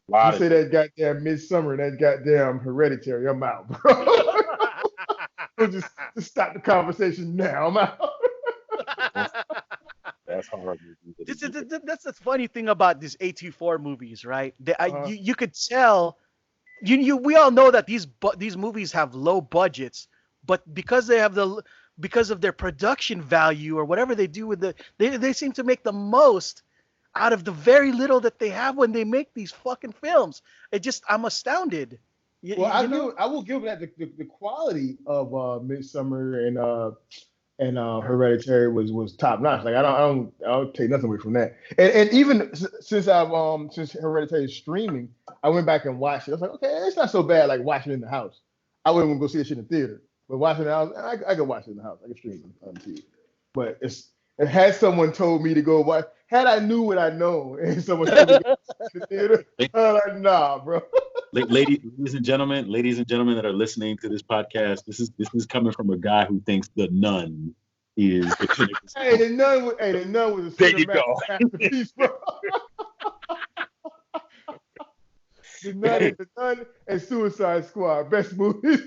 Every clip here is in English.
You Lot of say shit. that goddamn Midsummer, that goddamn Hereditary. I'm out, bro. So just stop the conversation now. I'm out. That's that's horror movies of the year. That's the funny thing about these A24 movies, right? Uh, You could tell we all know that these movies have low budgets, but because of their production value or whatever they do with they seem to make the most out of the very little that they have when they make these fucking films. I'm astounded. well, You know? I will give that the quality of Midsummer and Hereditary was top notch. Like I don't take nothing away from that. And even since since Hereditary is streaming, I went back and watched it. I was like, okay, it's not so bad. Like watching it in the house. I wouldn't want to go see this shit in the theater, but watching it in the house, I could watch it in the house. I can stream it on TV. But it had someone told me to go watch. Had I knew what I know, and someone told me to go to the theater, I was like, nah, bro. Ladies and gentlemen that are listening to this podcast, this is coming from a guy who thinks The Nun is the pinnacle. The Nun was a There you cinematic go. masterpiece, bro. The Nun and Suicide Squad, best movies.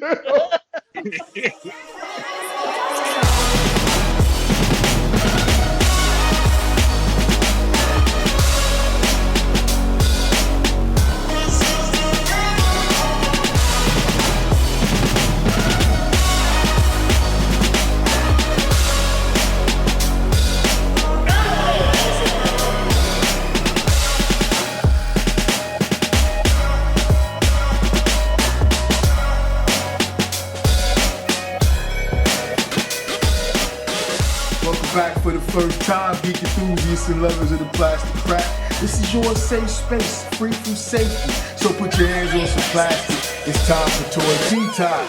Welcome back for the first time, geek enthusiasts and lovers of the plastic crack. This is your safe space, free from safety. So put your hands on some plastic. It's time for toy detox.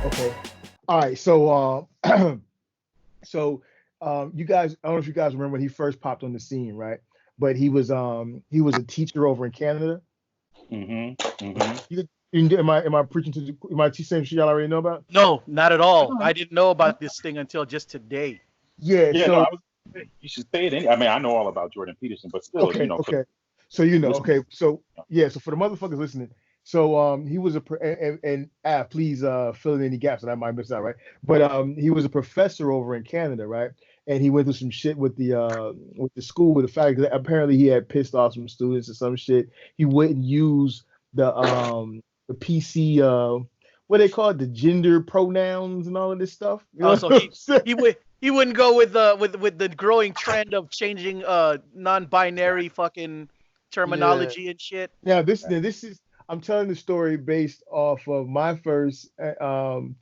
Okay. All right. So, you guys, I don't know if you guys remember when he first popped on the scene, right? But he was a teacher over in Canada. Am I preaching am I saying shit y'all already know about? No, not at all. I didn't know about this thing until just today. Yeah. Yeah, no, So you should say it. I mean, I know all about Jordan Peterson, but still, okay. for Okay. So you know. listeners, Okay. So yeah. So for the motherfuckers listening, so he was please fill in any gaps that I might miss out, right? But he was a professor over in Canada, right? And he went through some shit with the school with the fact that apparently he had pissed off some students or some shit. He wouldn't use the PC what they call it, the gender pronouns and all of this stuff. You know Also, what I'm saying? he wouldn't go with the growing trend of changing non-binary fucking Yeah. terminology and shit. Now this is I'm telling the story based off of my first um,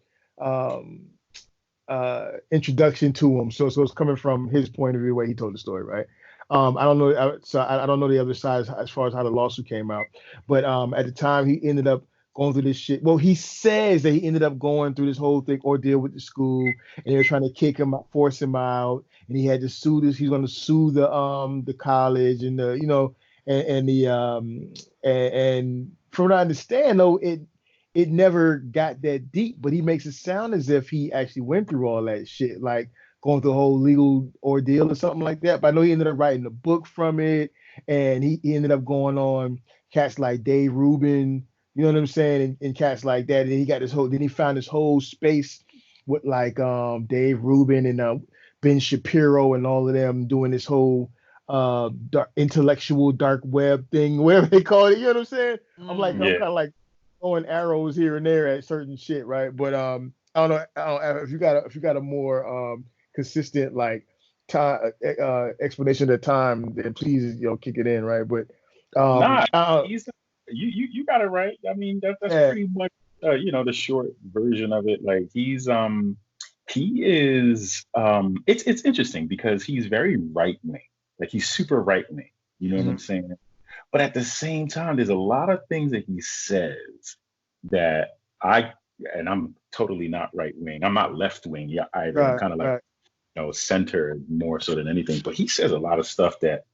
introduction to him. So it's coming from his point of view, the way he told the story, right? I don't know, I don't know the other side as far as how the lawsuit came out, but at the time he ended up going through this shit. Well, he says that he ended up going through this whole thing ordeal with the school, and they were trying to kick him out, force him out, and he had to sue this. He's going to sue the college and the and the and from what I understand though it never got that deep, but he makes it sound as if he actually went through all that shit, like going through a whole legal ordeal or something like that. But I know he ended up writing a book from it, and he ended up going on cats like Dave Rubin, you know what I'm saying, and cats like that. And then he found this whole space with like Dave Rubin and Ben Shapiro and all of them doing this whole intellectual dark web thing, whatever they call it. You know what I'm saying? I'm yeah, kind of like throwing arrows here and there at certain shit, right? But I don't know if you got a more consistent like time explanation at time, then please kick it in, right? But nah, I, he's you got it right. I mean, that's yeah, pretty much the short version of it. Like he is it's interesting because he's very right wing, like he's super right wing. You know what I'm mhm, saying? But at the same time, there's a lot of things that he says that and I'm totally not right wing. I'm not left wing, yeah, either. I'm right, kind of like right, center more so than anything. But he says a lot of stuff that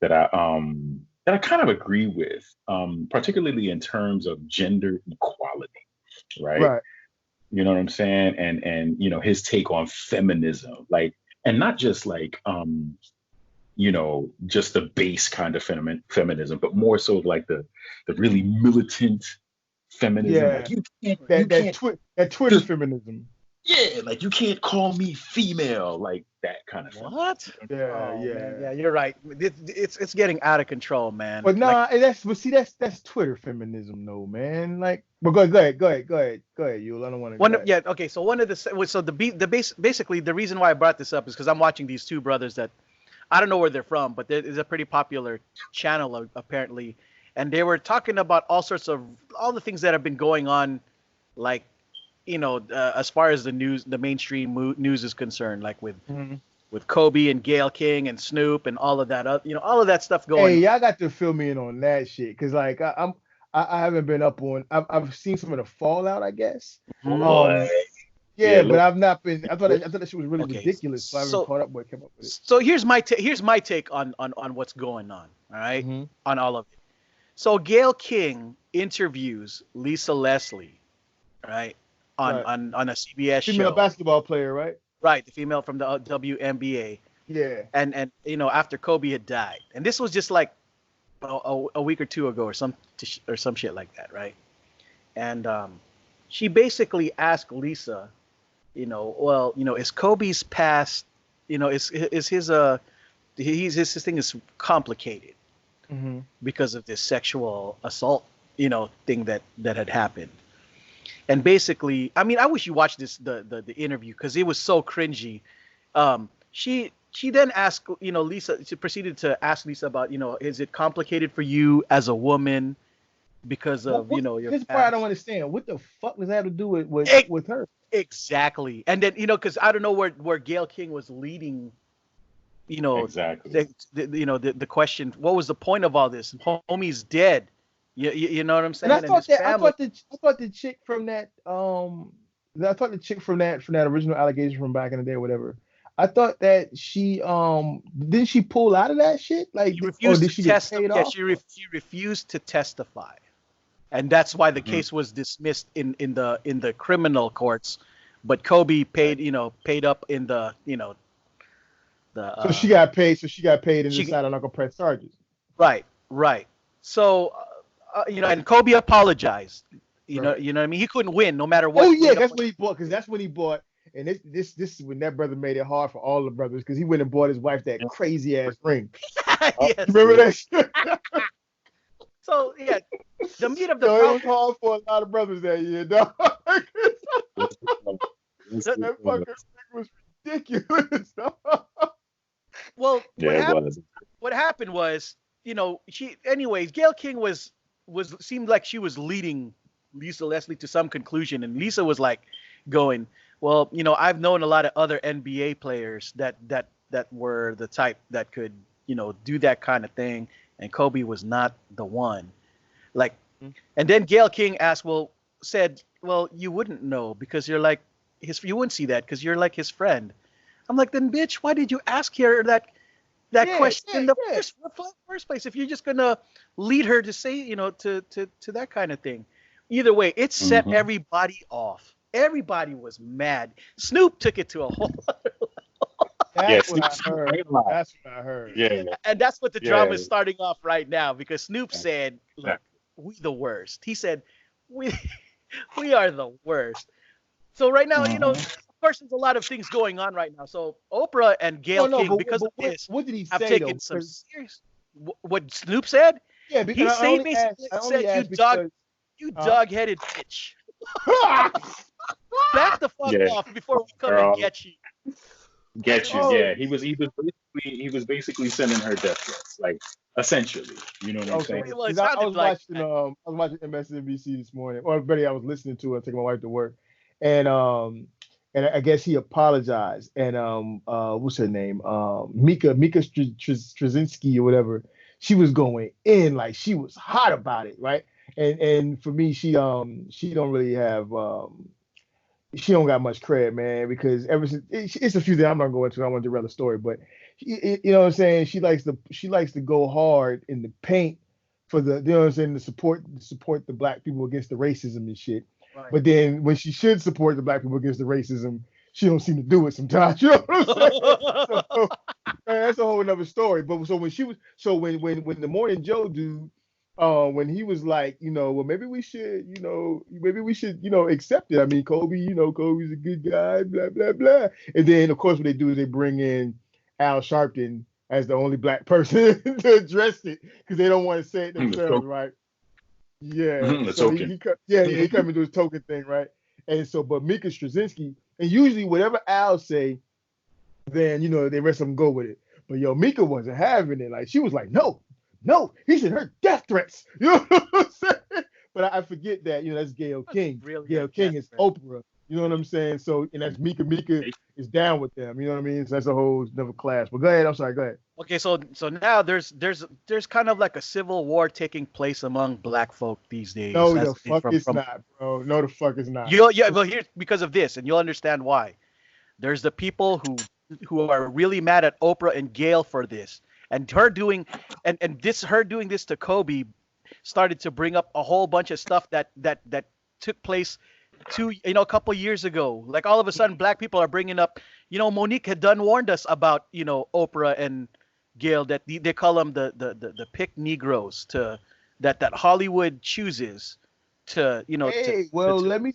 I kind of agree with, particularly in terms of gender equality, right? right, You know what I'm saying? And his take on feminism, like, and not just like just the base kind of feminism, but more so like the really militant feminism. Yeah, Like you can't, that Twitter feminism. yeah, like you can't call me female, like that kind of thing. What? Yeah, Oh yeah. man, yeah, you're right. It's getting out of control, man. But nah, Like, that's Twitter feminism, though, man. Like, but go ahead, Yul. I don't want to. yeah, okay. So one of basically the reason why I brought this up is because I'm watching these two brothers that I don't know where they're from, but there is a pretty popular channel apparently, and they were talking about all the things that have been going on, like, as far as the mainstream news is concerned, like with Kobe and Gayle King and Snoop and all of that, all of that stuff going. Hey, y'all got to fill me in on that shit, cause like I haven't been up on. I've seen some of the fallout, I guess. Yeah, but I've not been. I thought that shit was really ridiculous, so I haven't caught up with. Kept up with it. So here's my take on what's going on. All right, on all of it. So Gayle King interviews Lisa Leslie, right, on a CBS show. Female basketball player, right? Right, the female from the WNBA. Yeah. And after Kobe had died, and this was just like a week or two ago, or some shit like that, right? And she basically asked Lisa, is Kobe's past, is his thing is complicated because of this sexual assault, thing that had happened. And basically, I mean, I wish you watched the interview because it was so cringy. She then asked, Lisa. She proceeded to ask Lisa about, is it complicated for you as a woman because of, your this past? part I don't understand. What the fuck does that have to do with her? Exactly. And then, because I don't know where Gayle King was leading, exactly. The question, what was the point of all this? Homie's dead. You know what I'm saying? And I thought the chick from that original allegation from back in the day or whatever. I thought that she didn't she pull out of that shit? Like, she refused did she get paid off? She refused to testify, and that's why the case was dismissed in the criminal courts. But Kobe paid up in the So she got paid. And decided I'm not gonna press charges. Right. So and Kobe apologized. You know what I mean? He couldn't win no matter what. Oh yeah, that's when he bought. Because that's when he bought. And this is when that brother made it hard for all the brothers because he went and bought his wife that crazy ass ring. Yes. Remember that shit? So yeah, the meat of it was hard for a lot of brothers that year, dog. that fucking thing was ridiculous. Well, what happened was, Gayle King seemed like she was leading Lisa Leslie to some conclusion, and Lisa was like going, well, I've known a lot of other NBA players that were the type that could, do that kind of thing, and Kobe was not the one. Like, and then Gayle King said, you wouldn't know because you're like you wouldn't see that because you're like his friend. I'm like, then bitch, why did you ask her that question in the first place if you're just gonna lead her to say, to that kind of thing? Either way, it set everybody off. Everybody was mad. Snoop took it to a whole other level. That's what I heard. Yeah. And that's what the drama is starting off right now because Snoop said, look, we the worst. He said, we are the worst. So right now, of course, there's a lot of things going on right now. So Oprah and Gayle King, because of this, what did he say, have taken some serious. What Snoop said? Yeah, because he basically said, you dog-headed bitch. Back the fuck off before we come and get you. Yeah. He was basically sending her death threats, like essentially. You know what I'm saying? Well, I was watching MSNBC this morning, or better, I was listening to it, taking my wife to work, and I guess he apologized, and what's her name? Mika Straczynski or whatever. She was going in like she was hot about it, right? And for me, she don't really have she don't got much credit, man, because ever since it's a few things I'm not going to. I want to derail the story, but you know what I'm saying. She likes to go hard in the paint for the, you know what I'm saying, to support the black people against the racism and shit. Right. But then when she should support the black people against the racism, she don't seem to do it sometimes. You know what I'm saying? That's a whole another story. But so when she was, so when the Morning Joe dude, when he was like, well, maybe we should, accept it. I mean, Kobe, Kobe's a good guy, blah blah blah. And then of course what they do is they bring in Al Sharpton as the only black person to address it because they don't want to say it themselves, right? Yeah. The So token. he come into his token thing, right? And so, but Mika Straczynski, and usually whatever Al say, then they let them go with it. But Mika wasn't having it. Like she was like, no, he should heard death threats. You know what I'm saying? But I forget that that's Gayle King. Really Gayle King is Oprah. You know what I'm saying? So and that's Mika. Mika is down with them. You know what I mean? So that's a whole another class. But go ahead. I'm sorry. Go ahead. Okay, so now there's kind of like a civil war taking place among black folk these days. No, the fuck it's not, bro. No, the fuck it's not. Well, here's because of this, and you'll understand why. There's the people who are really mad at Oprah and Gayle for this, and her doing this to Kobe started to bring up a whole bunch of stuff that took place a couple years ago. Like all of a sudden, black people are bringing up, Monique had done warned us about Oprah and Gayle, that they call them the pick Negroes that Hollywood chooses to Hey, let me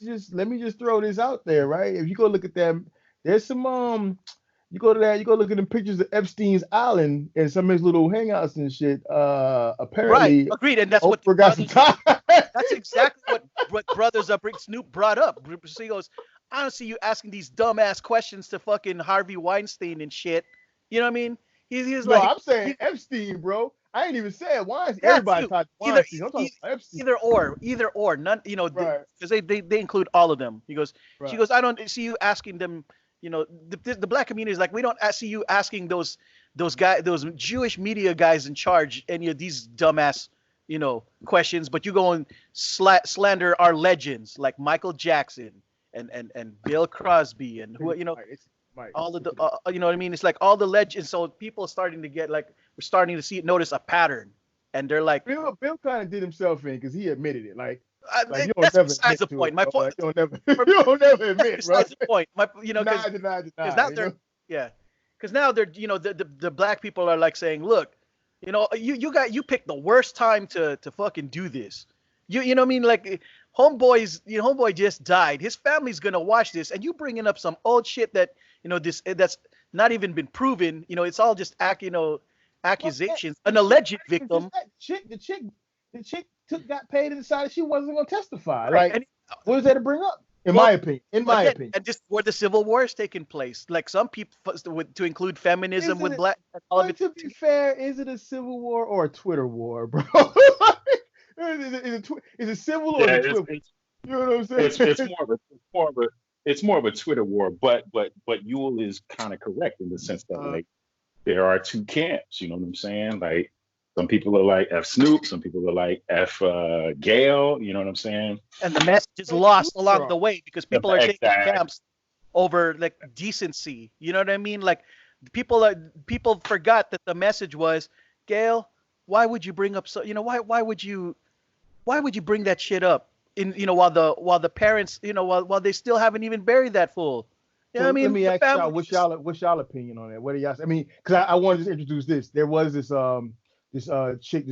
just throw this out there, right? If you go look at them, there's some you go look at the pictures of Epstein's Island and some of his little hangouts and shit. Apparently, right, agreed, and that's Oprah got some time. That's exactly what Brothers Up Snoop brought up. So he goes, I don't see you asking these dumbass questions to fucking Harvey Weinstein and shit. You know what I mean? He's no, I'm saying Epstein, bro. I ain't even saying Weinstein. Everybody talking Weinstein. I'm talking Epstein. Either or, none. Because they include all of them. He goes, right. She goes, I don't see you asking them. The black community is like, we don't see you asking those Jewish media guys in charge any of these dumbass questions, but you go and slander our legends like Michael Jackson and Bill Crosby and who all of the you know what I mean? It's like all the legends. So people are starting to get like, we're starting to notice a pattern, and they're like, Bill kind of did himself in because he admitted it. Like you that's besides the point. My point. You don't never admit, besides the point. Deny. Because now they're the black people are like saying, look, you picked the worst time to fucking do this. You know what I mean? Like homeboy just died. His family's gonna watch this, and you bringing up some old shit that that's not even been proven. It's all just accusations. An alleged victim. The chick got paid and decided she wasn't gonna testify. Right. Like, what is that to bring up? In my opinion. And just where the civil war is taking place. Like some people to include feminism with black. To be fair, is it a civil war or a Twitter war, bro? Is it civil or a Twitter war? You know what I'm saying? It's more of a Twitter war, but Yule is kind of correct in the sense that like there are two camps. You know what I'm saying? Like some people are like F Snoop, some people are like F Gayle. You know what I'm saying? And the message is lost along the way because people are taking camps over like decency. You know what I mean? Like people forgot that the message was, Gayle, why would you bring up why would you bring that shit up while the parents while they still haven't even buried that fool. Let me ask y'all, what's y'all opinion on that? What do y'all? I mean, because I wanted to introduce this. There was this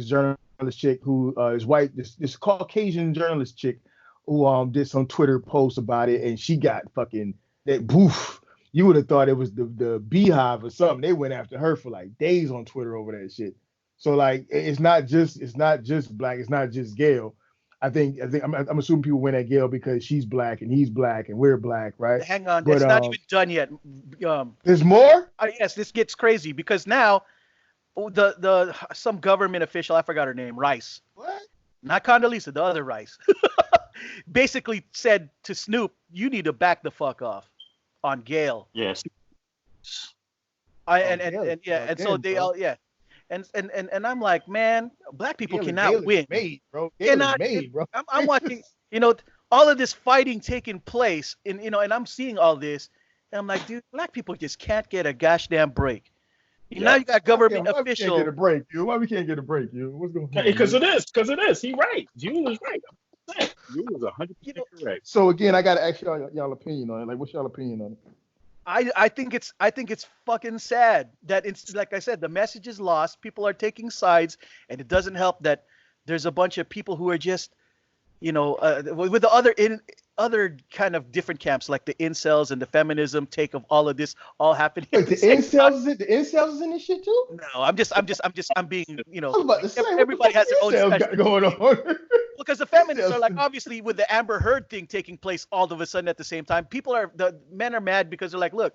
journalist chick who is white, this Caucasian journalist chick who did some Twitter posts about it, and she got fucking that boof. You would have thought it was the Beehive or something. They went after her for like days on Twitter over that shit. So like it's not just black, it's not just Gayle. I'm assuming people went at Gayle because she's black and he's black and we're black, right? Hang on, it's not even done yet. There's more? Yes, this gets crazy because now the some government official, I forgot her name, Rice. What? Not Condoleezza, the other Rice. Basically said to Snoop, you need to back the fuck off on Gayle. Yes. So they all And I'm like, man, black people cannot win. Bro. I'm watching, all of this fighting taking place, and I'm seeing all this, and I'm like, dude, black people just can't get a gosh damn break. Now you got government officials. Why we can't get a break, you? What's going on? Because it is. He right. You was right. You was 100% correct. So again, I got to ask y'all opinion on it. Like, what's y'all opinion on it? I think it's fucking sad that it's like I said, the message is lost. People are taking sides, and it doesn't help that there's a bunch of people who are just, with the other kind of different camps like the incels and the feminism take of all of this all happening. Wait, the incels is in this shit too? No, I'm being, I was about to say, everybody has their own incels special got going on. because the feminists are like, obviously with the Amber Heard thing taking place all of a sudden at the same time, the men are mad because they're like, look,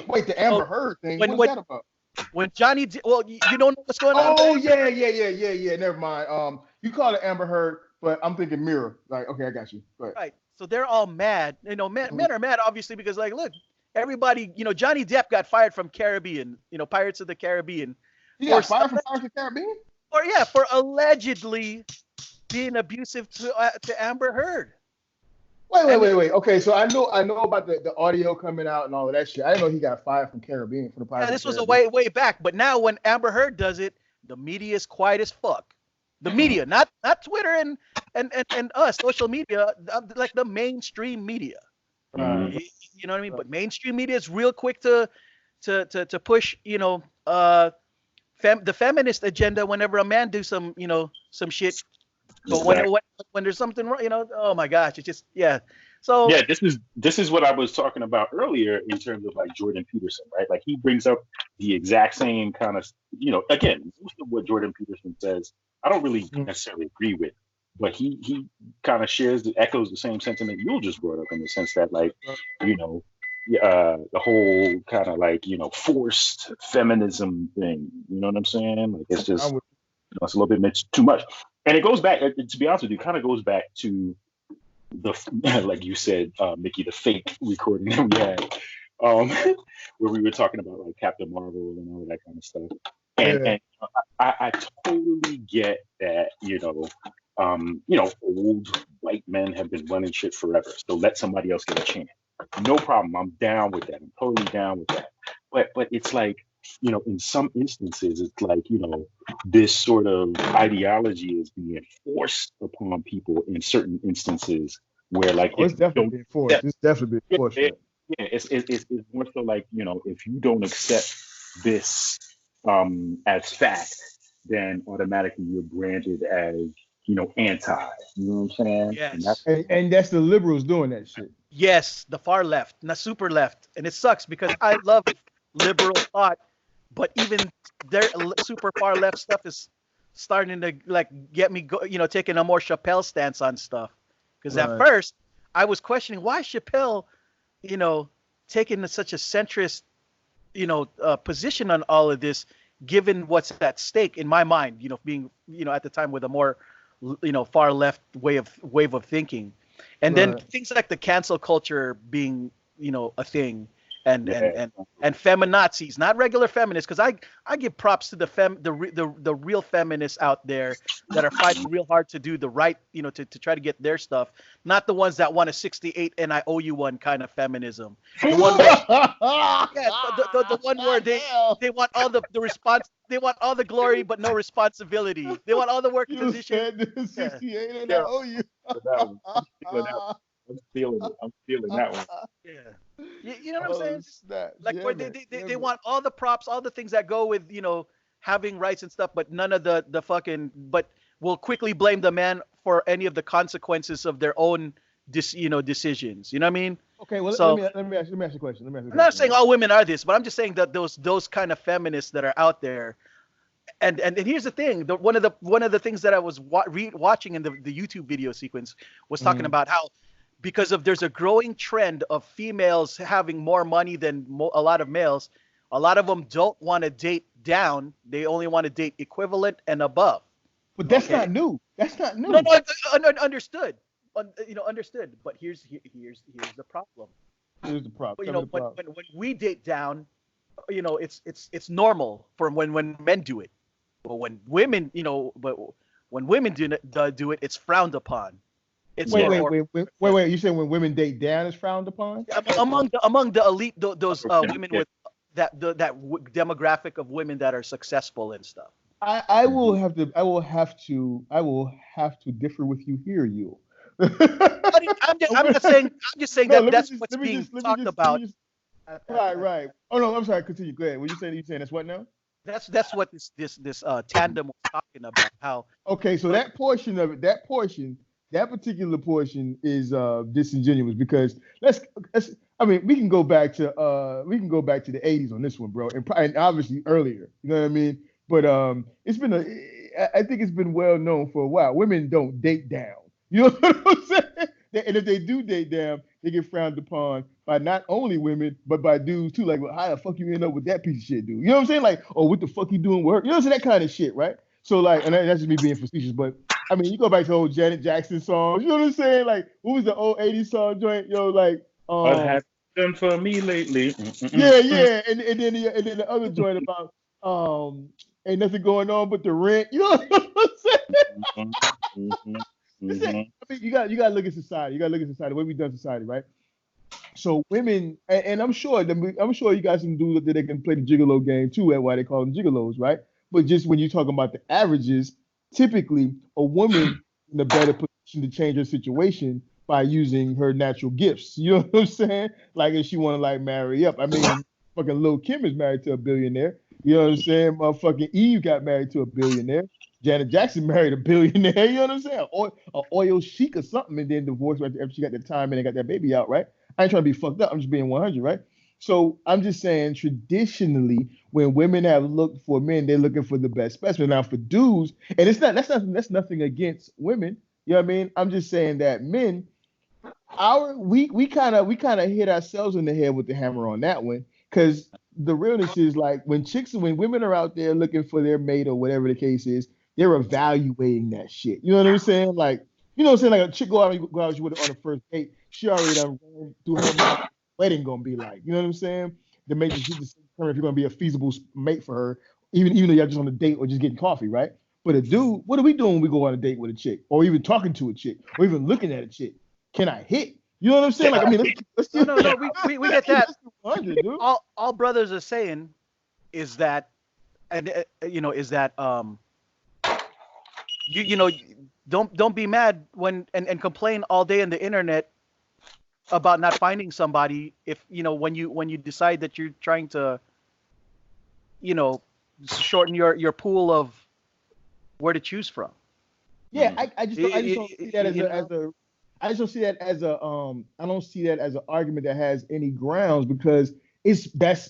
Wait, the Amber Heard thing. What's that about? When Johnny, you don't know what's going on. Oh yeah. Never mind. You call it Amber Heard, but I'm thinking Mirror. Like, okay, I got you. Right. So they're all mad. Men are mad obviously because like, look, everybody, Johnny Depp got fired from Caribbean, Pirates of the Caribbean. He got fired from Pirates of the Caribbean? For allegedly being abusive to Amber Heard. Wait. Okay, so I know about the audio coming out and all of that shit. I didn't know he got fired from Caribbean for the Pirates. Yeah, this was a way back. But now when Amber Heard does it, the media is quiet as fuck. The media, not Twitter and us, social media, like the mainstream media. You know what I mean? But mainstream media is real quick to push, the feminist agenda whenever a man do some shit. But when there's something wrong, oh my gosh, it's just So yeah, this is what I was talking about earlier in terms of like Jordan Peterson, right? Like he brings up the exact same kind of, again, most of what Jordan Peterson says, I don't really necessarily agree with, but he kind of echoes the same sentiment you just brought up in the sense that like, the whole kind of like, forced feminism thing, you know what I'm saying? Like it's just, it's a little bit too much. And it goes back, to be honest with you, kind of goes back to like you said, Mickey, the fake recording that we had, where we were talking about like Captain Marvel and all that kind of stuff. And I totally get that, old white men have been running shit forever. So let somebody else get a chance. No problem. I'm down with that. I'm totally down with that. But it's like, in some instances, it's like, this sort of ideology is being forced upon people in certain instances where like it's definitely being forced. It's definitely being forced. It's more so like, if you don't accept this as fact, then automatically you're branded as, anti. You know what I'm saying? Yes. And that's the liberals doing that shit. Yes, the far left, not super left. And it sucks because I love liberal thought, but even their super far left stuff is starting to like get me taking a more Chappelle stance on stuff. Because at first I was questioning why Chappelle, taking such a centrist, position on all of this, given what's at stake in my mind, being, at the time with a more, far left wave of thinking. And then things like the cancel culture being, a thing. And feminazis, not regular feminists, because I give props to the real feminists out there that are fighting real hard to do the right, to try to get their stuff, not the ones that want a 68 and I owe you one kind of feminism. The one where, the one where they want all the response, they want all the glory but no responsibility. They want all the work position. 68 and I owe you. I'm feeling that one. Yeah. You know what I'm saying? Like where they want all the props, all the things that go with, having rights and stuff, but none of the fucking, but will quickly blame the man for any of the consequences of their own decisions. You know what I mean? Okay, well, so, let me ask you a question. I'm not saying all women are this, but I'm just saying that those kind of feminists that are out there. And here's the thing: one of the things that I was watching in the YouTube video sequence was talking about how, because there's a growing trend of females having more money than a lot of males, a lot of them don't want to date down; they only want to date equivalent and above. But that's not new. That's not new. No, understood. Understood. But here's the problem. Here's the problem. When we date down, it's normal for when men do it. But when women, when women do it, it's frowned upon. It's wait. You said when women date down, it's frowned upon? Among the elite, those women with that demographic of women that are successful and stuff. I will have to differ with you here, you. I'm just saying that's what's being talked about. Right. Oh no, I'm sorry. Continue. Go ahead. What you saying? You saying that's what now? That's what this tandem was talking about. How Okay, so that portion of it, that particular portion is disingenuous because let's I mean we can go back to the 80s on this one, bro, and obviously earlier, you know what I mean? But it's been I think it's been well known for a while. Women don't date down. You know what I'm saying? And if they do date down, they get frowned upon by not only women, but by dudes too. Like, well, how the fuck you end up with that piece of shit, dude? You know what I'm saying? Like, oh, what the fuck you doing work? You know what I'm saying? That kind of shit, right? So like, and that's just me being facetious, but I mean, you go back to old Janet Jackson songs. You know what I'm saying? Like, what was the old '80s song joint? Yo, like, What have you done for me lately? yeah, and then the other joint about ain't nothing going on but the rent. You know what I'm saying? I mean, you got to look at society. You got to look at society. What we done society, right? So women, and I'm sure you guys can do that. They can play the gigolo game too. That's why they call them gigolos, right? But just when you're talking about the averages, typically a woman in a better position to change her situation by using her natural gifts. You know what I'm saying? Like if she want to like marry up. I mean, fucking Lil Kim is married to a billionaire. You know what I'm saying? Motherfucking Eve got married to a billionaire. Janet Jackson married a billionaire. You know what I'm saying? Or an oil chic or something, and then divorced right after she got the time and they got that baby out, right? I ain't trying to be fucked up. I'm just being 100, right? So I'm just saying, traditionally, when women have looked for men, they're looking for the best specimen. Now for dudes, and that's nothing against women. You know what I mean? I'm just saying that men, we kind of hit ourselves in the head with the hammer on that one, because the realness is like when women are out there looking for their mate or whatever the case is, they're evaluating that shit. You know what I'm saying? Like, you know what I'm saying? Like a chick go out with on the first date, she already done ran through her mind wedding gonna be like. You know what I'm saying? To make she determine if you're gonna be a feasible mate for her, even though you're just on a date or just getting coffee, right? But a dude, what are we doing when we go on a date with a chick, or even talking to a chick, or even looking at a chick? Can I hit? You know what I'm saying? Like, I mean, let's no, we get that. 100, dude. All brothers are saying is that, and is that you know don't be mad when and complain all day on the internet about not finding somebody if when you decide that you're trying to shorten your pool of where to choose from. Yeah, I just don't see that as a I just don't see that as a I don't see that as an argument that has any grounds, because that's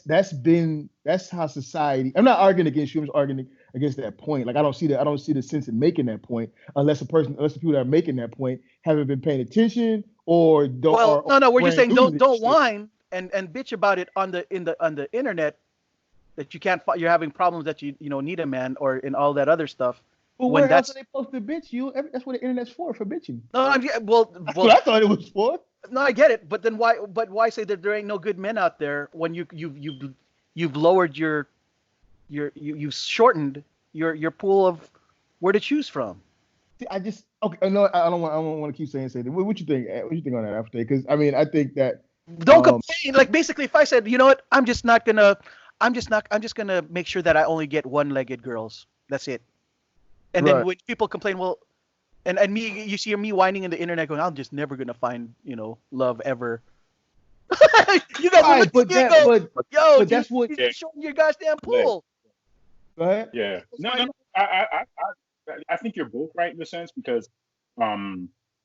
how society. I'm not arguing against you. I'm just arguing against that point. Like I don't see the sense in making that point unless the people that are making that point haven't been paying attention or don't. Well, no, we're just saying don't whine and bitch about it on the internet that you're having problems that you need a man or in all that other stuff. Well, where else are they supposed to bitch you? That's what the internet's for bitching. No, that's what I thought it was for. No, I get it, but then why say that there ain't no good men out there when you've lowered you've shortened your pool of where to choose from? See, okay. No, I don't want to keep saying. What you think? What you think on that, Afotey? Because I mean, I think that don't complain. Like basically, if I said, you know what, I'm just gonna make sure that I only get one-legged girls. That's it. And then when people complain, well, and me, you see me whining in the internet going, I'm just never gonna find love ever. You guys but that's what you're showing your goddamn pool. Go ahead. Yeah. No. I think you're both right in the sense because,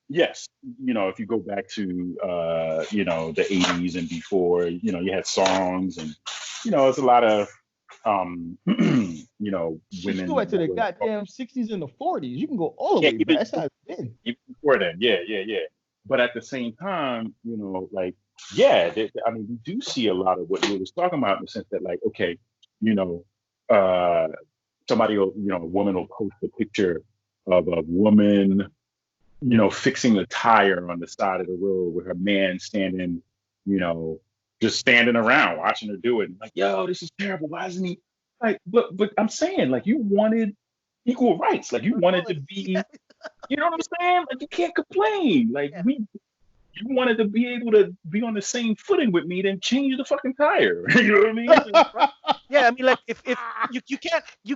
yes, if you go back to the 80s and before, you had songs and it's a lot of women. You go back to the goddamn 60s and the 40s. You can go all the way back. That's how it's been. Even before then, yeah. But at the same time, I mean, we do see a lot of what you was talking about in the sense that, like, okay, somebody will, a woman will post a picture of a woman, fixing a tire on the side of the road with her man standing, just standing around watching her do it. Like, yo, this is terrible. Why isn't he like? But I'm saying, like, you wanted equal rights. Like, you wanted to be, you know what I'm saying? Like, you can't complain. Like, you wanted to be able to be on the same footing with me, then change the fucking tire. You know what I mean? Yeah, I mean, like, if you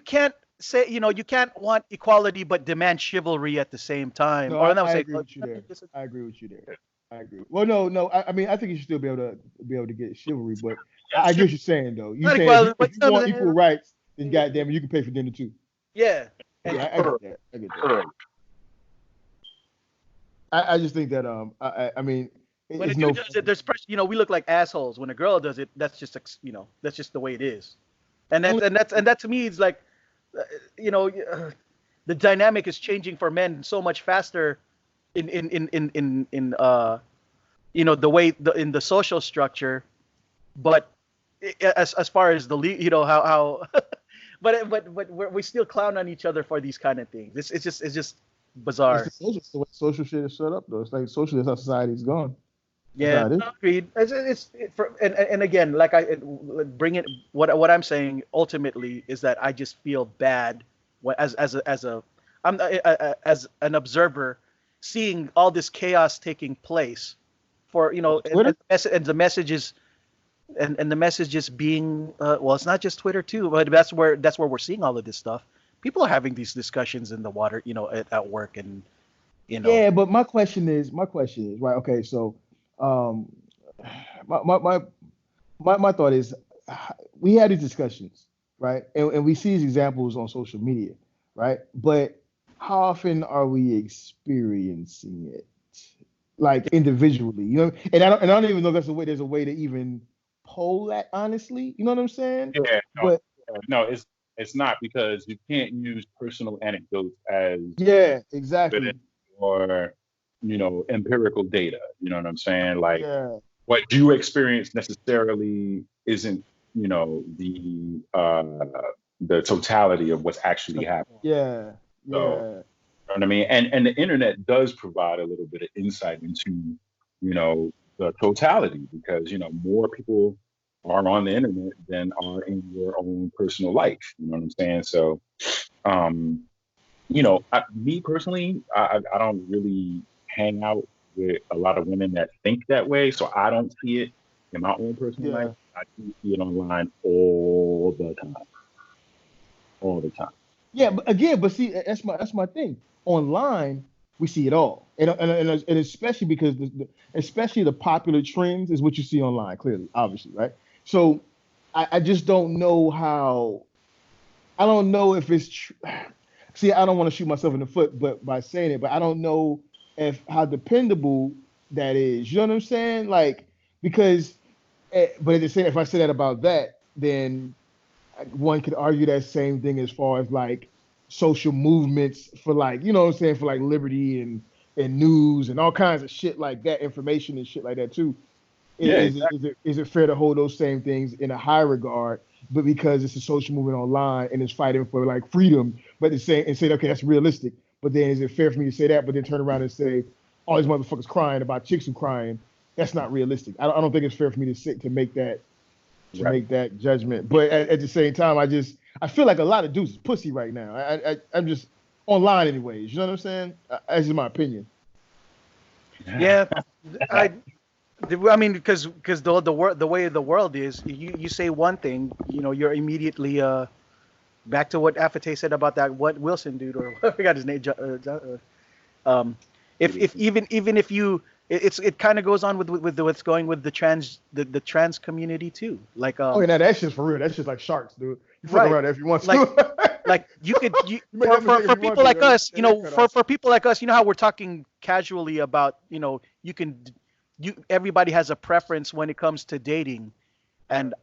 can't say, you can't want equality but demand chivalry at the same time. No, I agree with you there. I agree. Well, no. I mean, I think you should still be able to get chivalry, but Yeah, I get sure. what you're saying though. You Not saying if you, equality, but if you want equal rights, then goddamn it, you can pay for dinner too. yeah. And Yeah, I get that. I get that. Sure. I just think that I mean, when a it's dude no. does it, there's pressure. We look like assholes. When a girl does it, that's just that's just the way it is. And Only- that to me is like, you know, the dynamic is changing for men so much faster in the way in the social structure, but as far as the how but we still clown on each other for these kind of things. It's just bizarre. It's the way social shit is set up though. It's like social is how society's gone. That's Yeah, how it is. agreed. And again, like bring it. What I'm saying ultimately is that I just feel bad as an observer, seeing all this chaos taking place, for Twitter? and the messages and the messages being well, it's not just Twitter too, but that's where we're seeing all of this stuff. People are having these discussions in the water, at work, and Yeah, but my question is right. Okay, so um, my thought is we had these discussions, right? And we see these examples on social media, right? But how often are we experiencing it, like individually? And I don't even know if there's a way to even poll that honestly. You know what I'm saying? Yeah, no, But no, it's not because you can't use personal anecdotes as yeah, evidence exactly. or empirical data. You know what I'm saying? Like Yeah, what you experience necessarily isn't the totality of what's actually happening. yeah, So yeah, you know what I mean? And the internet does provide a little bit of insight into, the totality because, more people are on the internet than are in your own personal life. You know what I'm saying? So, um, me personally, I don't really hang out with a lot of women that think that way. So I don't see it in my own personal life. yeah. I do see it online all the time, all the time. Yeah, but again, but see, that's my thing. Online, we see it all, and especially because especially the popular trends is what you see online, clearly, obviously, right? So I just don't know how. I don't know if it's true. See, I don't want to shoot myself in the foot, but by saying it, but I don't know if how dependable that is. You know what I'm saying? Like because, but at the same, if I say that about that, then one could argue that same thing as far as like social movements for like what I'm saying, for like liberty and news and all kinds of shit like that, information and shit like that too. Yeah, Is it fair to hold those same things in a high regard, but because it's a social movement online and it's fighting for like freedom, but it's saying and say okay that's realistic, but then is it fair for me to say that, but then turn around and say all these motherfuckers crying about chicks who crying? That's not realistic. I don't think it's fair for me to sit to make that right. judgment. But at the same time, I feel like a lot of dudes is pussy right now. I'm just online anyways. You know what I'm saying? That's just my opinion. yeah, I I mean, because the way the world is, you say one thing, you're immediately back to what Afotey said about that what Wilson dude, or I forgot his name. If even if you it kind of goes on with what's going with the trans community too. Like Oh, yeah, now that shit's for real. That's just like sharks, dude. You fuck Right. around if you want like to. like you could make that mistake if for you want people to, like though. us, Yeah, cut off. for people like us, how we're talking casually about, everybody has a preference when it comes to dating, and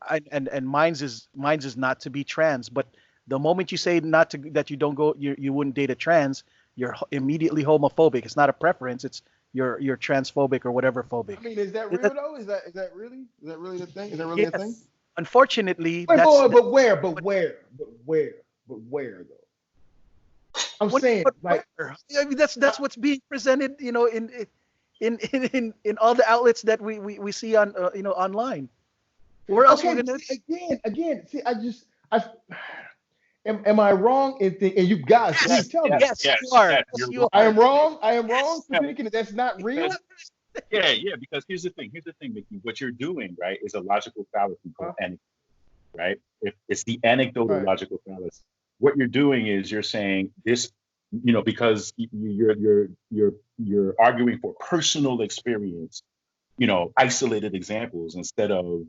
mine's is not to be trans. But the moment you say not to, that you don't go, you wouldn't date a trans, you're immediately homophobic. It's not a preference. It's you're transphobic or whatever phobic. I mean, is that real though? Is that really the thing? Is that really a thing? Yes. Unfortunately, Wait, that's but where though? I'm saying like I mean, that's what's being presented, in all the outlets that we see on online. Where else we're okay. gonna? See, again. See, I am I wrong in and you guys please tell me. Yes, yes, you are. yes, Yes, you're you I are. am wrong. I am wrong for Yeah, thinking that that's not real. because yeah, because here's the thing. Here's the thing, Mickey. What you're doing, right, is a logical fallacy called anecdote, right? If it's the anecdotal Right. logical fallacy. What you're doing is you're saying this because you're arguing for personal experience, isolated examples instead of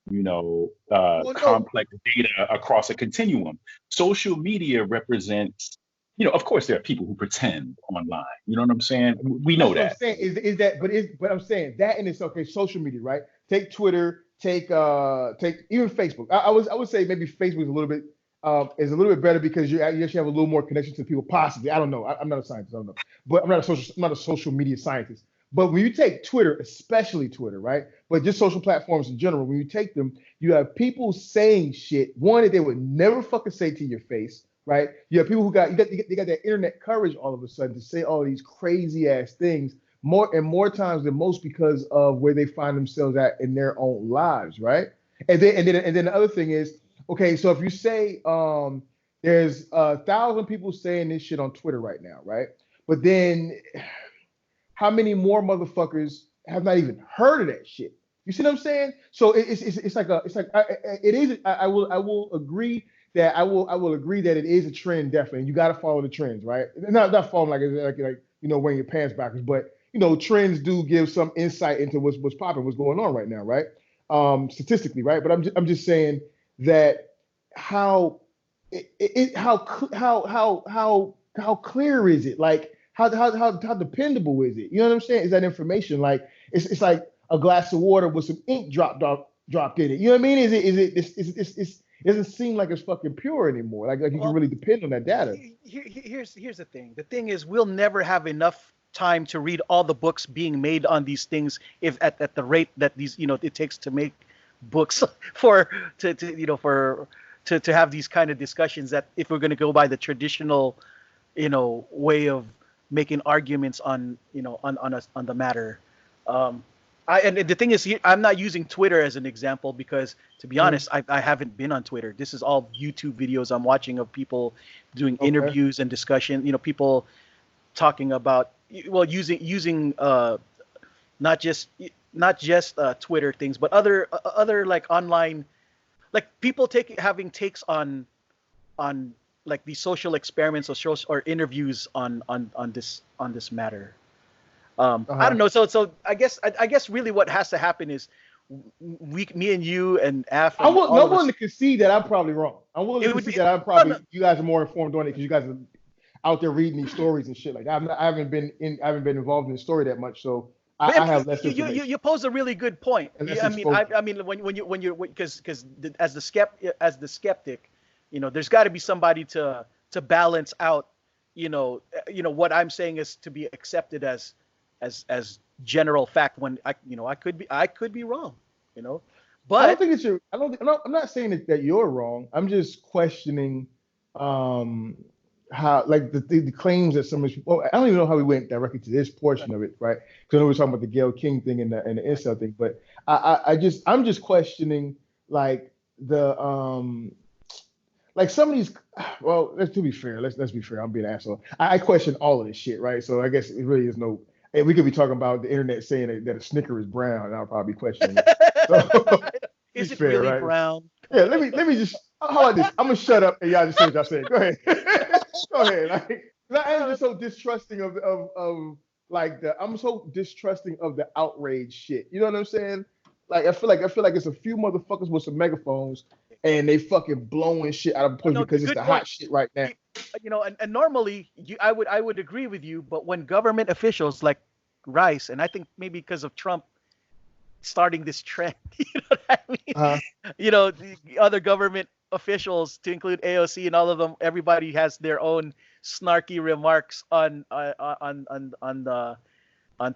Well, no, complex data across a continuum. Social media represents, of course there are people who pretend online. You know what I'm saying? We know that's what I'm that. saying. Is that, but I'm saying that in itself, okay, social media, right? Take Twitter, take even Facebook. I would say maybe Facebook is a little bit better because you actually have a little more connection to people. Possibly, I don't know. I'm not a scientist. I don't know, but I'm not a social media scientist. But when you take Twitter, especially Twitter, right? But just social platforms in general, when you take them, you have people saying shit, one that they would never fucking say to your face, right? You have people who they got that internet courage all of a sudden to say all these crazy ass things more times than most because of where they find themselves at in their own lives, right? And then the other thing is, okay, so if you say there's 1,000 people saying this shit on Twitter right now, right? But then how many more motherfuckers have not even heard of that shit? You see what I'm saying? So I will agree that I will agree that it is a trend definitely. You got to follow the trends, right? Not following like wearing your pants backwards, but trends do give some insight into what's popping, what's going on right now, right? Statistically, right? But I'm just saying that how how clear is it? Like how dependable is it? You know what I'm saying? Is that information like it's like a glass of water with some ink dropped in it? You know what I mean? It doesn't seem like it's fucking pure anymore. Like you can really depend on that data. Here's the thing. The thing is, we'll never have enough time to read all the books being made on these things if at the rate that these it takes to make books to have these kind of discussions, that if we're going to go by the traditional way of making arguments on the matter. And the thing is, I'm not using Twitter as an example because, to be honest, I haven't been on Twitter. This is all YouTube videos I'm watching of people doing interviews and discussion. People talking about using not just Twitter things, but other like online, like people having takes on like these social experiments or interviews on this matter. I don't know. So I guess really what has to happen is me and you and Af. I'm willing to concede that I'm probably wrong. I'm willing to concede that you guys are more informed on it because you guys are out there reading these stories and shit like that. I haven't been involved in the story that much, so I have less information. You pose a really good point. I mean, when you because as the skeptic, there's got to be somebody to balance out, what I'm saying is to be accepted as general fact when I could be wrong, but I don't think it's your. I'm not saying that you're wrong. I'm just questioning how like the claims that some of these people. I don't even know how we went directly to this portion of it, right? Because I know we're talking about the Gayle King thing and the incel thing, but I'm just questioning like the like some of these. Well, let's be fair. Let's be fair. I'm being an asshole. I question all of this shit, right? So I guess it really is no. And we could be talking about the internet saying that a Snicker is brown, and I'll probably question it. So, is it fair, really right? brown? Yeah, let me just. How about this? I'm gonna shut up and y'all just say what y'all say. Go ahead. Go ahead. Like, I am just so distrusting of like I'm so distrusting of the outrage shit. You know what I'm saying? Like I feel like it's a few motherfuckers with some megaphones and they fucking blowing shit out of proportion because it's the hot shit right now. And normally I would agree with you, but when government officials like Rice, and I think maybe because of Trump starting this trend, you know what I mean? The other government officials, to include AOC and all of them, everybody has their own snarky remarks on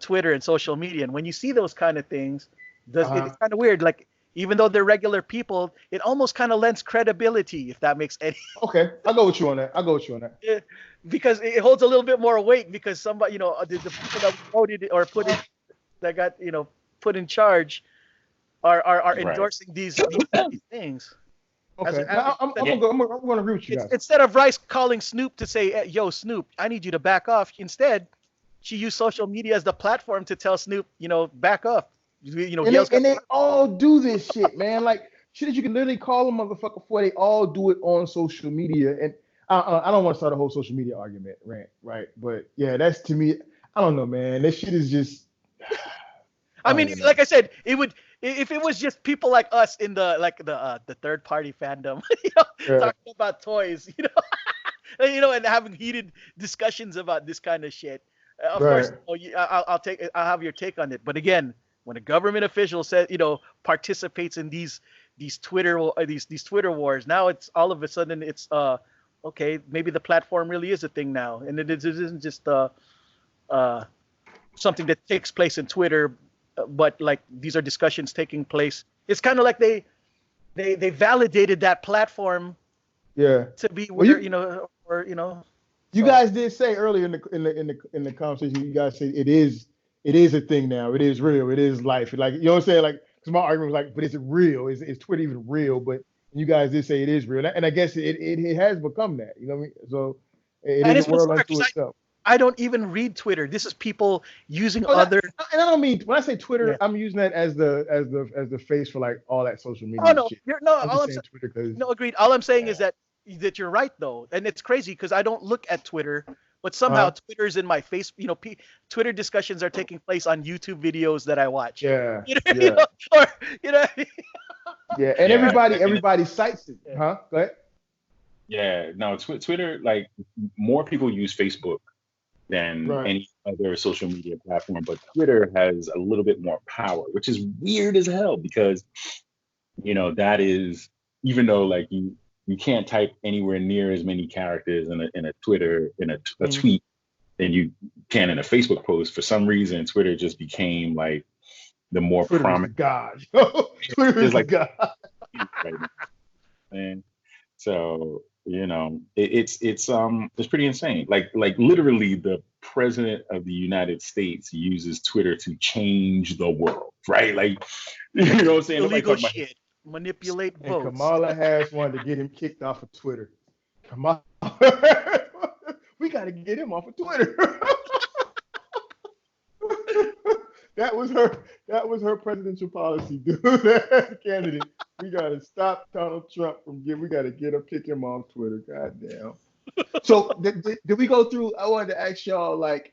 Twitter and social media. And when you see those kind of things, it's kind of weird. Like, even though they're regular people, it almost kind of lends credibility, if that makes any. Okay, I'll go with you on that. Because it holds a little bit more weight because somebody, the people that voted or that got put in charge are endorsing these things. Okay, I'm going to agree with you guys. Instead of Rice calling Snoop to say, "Yo, Snoop, I need you to back off," instead, she used social media as the platform to tell Snoop, back off. And they all do this shit, man. Like shit that you can literally call a motherfucker for. They all do it on social media, and I don't want to start a whole social media argument rant, right? But yeah, that's to me. I don't know, man. That shit is just. I mean, like I said, it would if it was just people like us in the third party fandom, talking about toys, and having heated discussions about this kind of shit. Of course, I'll have your take on it. But again, when a government official says, participates in these Twitter wars, now it's all of a sudden it's okay, maybe the platform really is a thing now, and it isn't just something that takes place in Twitter. But like these are discussions taking place. It's kind of like they validated that platform. Yeah. To be where You guys did say earlier in the conversation, you guys said it is a thing now. It is real. It is life. Like you know what I'm saying? Like because my argument was like, but is it real? Is Twitter even real? But you guys did say it is real, and I guess it has become that. You know what I mean? So it is a world unto itself. I don't even read Twitter. This is people using other. And I don't mean when I say Twitter, I'm using that as the face for like all that social media. Oh no, shit. Agreed. All I'm saying is that you're right though, and it's crazy because I don't look at Twitter, but somehow Twitter's in my face. Twitter discussions are taking place on YouTube videos that I watch. Yeah. Yeah, and everybody cites it. Huh? Go ahead. Yeah, no, Twitter, like more people use Facebook than any other social media platform, but Twitter has a little bit more power, which is weird as hell because, that is, even though like you can't type anywhere near as many characters in a Twitter, in a tweet than you can in a Facebook post. For some reason, Twitter just became like the more Twitter prominent. God. Twitter is like God. And so, it's pretty insane. Like literally the president of the United States uses Twitter to change the world, right? Like, you know what I'm saying? Illegal shit. Manipulate votes. And Kamala Harris wanted to get him kicked off of Twitter. Kamala, we got to get him off of Twitter. That was her presidential policy, dude. Candidate. We gotta stop Donald Trump we gotta kick him off Twitter. Goddamn. So did we go through? I wanted to ask y'all like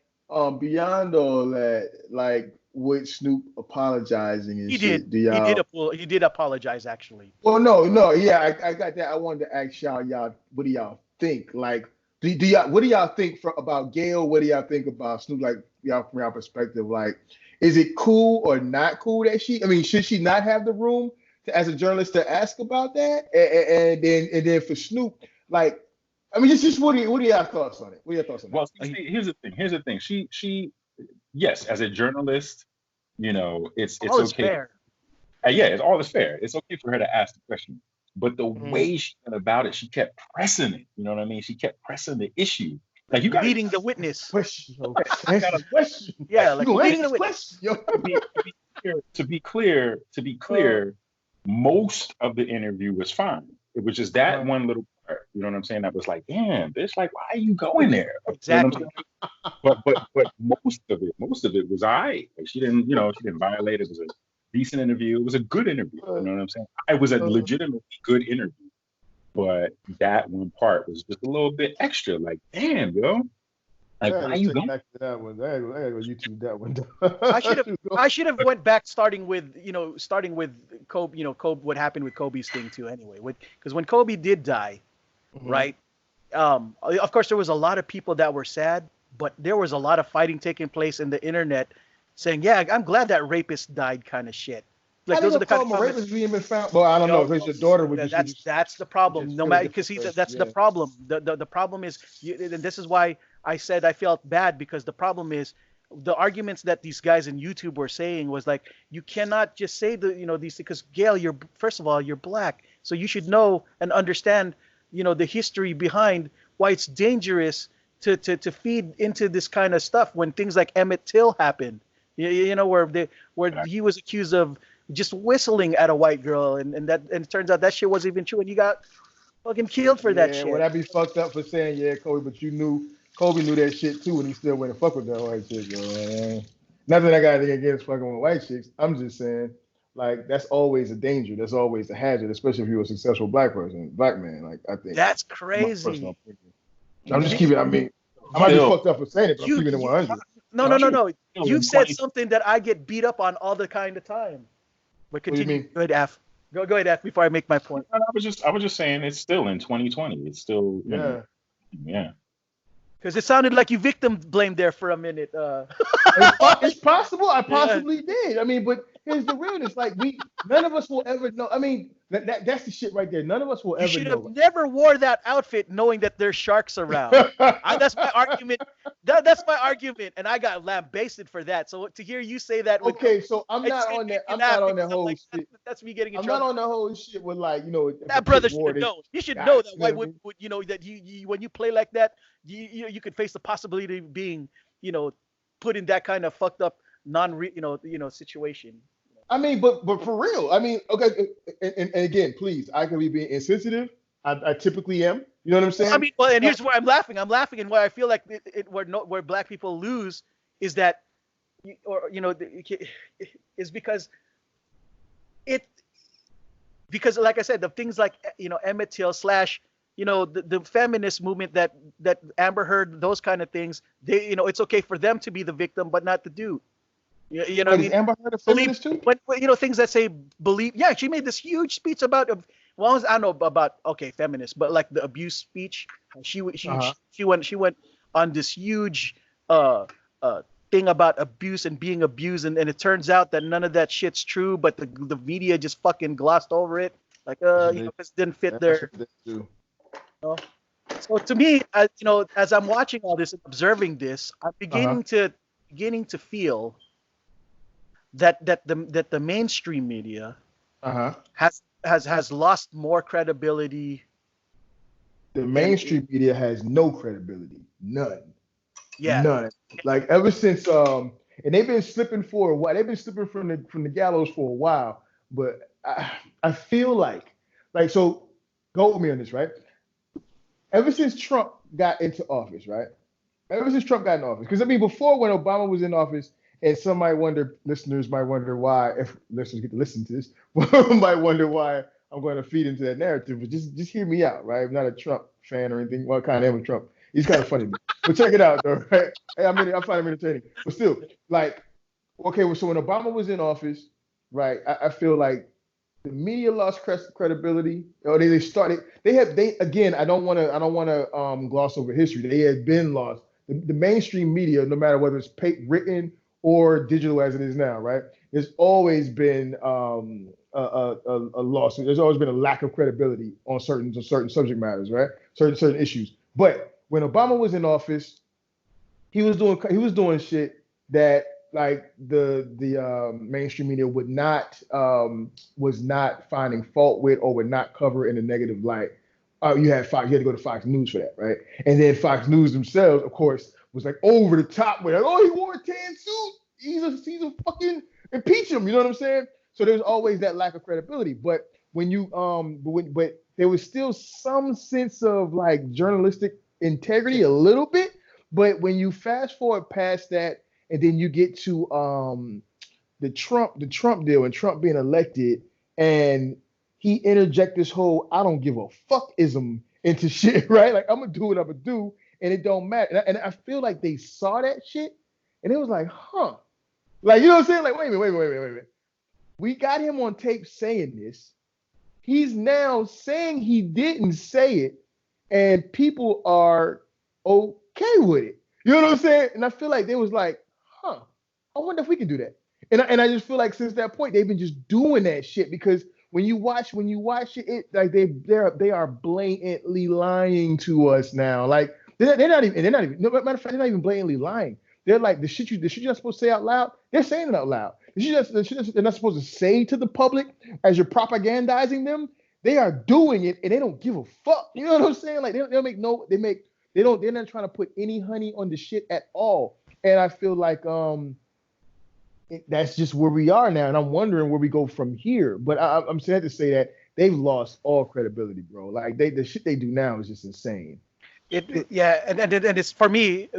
beyond all that, like with Snoop apologizing and shit. He did apologize actually. Well, no, yeah, I got that. I wanted to ask y'all, what do y'all think? Like, what do y'all think about Gayle? What do y'all think about Snoop? Like, y'all from your perspective, like, is it cool or not cool that should she not have the room as a journalist to ask about that? And then for Snoop, like, I mean, just what are y'all thoughts on it? What are your thoughts on that? Well, here's the thing. She yes, as a journalist, it's all okay. Fair. It's all is fair. It's okay for her to ask the question. But the way she went about it, she kept pressing it. You know what I mean? She kept pressing the issue. Like you got leading the witness. Question. I got a question. Yeah, like leading the witness. To be clear, most of the interview was fine. It was just that one little part. You know what I'm saying? That was like, damn, bitch, like, why are you going there? Exactly. You know but most of it was all right. Like she didn't violate it. It was a decent interview. It was a good interview. You know what I'm saying? It was a legitimately good interview. But that one part was just a little bit extra. Like, damn, yo. Like, why you going? Back to that one. I gotta go YouTube that one. I should have went back starting with Kobe. Kobe. What happened with Kobe's thing too? Anyway, because when Kobe did die, right? Of course, there was a lot of people that were sad, but there was a lot of fighting taking place in the internet, saying, "Yeah, I'm glad that rapist died," kind of shit. Like those are the kind of rapists being found. Well, I don't know if it's your daughter. That's the problem. No matter because that's the problem. The problem is, and this is why I said I felt bad, because the problem is the arguments that these guys in YouTube were saying was like, you cannot just say these, because Gayle, first of all, you're black, so you should know and understand the history behind why it's dangerous to feed into this kind of stuff when things like Emmett Till happened. Where he was accused of just whistling at a white girl, and it turns out that shit wasn't even true, and he got fucking killed for that shit. Well, that'd be fucked up for saying, Kobe, but Kobe knew that shit too, and he still went and fuck with that white chick, man. Nothing I got anything against fucking with white chicks. I'm just saying, like that's always a danger. That's always a hazard, especially if you're a successful black person, black man. Like I think That's my personal crazy. opinion. I'm just You, keeping. I mean, I might be Still, fucked up for saying it, but I'm you, keeping it you 100. no, no, no, no, true. no. Still You've in said 20. something that I get beat up on all the kind of time. But What do you continue. mean? Go ahead, Af. Go ahead, Af, before I make my point. I was just saying it's still in 2020. It's still, Yeah. yeah. Because it sounded like you victim blamed there for a minute. It's possible. I Yeah. possibly did. I mean, but here's the realness. Like none of us will ever know. I mean, that's the shit right there. None of us will You ever should have know. never wore that outfit knowing that there's sharks around. That's my argument. That's my argument, and I got lambasted for that. So to hear you say that, Okay, so I'm I just not hate on that. you I'm not on because that whole like, shit. that's me getting in I'm not trouble. on the whole shit with like, you know, if a That chick brother should wore have this. known. You should guy, know that you know white what I mean? would you know that you when you play like that, you could face the possibility of being, put in that kind of fucked up situation. I mean, but for real, I mean, okay, and again, please, I can be being insensitive. I typically am. You know what I'm saying? I mean, well, and here's where I'm laughing. I'm laughing, and why I feel like where black people lose is that, is because like I said, the things like Emmett Till slash the feminist movement that Amber Heard, those kind of things. They it's okay for them to be the victim, but not the dude. You know what I Wait, is mean? Amber Heard a feminist too? When things that say believe. Yeah, she made this huge speech about. Well, I don't know about feminist, but like the abuse speech. She went on this huge thing about abuse and being abused, and it turns out that none of that shit's true, but the media just fucking glossed over it, like this didn't fit their. So to me, as I'm watching all this and observing this, I'm beginning to feel that the mainstream media has lost more credibility. The mainstream media has no credibility, none. Yeah, none. Like ever since and they've been slipping for a while. They've been slipping from the gallows for a while. But I feel like so go with me on this, right? Ever since Trump got into office, right? Ever since Trump got in office, because I mean, before when Obama was in office, and some listeners might wonder why, if listeners get to listen to this, might wonder why I'm going to feed into that narrative. But just hear me out, right? I'm not a Trump fan or anything. Well, I kind of am a Trump. He's kind of funny, but check it out, though, right? Hey, I find him entertaining, but still, like, okay, well, so when Obama was in office, right? I feel like the media lost credibility. Or they started. Again. I don't want to gloss over history. They had been lost. The mainstream media, no matter whether it's written or digital as it is now, right? There's always been a loss. There's always been a lack of credibility on certain subject matters, right? Certain issues. But when Obama was in office, he was doing shit that like the mainstream media was not finding fault with or would not cover in a negative light. You had to go to Fox News for that, right? And then Fox News themselves, of course, was like over the top with, oh, he wore a tan suit. He's a fucking impeach him. You know what I'm saying? So there's always that lack of credibility. But when you but there was still some sense of like journalistic integrity a little bit. But when you fast forward past that, and then you get to the Trump deal and Trump being elected, and he interject this whole "I don't give a fuckism" into shit, right? Like I'm gonna do what I'm gonna do, and it don't matter. And I feel like they saw that shit, and it was like, huh, like you know what I'm saying? Like wait a minute. We got him on tape saying this. He's now saying he didn't say it, and people are okay with it. You know what I'm saying? And I feel like they was like, huh, I wonder if we can do that. And I just feel like since that point they've been just doing that shit because when you watch it like they are blatantly lying to us now. Like they're not even no matter of fact, they're not even blatantly lying. They're like the shit you're not supposed to say out loud, they're saying it out loud. The shit they're not supposed to say to the public as you're propagandizing them, they are doing it and they don't give a fuck. You know what I'm saying? Like they're not trying to put any honey on the shit at all. And I feel like that's just where we are now, and I'm wondering where we go from here. But I'm sad to say that they've lost all credibility, bro. Like the shit they do now is just insane. And it's for me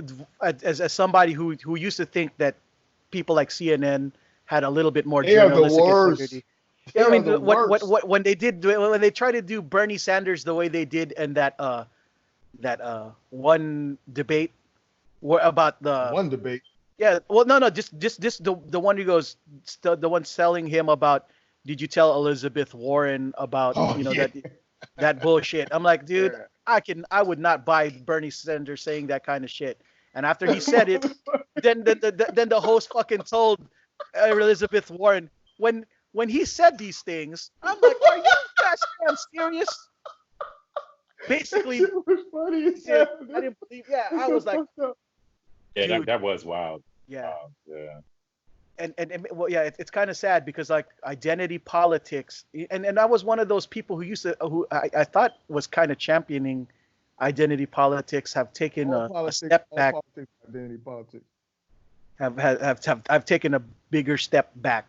as somebody who used to think that people like CNN had a little bit more They are the journalistic worst. integrity. They Yeah, I are mean, the worst. when they did when they tried to do Bernie Sanders the way they did in that one debate about the One debate. yeah, well, no, just the one who goes, the one selling him about, did you tell Elizabeth Warren about, Oh yeah. that bullshit? I'm like, dude, Yeah. I would not buy Bernie Sanders saying that kind of shit. And after he said it, then the host fucking told Elizabeth Warren, when he said these things, I'm like, are you goddamn serious? Basically, That shit was funny as dude, hell. I didn't believe. Yeah, That's I so was like, fucked up. Yeah, dude, that was wild. yeah. Yeah. And well, yeah, it's kind of sad because like identity politics, and I was one of those people who used to, who I thought was kind of championing identity politics, have taken All a politics, step all back, politics, identity politics. have taken a bigger step back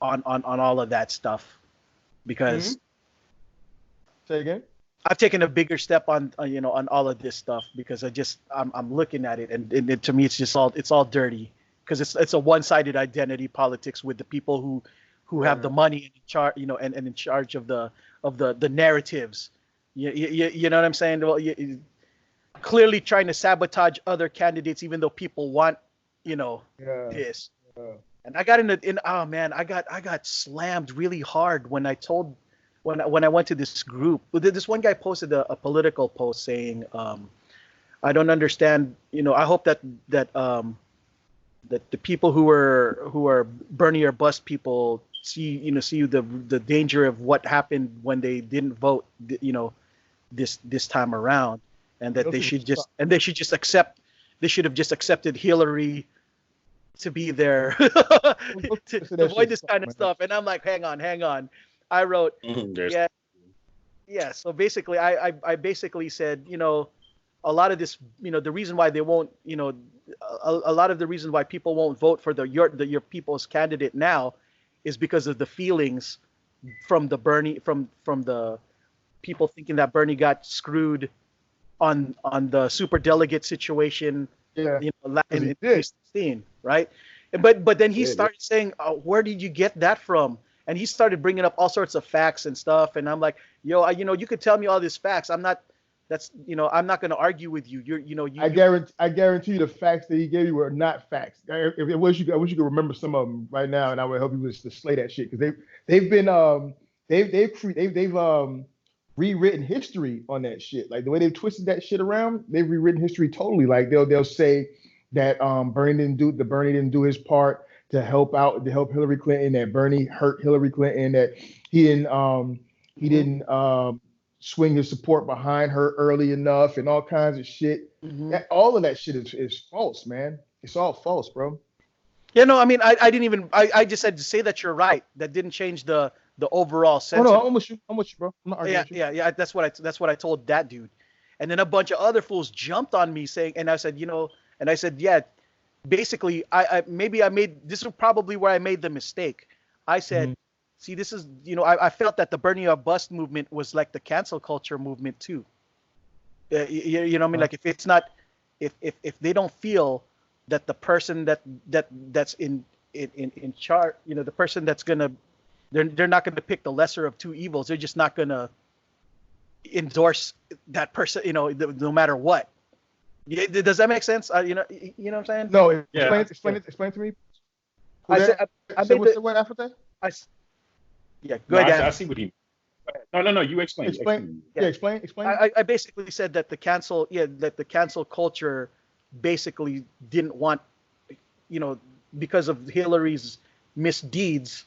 on all of that stuff because Say again. I've taken a bigger step on on all of this stuff because I'm looking at it, and to me it's all dirty because it's a one-sided identity politics with the people who have the money and in charge, and in charge of the narratives. You know what I'm saying? Well, clearly trying to sabotage other candidates even though people want Yeah. this. Yeah. And I got oh man, I got slammed really hard when I went to this group. This one guy posted a political post saying, I don't understand, I hope that the people who are Bernie or bust people see the danger of what happened when they didn't vote, this time around, and that they should have just accepted Hillary to be there to avoid this kind of stuff. And I'm like, hang on. I wrote, yeah. So basically, I basically said, a lot of this, the reason why they won't, a lot of the reason why people won't vote for your people's candidate now is because of the feelings from the Bernie, from the people thinking that Bernie got screwed on the super delegate situation, Yeah. in he did. 2016, right? But then he started saying, where did you get that from? And he started bringing up all sorts of facts and stuff, and I'm like, yo, you could tell me all these facts. I'm not going to argue with you. I guarantee you the facts that he gave you were not facts. If it was you, I wish you could remember some of them right now, and I would help you to slay that shit because they've rewritten history on that shit. Like the way they've twisted that shit around, they've rewritten history totally. Like they'll say that Bernie didn't do his part to help Hillary Clinton, that Bernie hurt Hillary Clinton, that he didn't swing his support behind her early enough, and all kinds of shit. All of that shit is false, man. It's all false, bro. Yeah, no, I mean, I didn't even. I just said to say that you're right. That didn't change the overall sense. Oh no, I'm with you, bro. I'm not arguing with you. Yeah. That's what I told that dude, and then a bunch of other fools jumped on me saying, and I said, yeah. Basically, I made this is probably where I made the mistake. I said, see, this is I felt that the Bernie or bust movement was like the cancel culture movement too. You know what I mean? Like if it's not, if they don't feel that the person that's in charge, the person that's gonna, they're not gonna pick the lesser of two evils. They're just not gonna endorse that person, no matter what. Yeah, does that make sense? You know what I'm saying? No, explain it to me. I said what's the word Afotey? Go ahead. I see what he. No. You explain. Explain. I basically said that the cancel culture basically didn't want, because of Hillary's misdeeds,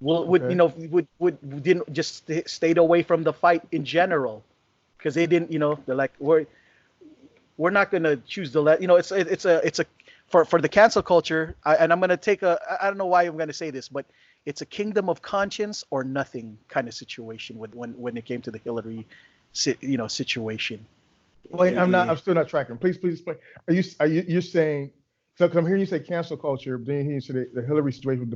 didn't just stayed away from the fight in general, because they didn't, they're like, we're not going to choose it's a for the cancel culture. And I'm going to take I don't know why I'm going to say this, but it's a kingdom of conscience or nothing kind of situation when it came to the Hillary, situation. Wait, I'm still not tracking. Please explain. You're saying, so I'm hearing you say cancel culture, but then you say the Hillary situation with the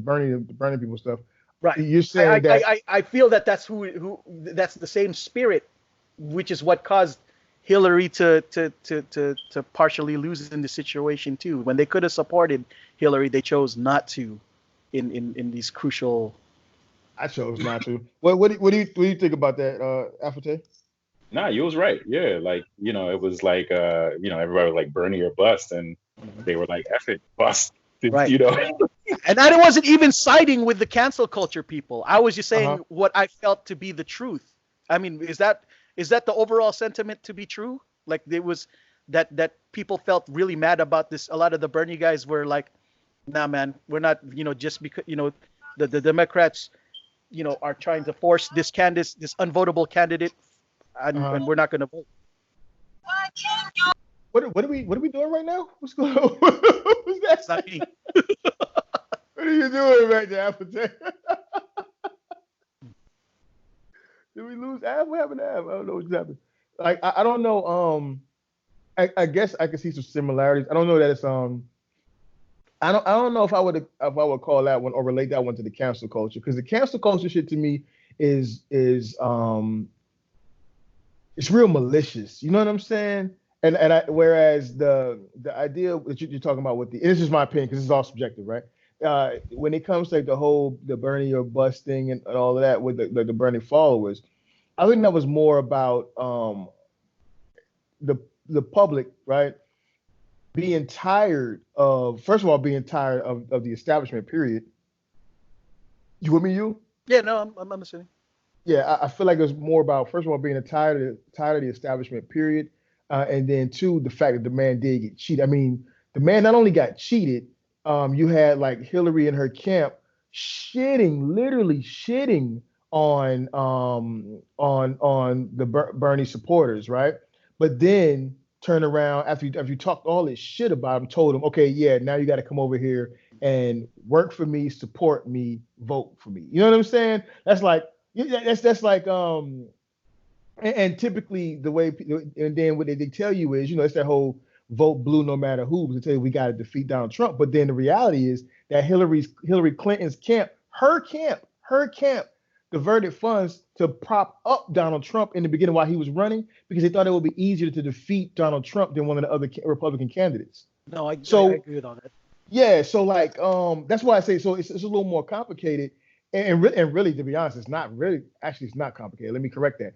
Bernie people stuff. Right. You're saying I feel that's who that's the same spirit, which is what caused Hillary to partially lose in the situation too. When they could have supported Hillary, they chose not to. in these crucial. I chose not to. What do you think about that, Afotey? Nah, you was right. Yeah, like it was like everybody was like Bernie or bust, and Mhm. they were like F it, bust. Right. You know. And I wasn't even siding with the cancel culture people. I was just Uh-huh. saying what I felt to be the truth. I mean, is that the overall sentiment to be true? Like there was that people felt really mad about this. A lot of the Bernie guys were like, "Nah, man, we're not. Just because the Democrats, are trying to force this unvotable candidate, and Uh-huh. we're not going to vote." What are we doing right now? What's going on? What's It's not that? me. What are you doing right there, Afotey? Did we lose Av? What happened to Av? I don't know what happened. Like I don't know. I guess I could see some similarities. I don't know that it's I don't know if I would call that one or relate that one to the cancel culture, because the cancel culture shit to me is it's real malicious. You know what I'm saying? Whereas the idea that you're talking about with this is my opinion because it's all subjective, right? When it comes to like the Bernie or bust thing and all of that with the Bernie followers, I think that was more about the the public, right? Being tired of, first of all, being tired of the establishment period. You with me, you? Yeah, no, I'm listening. Yeah, I feel like it's more about, first of all, being tired of the establishment period, and then two, the fact that the man did get cheated. I mean, the man not only got cheated, you had like Hillary and her camp shitting, literally shitting on the Bernie supporters, right? But then turn around after you talked all this shit about him, told him, okay, yeah, now you got to come over here and work for me, support me, vote for me. You know what I'm saying? That's like, yeah, that's like and typically the way and then what they tell you is, it's that whole vote blue no matter who, because they tell you we got to defeat Donald Trump. But then the reality is that Hillary Clinton's camp diverted funds to prop up Donald Trump in the beginning while he was running, because they thought it would be easier to defeat Donald Trump than one of the other Republican candidates. No, I So agree with all that. yeah, so like that's why I say, so it's a little more complicated, and really, to be honest, it's not really, actually it's not complicated. Let me correct that.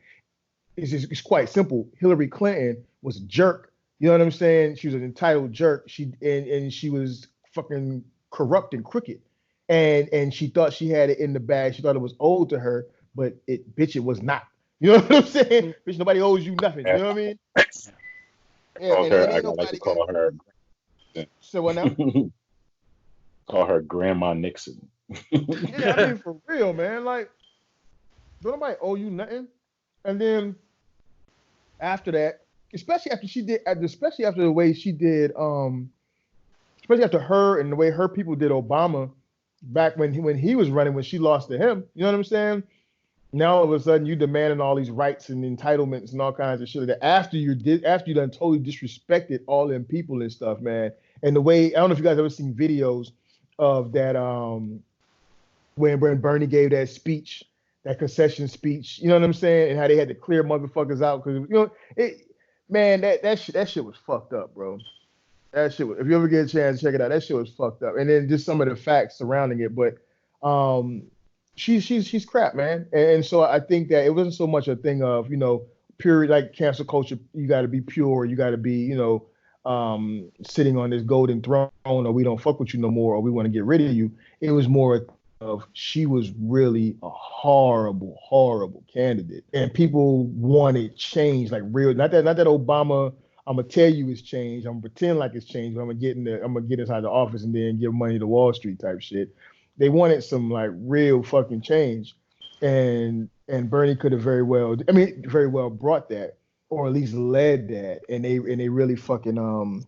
It's quite simple. Hillary Clinton was a jerk. You know what I'm saying? She was an entitled jerk. And she was fucking corrupt and crooked. And she thought she had it in the bag. She thought it was owed to her, but it was not. You know what I'm saying? Mm. Bitch, nobody owes you nothing. You know what I mean? Yeah. Yeah, and I ain't like to nobody call her. so what now? Call her Grandma Nixon. Yeah, I mean for real, man. Like, don't nobody owe you nothing. And then after that, especially after the way she did, especially after her and the way her people did Obama back when he was running, when she lost to him. You know what I'm saying? Now all of a sudden you demanding all these rights and entitlements and all kinds of shit like that after you done totally disrespected all them people and stuff, man. And the way, I don't know if you guys ever seen videos of that when Bernie gave that speech, that concession speech, you know what I'm saying, and how they had to clear motherfuckers out because man, that shit was fucked up, bro. That shit was, if you ever get a chance to check it out, that shit was fucked up. And then just some of the facts surrounding it, but um, she's crap, man. And so I think that it wasn't so much a thing of pure, like cancel culture. You got to be pure. You got to be sitting on this golden throne, or we don't fuck with you no more, or we want to get rid of you. It was more of, she was really a horrible, horrible candidate, and people wanted change, like real. Not that Obama. I'm gonna tell you it's changed. I'm gonna pretend like it's changed, but I'm gonna get inside the office and then give money to Wall Street type shit. They wanted some like real fucking change, and Bernie could have very well brought that, or at least led that, and they really fucking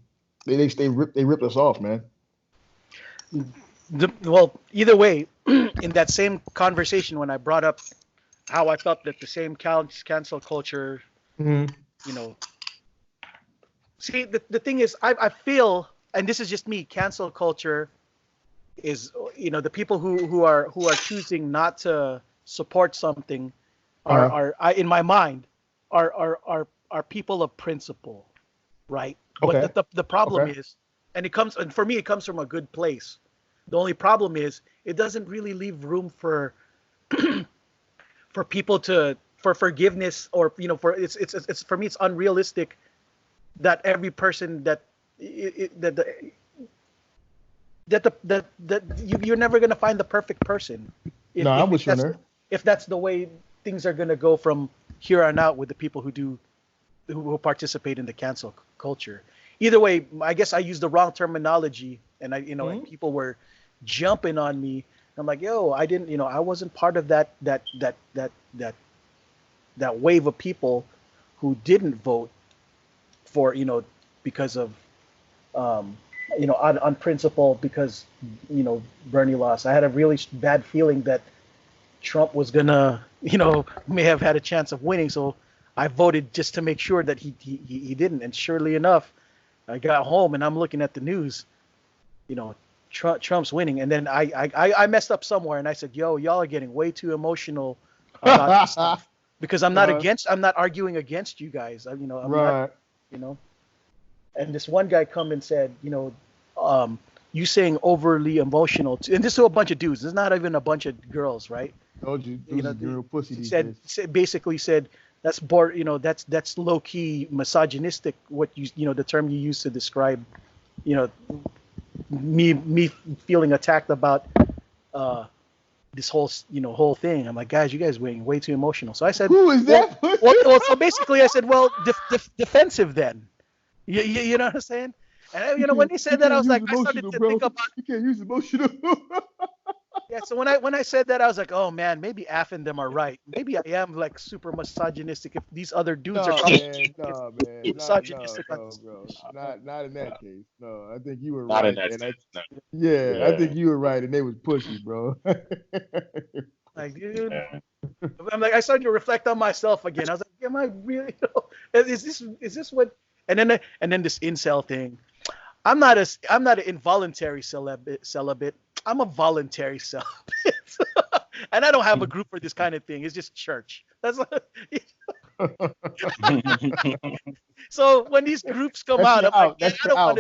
they ripped us off, man. Well, either way, in that same conversation when I brought up how I felt that the same cancel culture, Hmm. you know, see, the thing is, I feel, and this is just me, cancel culture is, the people who are choosing not to support something Uh-huh. in my mind are people of principle, right? But Okay. the problem Okay. is, and for me it comes from a good place. The only problem is it doesn't really leave room for for people to for forgiveness, or for it's for me it's unrealistic that every person that you're never gonna find the perfect person. No, I'm with you there. If that's the way things are gonna go from here on out with the people who participate in the cancel culture. Either way, I guess I used the wrong terminology, and and people were jumping on me. I'm like, yo, I didn't, I wasn't part of that wave of people who didn't vote for, because of, on principle, because, Bernie lost. I had a really bad feeling that Trump was gonna, may have had a chance of winning. So I voted just to make sure that he didn't. And surely enough, I got home and I'm looking at the news, Trump's winning. And then I messed up somewhere and I said, yo, y'all are getting way too emotional about this stuff. Because I'm not arguing against you guys. I'm right. not, and this one guy come and said, you saying overly emotional, and this to a bunch of dudes. There's not even a bunch of girls, right? Told you, girl pussy. Basically said that's that's low key misogynistic. What the term you use to describe, me feeling attacked about this whole thing. I'm like, guys, you guys being way too emotional. So I said, who is that? Well, so basically I said, well, defensive then. You know what I'm saying? And when he said that, I was like, I started to think about. You can't use emotional. Yeah. So when I said that, I was like, oh man, maybe Af and them are right. Maybe I am like super misogynistic. If these other dudes are probably misogynistic. Bro. Not in that case. No, I think you were Not right. in that sense, no. Yeah, I think you were right, and they was pussy, bro. Like, dude, I'm like, I started to reflect on myself again. I was like, am I really? Is this what? And then this incel thing. I'm not an involuntary celibate. I'm a voluntary celibate. And I don't have a group for this kind of thing. It's just church. That's so when these groups come out, I'm like, yeah, I'm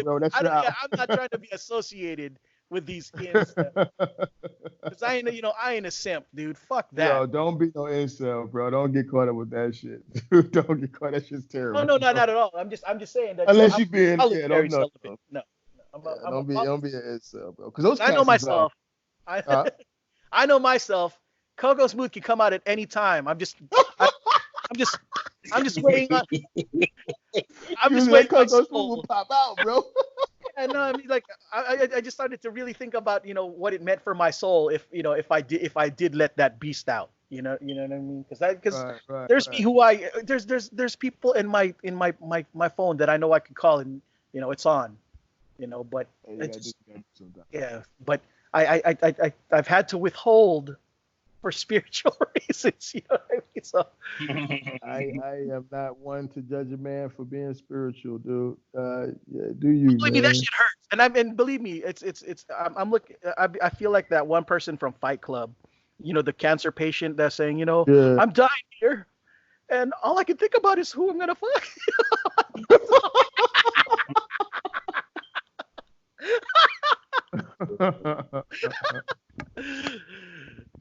not trying to be associated with these incels. Because I ain't a simp, dude. Fuck that. Yo, don't be no incel, bro. Don't get caught up with that shit. Dude, don't get caught. That shit's terrible. No, not at all. I'm just saying that. Unless you being don't be an incel, bro. Because those I know myself. I know myself. Coco Smooth can come out at any time. I'm just waiting on. I'm just waiting. Coco Smooth will pop out, bro. And no, I mean, like, I just started to really think about what it meant for my soul if I did let that beast out. You know what I mean? Because there's me who there's people in my phone that I know I can call and it's on. But but I've had to withhold for spiritual reasons. You know what I mean? So I am not one to judge a man for being spiritual, dude. Do you? Believe me, that shit hurts. And believe me, I'm looking. I feel like that one person from Fight Club, the cancer patient that's saying, I'm dying here, and all I can think about is who I'm gonna fuck.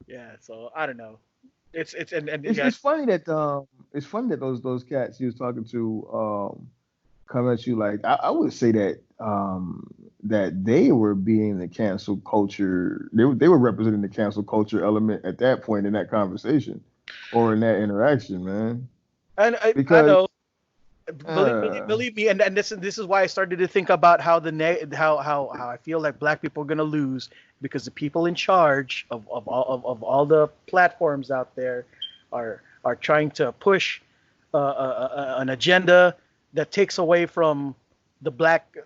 Yeah, so I don't know. It's funny that those cats you was talking to come at you like I would say that that they were being the cancel culture. They were representing the cancel culture element at that point in that conversation or in that interaction, man. And I know. Believe me, and this is why I started to think about how I feel like black people are gonna lose because the people in charge of all the platforms out there are trying to push an agenda that takes away from the black,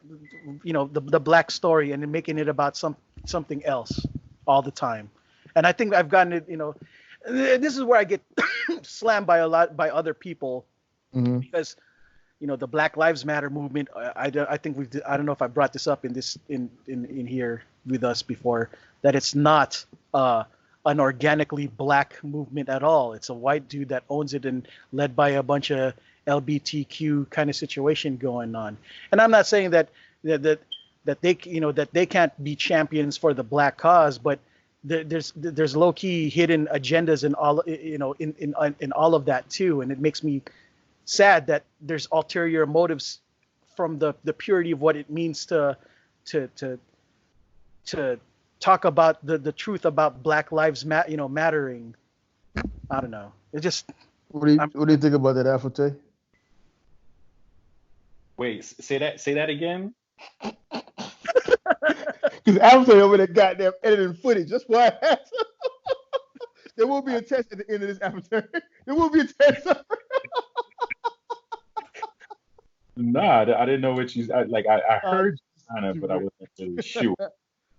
the black story and making it about something else all the time. And I think I've gotten it. This is where I get slammed by other people because. The Black Lives Matter movement. I don't know if I brought this up in here with us before, that it's not an organically black movement at all. It's a white dude that owns it and led by a bunch of LGBTQ kind of situation going on. And I'm not saying that that they can't be champions for the black cause, but there's low key hidden agendas in all in all of that too, and it makes me sad that there's ulterior motives from the purity of what it means to talk about the truth about Black Lives mattering. I don't know. It just. What do you think about that, Afotey? Wait, say that again. Because Afotey over there goddamn editing footage. That's why I asked. There will be a test at the end of this, Afotey. There will be a test. Nah, I didn't know what you I heard kind of, but I wasn't really sure.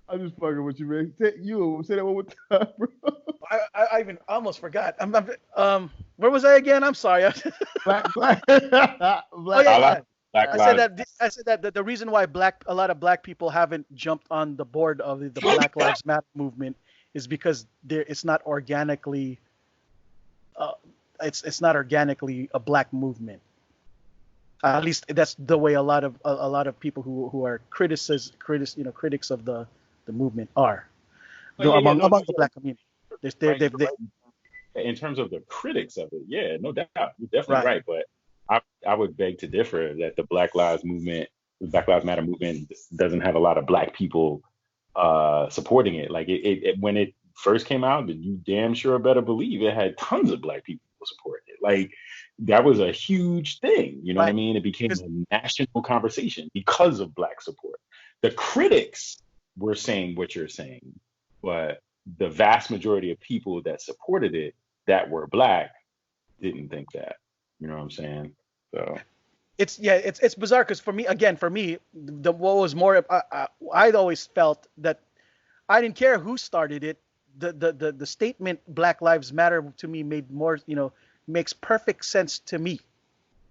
I'm just fucking with you, man. Say that one more time, bro. I even almost forgot. Where was I again? I'm sorry. Black. Oh yeah. I said that the reason why a lot of black people haven't jumped on the board of the Black Lives Matter movement is because it's not organically it's not organically a black movement. At least that's the way a lot of people who are critics of the movement are among the black community. In terms of the critics of it, yeah, no doubt, you're definitely right. But I would beg to differ that the Black Lives Matter movement doesn't have a lot of black people supporting it. Like it when it first came out, you damn sure better believe it had tons of black people supporting it. Like that was a huge thing. You know what I mean? It became a national conversation because of black support. The critics were saying what you're saying, but the vast majority of people that supported it that were black didn't think that. You know what I'm saying? So it's bizarre because for me, what was more, I'd always felt that I didn't care who started it. The statement Black Lives Matter to me makes perfect sense to me,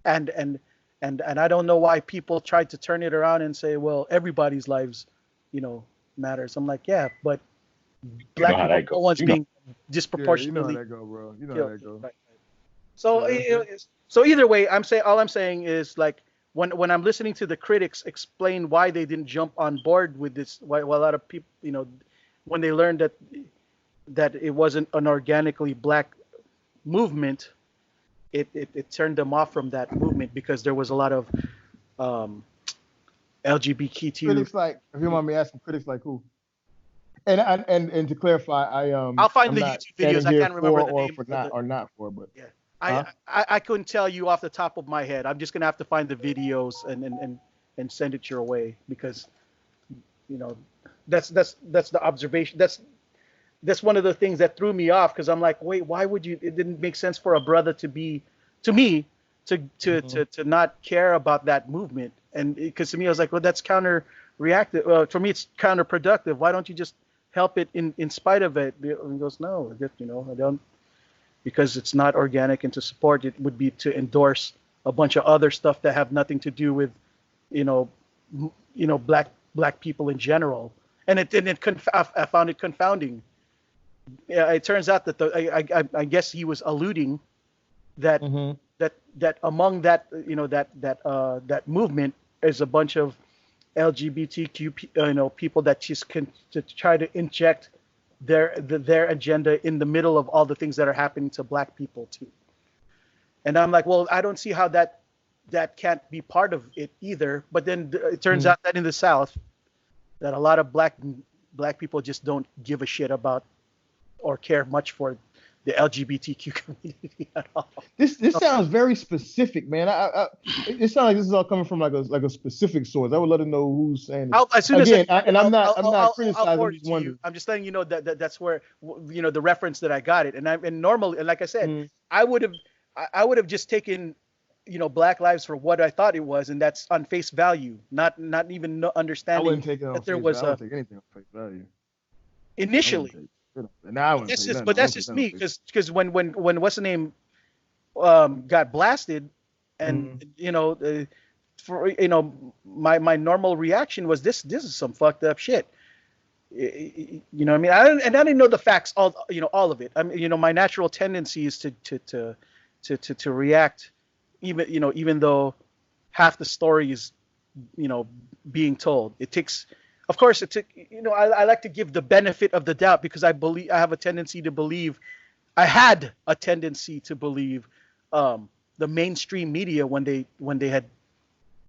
and I don't know why people tried to turn it around and say, well, everybody's lives, matters. I'm like, yeah, but black people are the ones being disproportionately. You know how that go, bro. You know how that go. Right. So so either way, all I'm saying is like when I'm listening to the critics explain why they didn't jump on board with this, why a lot of people, when they learned that it wasn't an organically black movement, it turned them off from that movement because there was a lot of LGBTQ critics. Like, if you mind me asking, critics like who? And to clarify, I'll find the YouTube videos. I can't remember the name. But yeah, I couldn't tell you off the top of my head. I'm just gonna have to find the videos and send it your way because, that's the observation. That's one of the things that threw me off because I'm like, wait, why would you? It didn't make sense for a brother to not care about that movement, and because to me I was like, well, that's counter-reactive. For me, it's counterproductive. Why don't you just help it in spite of it? And he goes, no, I don't, because it's not organic, and to support it would be to endorse a bunch of other stuff that have nothing to do with, black people in general. And I found it confounding. Yeah, it turns out that I guess he was alluding that that among that that movement is a bunch of LGBTQ people that just to try to inject their agenda in the middle of all the things that are happening to black people too. And I'm like, well, I don't see how that can't be part of it either. But then it turns out that in the South, that a lot of black people just don't give a shit about or care much for the LGBTQ community at all. This sounds very specific, man. It sounds like this is all coming from like a specific source. I would let them know who's saying it. I'm not criticizing. I'm just letting you know that's where the reference that I got it. And normally, like I said, I would have just taken Black Lives for what I thought it was, and that's on face value, not even understanding I wouldn't take it on that there face was value. I wouldn't take anything on face value. Initially. But that's just me, because when what's the name got blasted, and my normal reaction was this is some fucked up shit. You know what I mean? I didn't know the facts, all of it. I mean, my natural tendency is to react, even though half the story is being told. It takes, of course, I like to give the benefit of the doubt because I have a tendency to believe, I had a tendency to believe the mainstream media when they had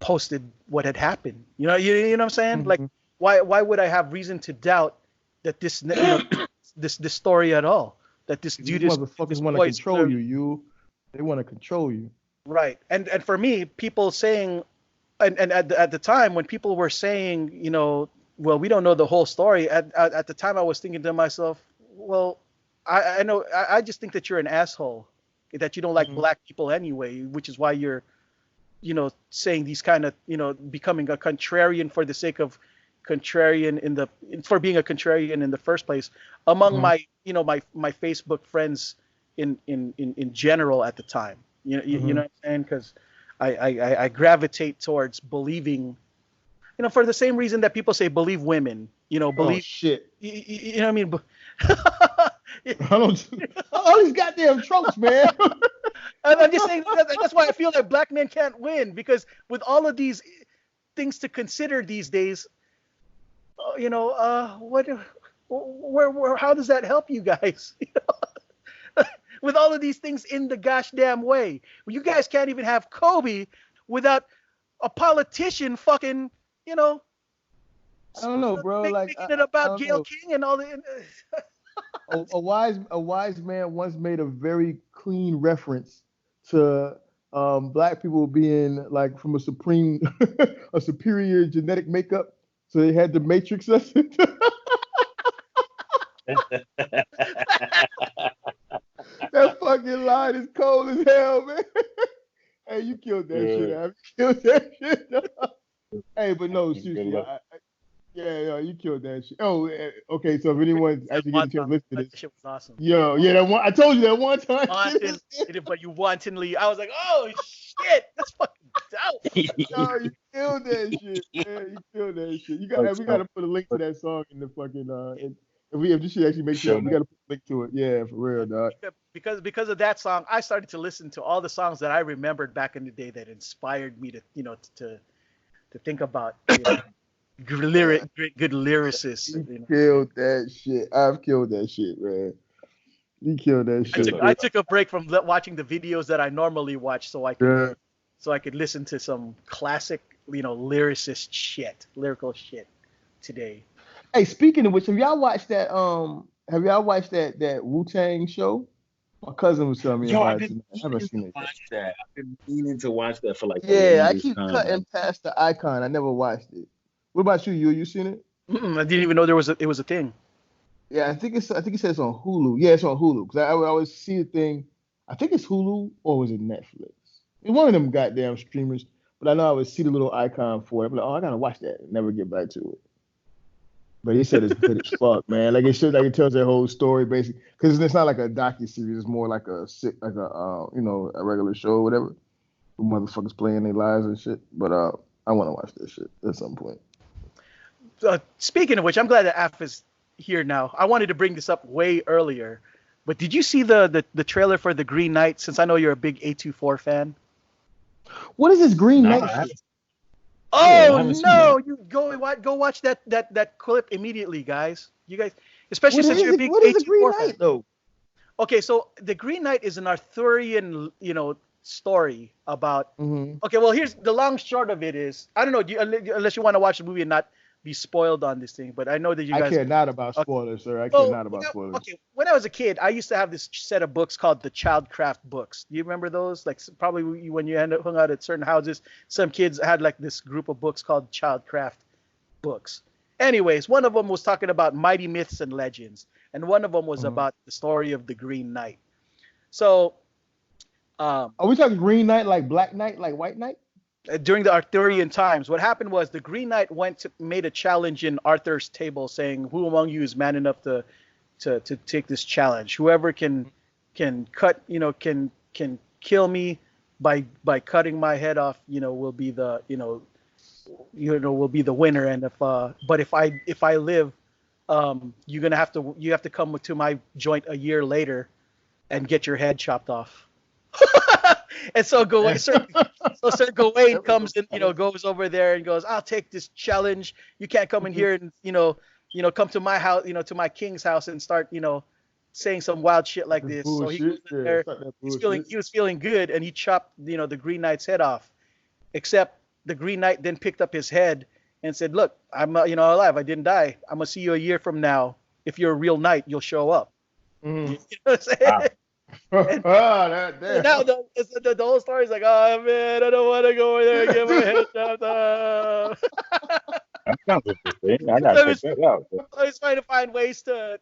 posted what had happened. You know what I'm saying? Mm-hmm. Like, why would I have reason to doubt that this this story at all? That this dude These motherfuckers want to control you. They want to control you. Right. And for me, people saying, and at the time when people were saying, well, we don't know the whole story. At the time, I was thinking to myself, well, I know, I just think that you're an asshole, that you don't like black people anyway, which is why you're, saying these kind of, becoming a contrarian for the sake of contrarian for being a contrarian in the first place among my Facebook friends in general at the time. You know what I'm saying? Because I gravitate towards believing, for the same reason that people say believe women, believe. Oh, shit. You know what I mean? I don't. All these goddamn tropes, man. I'm just saying that's why I feel that black men can't win, because with all of these things to consider these days, how does that help you guys? With all of these things in the gosh damn way, you guys can't even have Kobe without a politician fucking, I don't know, bro. Making it about Gayle King and all the. a wise man once made a very clean reference to black people being like from a superior genetic makeup, so they had the matrix us. That fucking line is cold as hell, man. Hey, you killed that shit, man. You killed that shit. Hey, but no, seriously, you killed that shit. Oh, okay. So if anyone's actually getting a chance to listen to this, that shit was awesome. That one. I told you that one time. But you wantonly, I was like, oh shit, that's fucking dope. No, you killed that shit, man. You killed that shit. We gotta put a link to that song in the fucking if this shit actually makes sense, we gotta put a link to it. Yeah, for real, dog. Because of that song, I started to listen to all the songs that I remembered back in the day that inspired me to to think about good lyricists. You killed that shit. I've killed that shit, man. You killed that shit. I took a break from watching the videos that I normally watch so I could listen to some classic, lyricist shit, lyrical shit today. Hey, speaking of which, have y'all watched that Wu-Tang show? My cousin was telling me about it. I haven't seen it. I've been meaning to watch that for like. Yeah, I keep cutting past the icon. I never watched it. What about you? You seen it? I didn't even know it was a thing. Yeah, I think it says on Hulu. Yeah, it's on Hulu because I always see the thing. I think it's Hulu or was it Netflix? It's one of them goddamn streamers. But I know I would see the little icon for it. I'm like, I gotta watch that. And never get back to it. But he said it's good as fuck, man. Like it tells their whole story basically, because it's not like a docu-series. It's more like a regular show or whatever. The motherfuckers playing their lives and shit. But I want to watch that shit at some point. Speaking of which, I'm glad that Af is here now. I wanted to bring this up way earlier, but did you see the trailer for The Green Knight? Since I know you're a big A24 fan. What is this Green Knight? Oh no! You go watch that clip immediately, guys. You guys, especially since you're a big A24 fan. Though? Okay, so The Green Knight is an Arthurian, story about. Mm-hmm. Okay, well here's the long short of it is, I don't know, unless you want to watch the movie and not be spoiled on this thing, but I know that you guys. I care not about spoilers, sir. I care not about spoilers. Okay, when I was a kid, I used to have this set of books called the Childcraft books. Do you remember those? Like probably when you hung out at certain houses, some kids had like this group of books called Childcraft books. Anyways, one of them was talking about mighty myths and legends, and one of them was about the story of the Green Knight. So, are we talking Green Knight like Black Knight, like White Knight? During the Arthurian times, what happened was the Green Knight made a challenge in Arthur's table, saying, "Who among you is man enough to take this challenge? Whoever can cut, can kill me by cutting my head off, will be the will be the winner. And if I live, you have to come to my joint a year later and get your head chopped off." And so Sir Gawain comes in, goes over there and goes, "I'll take this challenge. You can't come in here and come to my house, to my king's house and start, saying some wild shit like this." So he goes in there. He was feeling good, and he chopped, the Green Knight's head off. Except the Green Knight then picked up his head and said, "Look, I'm alive. I didn't die. I'm gonna see you a year from now. If you're a real knight, you'll show up." Mm. You know what I'm saying? And now the whole story is like, "Oh man, I don't want to go over there and get my head chopped off." That sounds interesting. I gotta check that out. I was trying to find ways to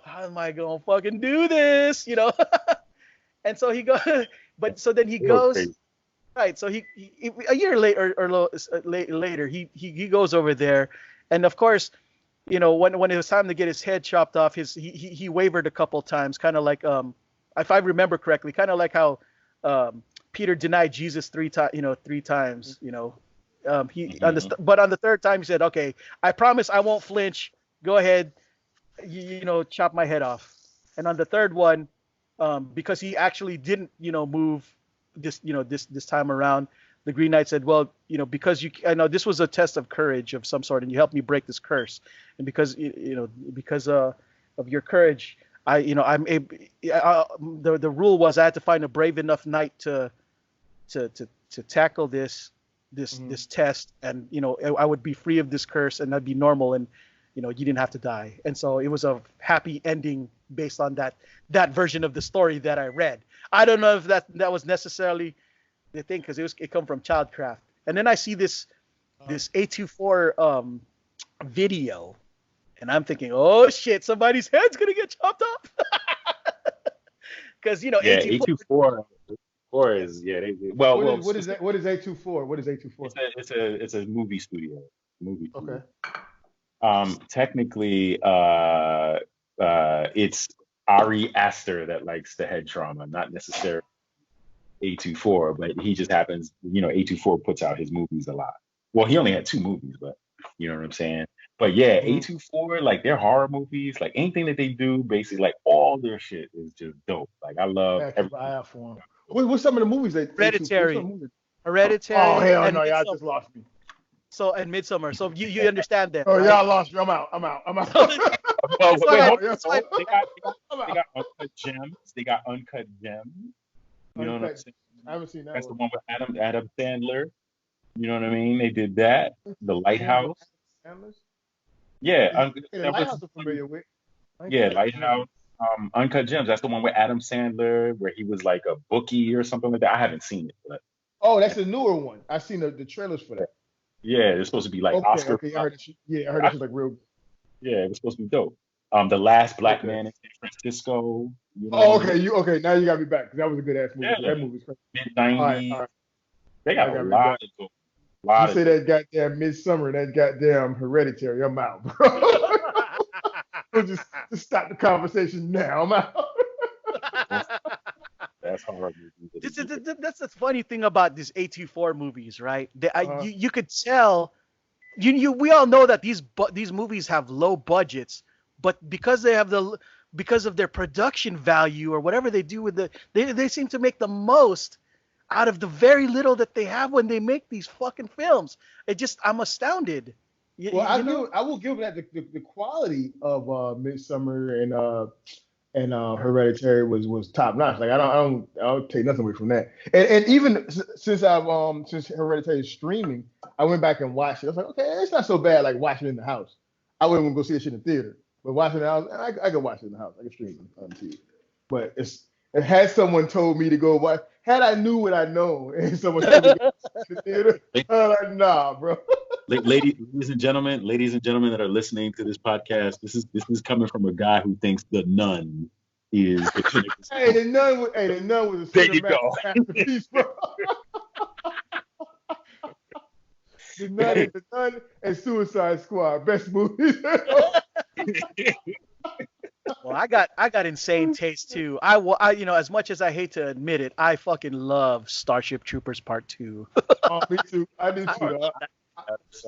how am I gonna fucking do this, And so he goes, but so then he goes, right? So he a year later later he goes over there, and of course, when it was time to get his head chopped off, he wavered a couple times, kind of like if I remember correctly, kind of like how Peter denied Jesus three times. But on the third time he said, "Okay, I promise I won't flinch. Go ahead, chop my head off." And on the third one, because he actually didn't move this time around, the Green Knight said, "Well, because I know this was a test of courage of some sort, and you helped me break this curse, and because of your courage, I'm able. The rule was I had to find a brave enough knight to tackle this test, and I would be free of this curse, and I'd be normal, and you didn't have to die." And so it was a happy ending based on that version of the story that I read. I don't know if that was necessarily the thing, because it come from Childcraft. And then I see this A24 video, and I'm thinking, oh shit, somebody's head's gonna get chopped off. Because A24 is what is that? What is A24? What is A24? It's a movie studio. Okay. Technically, it's Ari Aster that likes the head trauma, not necessarily A24, but he just happens, A24 puts out his movies a lot. Well, he only had 2 movies, but you know what I'm saying? But yeah, A24, like their horror movies, like anything that they do, basically like all their shit is just dope. Like I love everything. For them. What's some of the movies that Hereditary. Oh hell no, y'all just lost me. So and Midsummer. So you understand that? Oh, right? Y'all lost me. I'm out. Well, they got Uncut Gems. They got Uncut Gems. You know what I'm saying? I haven't seen that. That's one. The one with Adam Sandler. You know what I mean? They did that. The Lighthouse. Yeah, Lighthouse I'm familiar with. Yeah, Lighthouse. Uncut Gems. That's the one with Adam Sandler, where he was like a bookie or something like that. I haven't seen it, but oh, that's a newer one. I've seen the trailers for that. Yeah, it's supposed to be like Oscar. Okay, I heard that was like real. Yeah, it was supposed to be dope. The Last Black Man in San Francisco. Okay. Now you got me back, because that was a good ass movie. Yeah. That movie's crazy. Mid-90s. All right. They got a lot of dope. You say that goddamn Midsummer, that goddamn Hereditary. I'm out, bro. just stop the conversation now. I'm out. That's hard. That's the funny thing about these A24 movies, right? You could tell. We all know that these movies have low budgets, but because of their production value or whatever they do with they seem to make the most out of the very little that they have when they make these fucking films. I'm astounded. I will give that the quality of Midsummer and Hereditary was top notch. Like I don't take nothing away from that. And even since Hereditary is streaming, I went back and watched it. I was like, okay, it's not so bad. Like watching it in the house, I wouldn't go see this shit in the theater, but watching it in the house, I could watch it in the house. I could stream it on TV. But it had someone told me to go watch. Had I knew what I know, and someone told me to go to the theater, I'm like, nah, bro. Ladies and gentlemen that are listening to this podcast, this is coming from a guy who thinks The Nun is the clinical. The Nun was a cinematic masterpiece, bro. The Nun and Suicide Squad, best movies. Well, I got insane taste too. I as much as I hate to admit it, I fucking love Starship Troopers Part 2. Oh, me too. I do too.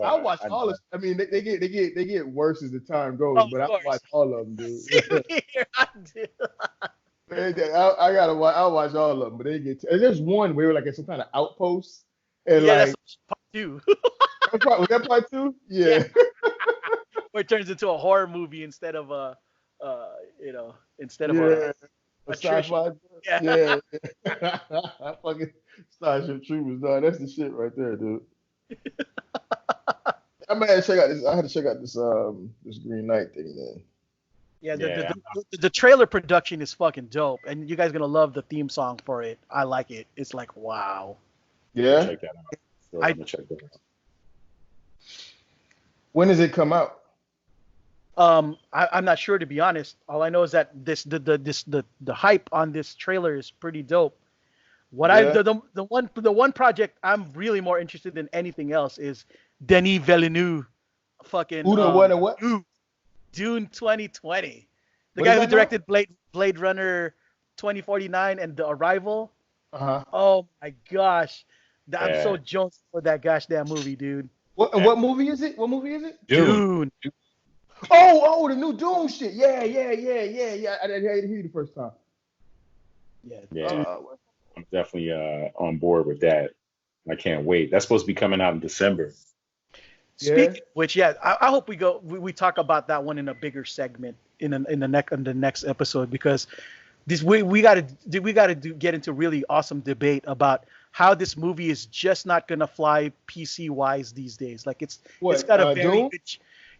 I watch all of. I mean, they get worse as the time goes, but I watch all of them, dude. I do. I gotta watch. I'll watch all of them, but they get. And there's one where like at some kind of outpost, and Yeah, like that's part two. was that part two? Yeah. Yeah. Where it turns into a horror movie instead of a, instead of Yeah. a Sci-fi. Yeah. Yeah. Fucking Starship Troopers, dog. That's the shit right there, dude. I might have to check out this. I had to check out this Green Knight thing, man. Yeah, Yeah. the trailer production is fucking dope, and you guys gonna love the theme song for it. I like it. It's like wow. Yeah. Check that out. So I- I'm gonna check that out. When does it come out? I'm not sure, to be honest. All I know is that the hype on this trailer is pretty dope. What Yeah. the one project I'm really more interested than anything else is Denis Villeneuve, fucking Who the what and what? Dune 2020. The What guy is who that now? directed Blade Runner 2049 and The Arrival. Uh-huh. Oh my gosh. I'm so Yeah. jonesed for that gosh damn movie, dude. What movie is it? What movie is it? Dune. Oh, the new Doom shit. Yeah. I didn't hear you the first time. Yeah. Yeah. Dune. I'm definitely on board with that. I can't wait. That's supposed to be coming out in December. Speaking of which, yeah, I hope we talk about that one in a bigger segment in the next episode, because we got to get into really awesome debate about how this movie is just not gonna fly PC wise these days. Like it's got a very Doom? good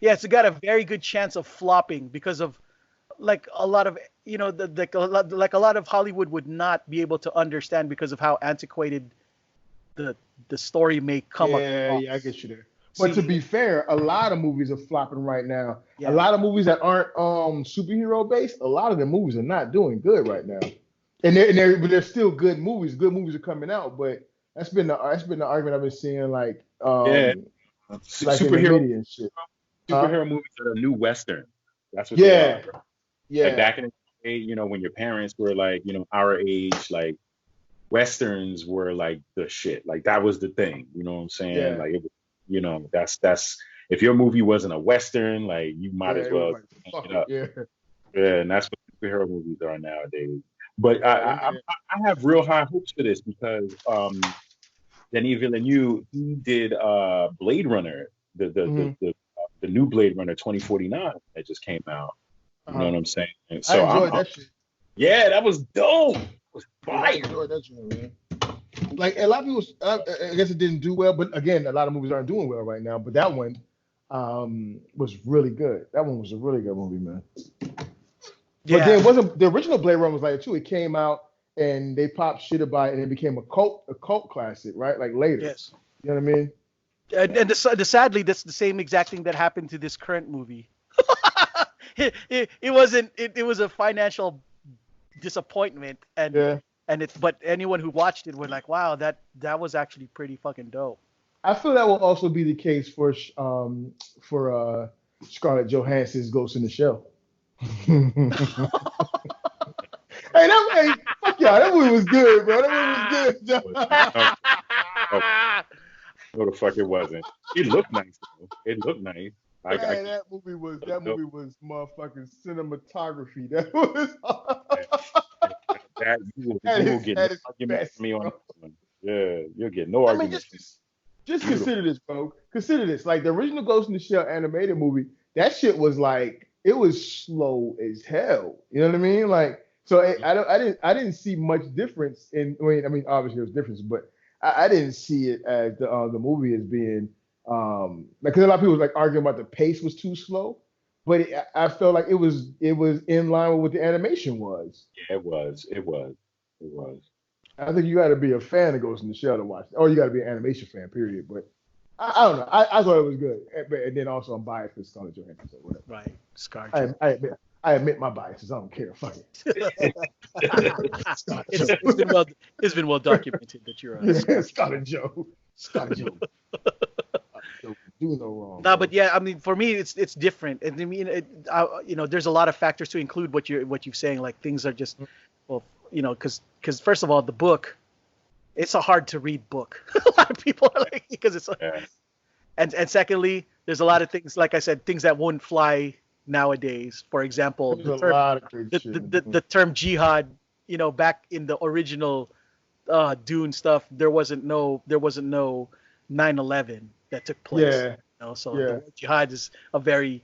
it's got a very good chance of flopping because of like a lot of like a lot of Hollywood would not be able to understand because of how antiquated the story may come up. Yeah, I get you there. But to be fair, a lot of movies are flopping right now. Yeah. A lot of movies that aren't superhero based, a lot of the movies are not doing good right now. But they're still good movies. Good movies are coming out, but that's been the argument I've been seeing, like Yeah. like in the media and shit. Superhero movies are the new Western. That's what Yeah. they are. Yeah. Like back in the day, when your parents were like, our age, like Westerns were like the shit. Like that was the thing. You know what I'm saying? Yeah. Like it was, that's if your movie wasn't a Western, like you might as well Fuck it up. Yeah. Yeah, and that's what superhero movies are nowadays. But I have real high hopes for this because Denis Villeneuve, he did Blade Runner, the new Blade Runner 2049 that just came out. You know what I'm saying? And so I enjoyed that shit. Yeah, that was dope. It was I fire. enjoyed that shit, man. Like a lot of people, I guess it didn't do well, but again, a lot of movies aren't doing well right now. But that one was really good. That one was a really good movie, man. But then it wasn't the original Blade Runner was like that too. It came out and they popped shit about it, and it became a cult classic, right? Like later. Yes. You know what I mean? And sadly, that's the same exact thing that happened to this current movie. It was a financial disappointment, but anyone who watched it were like, wow, that was actually pretty fucking dope. I feel that will also be the case for Scarlett Johansson's Ghost in the Shell. Hey, fuck y'all, that movie was good, bro. That movie was good. No, the fuck it wasn't. It looked nice though. It looked nice. That movie was motherfucking cinematography. That was that you will get no argument from me on this one. Yeah, you'll get no argument. Just consider this, bro. Consider this. Like the original Ghost in the Shell animated movie, that shit was like it was slow as hell. You know what I mean? Like so, I didn't see much difference in. I mean, obviously there was difference, but I didn't see it as the movie as being because a lot of people was like arguing about the pace was too slow, but I felt like it was in line with what the animation was. Yeah, it was. I think you got to be a fan of Ghost in the Shell to watch it, or you got to be an animation fan, period. But I don't know. I thought it was good, and then also I'm biased for Scarlett Johansson, so whatever. Right, Scar. I admit my biases. I don't care. Fuck it. It's been well documented that you're a Scarlett Joe. Do no wrong. No, but yeah, I mean, for me, it's different. And I mean, there's a lot of factors to include what you're saying. Like things are just, well, because first of all, the book, it's a hard to read book. A lot of people are like, because it's, and secondly, there's a lot of things, like I said, things that won't fly nowadays. For example, the term jihad back in the original Dune stuff, there wasn't no 9/11 that took place. Yeah, So the yeah. word jihad is a very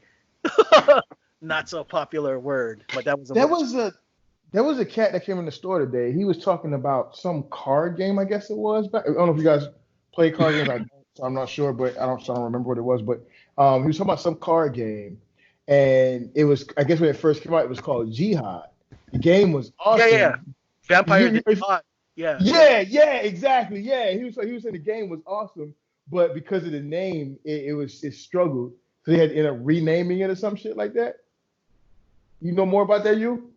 not so popular word, but that was a There was a there was a cat that came in the store today. He was talking about some card game, I guess it was. I don't know if you guys play card games. I don't, so I'm not sure, but I don't remember what it was. But he was talking about some card game, and it was, I guess when it first came out, it was called Jihad. The game was yeah. awesome. Vampire You- the you- Jihad. Yeah. yeah, exactly. Yeah, he was saying the game was awesome, but because of the name, it struggled. So they had to end up renaming it or some shit like that. You know more about that, you?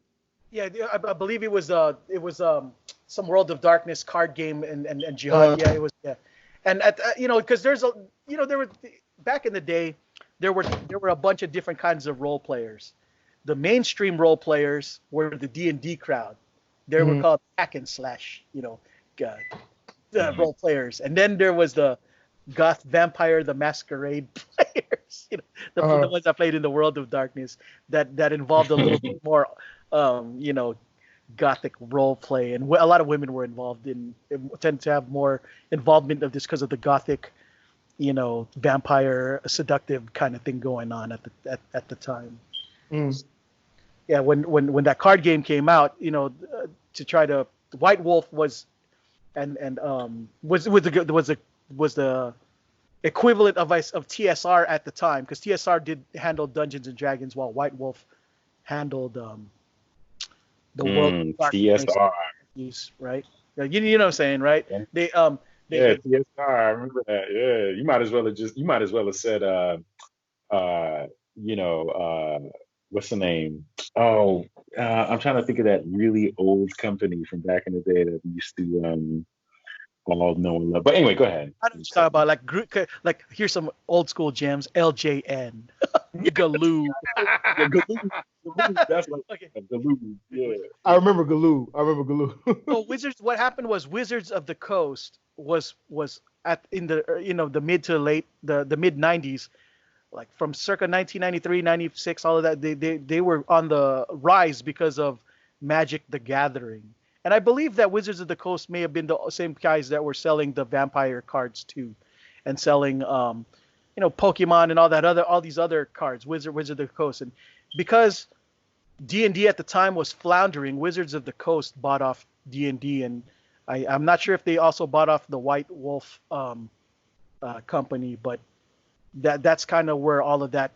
Yeah, I believe it was some World of Darkness card game and Uh, Jihad. Yeah, it was. Yeah, and because there's there were back in the day there were a bunch of different kinds of role players. The mainstream role players were the D&D crowd. They were Mhm. called hack and slash, role players, and then there was the Goth Vampire the Masquerade players, the ones that played in the World of Darkness that involved a little bit more, gothic role play, and a lot of women were involved tend to have more involvement of this because of the gothic, vampire seductive kind of thing going on at the time. Mm. Yeah, when that card game came out, to try to White Wolf was was the equivalent of TSR at the time, because TSR did handle Dungeons and Dragons while White Wolf handled the World of Darkness, TSR. right? You know what I'm saying, right? Yeah. They Yeah, TSR. I remember that. Yeah, you might as well have said what's the name? Oh, I'm trying to think of that really old company from back in the day that we used to all know and love. But anyway, go ahead. I don't talk about like here's some old school gems. LJN, Galoo. Yeah, Galoo. That's like Okay. Galoo. Yeah. I remember Galoo. So Wizards. What happened was Wizards of the Coast was in the the mid to late the mid 90s, like from circa 1993, 96, all of that. They were on the rise because of Magic the Gathering. And I believe that Wizards of the Coast may have been the same guys that were selling the vampire cards too, and selling Pokemon and all these other cards, Wizard of the Coast. And because D&D at the time was floundering, Wizards of the Coast bought off D&D, and I'm not sure if they also bought off the White Wolf company, but that's kind of where all of that,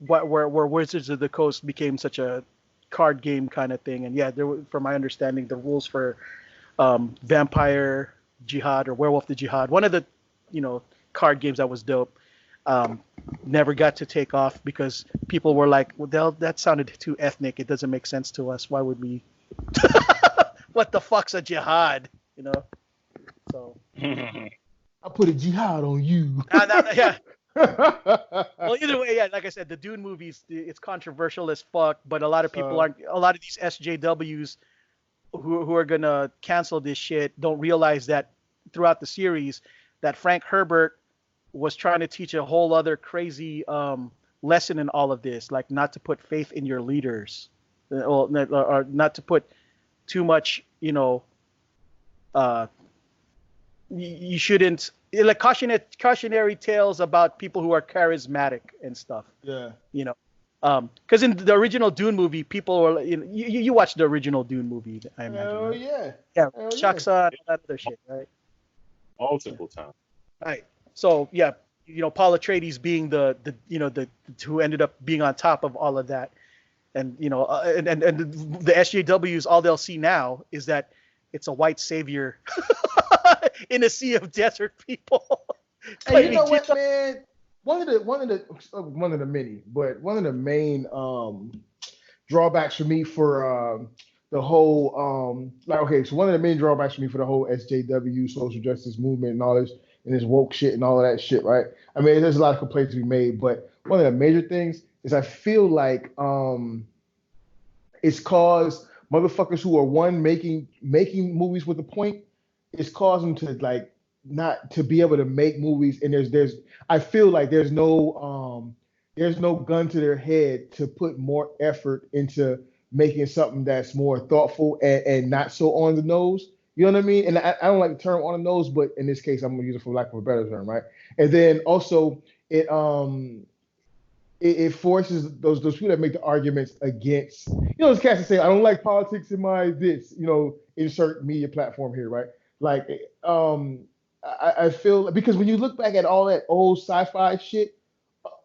where Wizards of the Coast became such a card game kind of thing. And yeah, there were, from my understanding, the rules for Vampire Jihad or Werewolf the Jihad, one of the card games that was dope, never got to take off because people were like, well, that sounded too ethnic, it doesn't make sense to us, why would we what the fuck's a jihad, so I put a jihad on you. yeah. Well, either way, yeah, like I said, the Dune movies, it's controversial as fuck, but a lot of people a lot of these SJWs who are gonna cancel this shit don't realize that throughout the series that Frank Herbert was trying to teach a whole other crazy lesson in all of this, like not to put faith in your leaders, or not to put too much, you shouldn't, like cautionary tales about people who are charismatic and stuff. Yeah. Because in the original Dune movie, people were, you watched the original Dune movie, I imagine. Hell Right? yeah. Yeah, Hell Chaksa and all that other shit, right? Multiple times. Right. So yeah, Paul Atreides being the who ended up being on top of all of that, and and the SJWs, all they'll see now is that it's a white savior in a sea of desert people. Hey, you know what, man? One of the many, but one of the main drawbacks for me for the whole so one of the main drawbacks for me for the whole SJW social justice movement and all this and this woke shit and all of that shit, right? I mean, there's a lot of complaints to be made, but one of the major things is I feel like it's caused motherfuckers who are making movies with a point, it's caused them to like not to be able to make movies, and there's I feel like there's no gun to their head to put more effort into making something that's more thoughtful and not so on the nose. You know what I mean? And I don't like the term on the nose, but in this case, I'm gonna use it for lack of a better term, right? And then also it forces those people that make the arguments against, those cats that say, I don't like politics in my this, insert media platform here, right? Like, I feel because when you look back at all that old sci-fi shit,